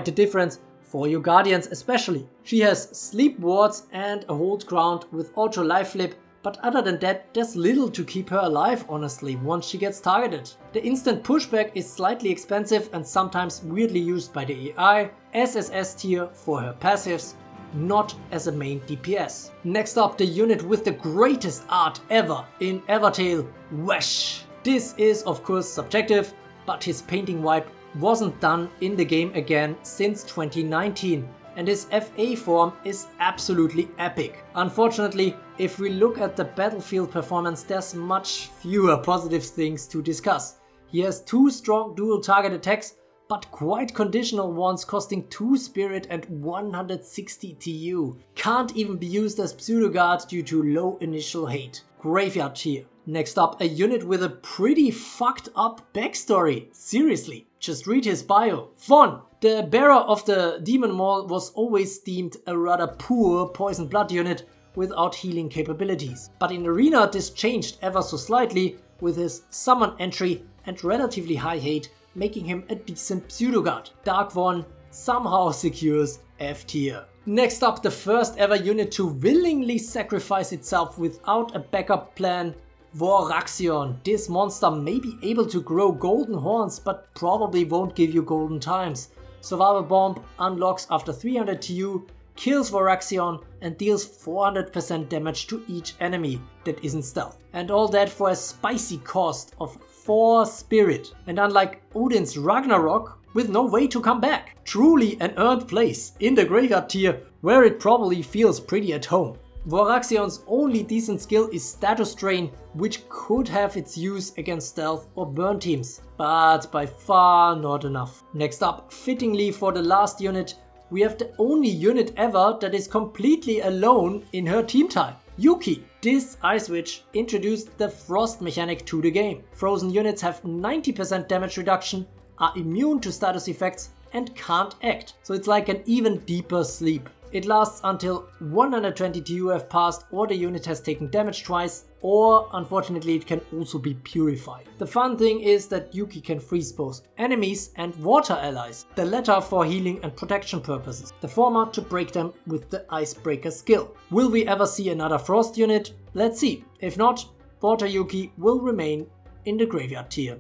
a difference for your guardians especially. She has sleep wards and a hold ground with auto life flip, but other than that there's little to keep her alive honestly once she gets targeted. The instant pushback is slightly expensive and sometimes weirdly used by the AI, SSS tier for her passives, not as a main DPS. Next up, the unit with the greatest art ever in Evertale, Wesh. This is of course subjective, but his painting vibe wasn't done in the game again since 2019, and his FA form is absolutely epic. Unfortunately, if we look at the battlefield performance, there's much fewer positive things to discuss. He has 2 strong dual target attacks, but quite conditional ones costing 2 spirit and 160 TU. Can't even be used as pseudo-guard due to low initial hate. Graveyard tier. Next up, a unit with a pretty fucked up backstory. Seriously, just read his bio. Von, the bearer of the Demon Maul, was always deemed a rather poor poison blood unit without healing capabilities. But in Arena this changed ever so slightly with his summon entry and relatively high hate, making him a decent pseudo-guard. Dark Von somehow secures F tier. Next up, the first ever unit to willingly sacrifice itself without a backup plan, Fornaxos. This monster may be able to grow golden horns, but probably won't give you golden times. Survival Bomb unlocks after 300 TU, kills Fornaxos and deals 400% damage to each enemy that isn't stealth. And all that for a spicy cost of 4 spirit. And unlike Odin's Ragnarok, with no way to come back. Truly an earned place in the graveyard tier, where it probably feels pretty at home. Fornaxos' only decent skill is Status Drain, which could have its use against stealth or burn teams, but by far not enough. Next up, fittingly for the last unit, we have the only unit ever that is completely alone in her team type. Yuki. This Ice Witch introduced the Frost mechanic to the game. Frozen units have 90% damage reduction, are immune to status effects and can't act. So it's like an even deeper sleep. It lasts until 120 TU have passed or the unit has taken damage twice, or unfortunately it can also be purified. The fun thing is that Yuki can freeze both enemies and water allies, the latter for healing and protection purposes, the former to break them with the Icebreaker skill. Will we ever see another Frost unit? Let's see. If not, Water Yuki will remain in the graveyard tier.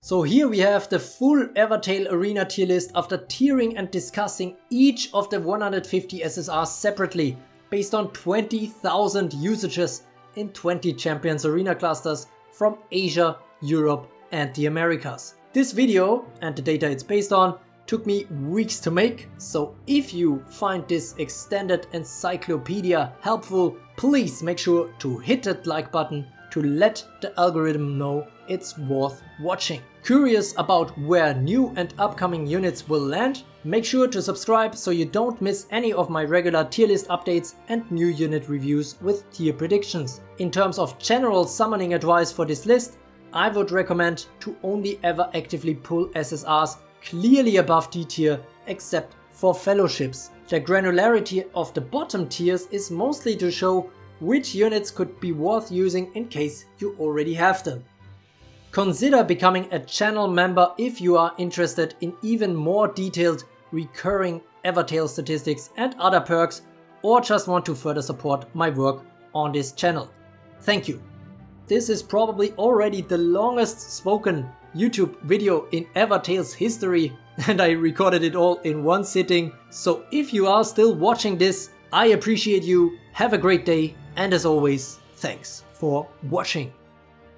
So here we have the full Evertale Arena tier list after tiering and discussing each of the 150 SSRs separately, based on 20,000 usages in 20 Champions Arena clusters from Asia, Europe and the Americas. This video and the data it's based on took me weeks to make, so if you find this extended encyclopedia helpful, please make sure to hit that like button to let the algorithm know it's worth watching. Curious about where new and upcoming units will land? Make sure to subscribe so you don't miss any of my regular tier list updates and new unit reviews with tier predictions. In terms of general summoning advice for this list, I would recommend to only ever actively pull SSRs clearly above D tier except for fellowships. The granularity of the bottom tiers is mostly to show which units could be worth using in case you already have them. Consider becoming a channel member if you are interested in even more detailed recurring Evertale statistics and other perks, or just want to further support my work on this channel. Thank you. This is probably already the longest spoken YouTube video in Evertale's history, and I recorded it all in one sitting. So if you are still watching this, I appreciate you. Have a great day, and as always, thanks for watching.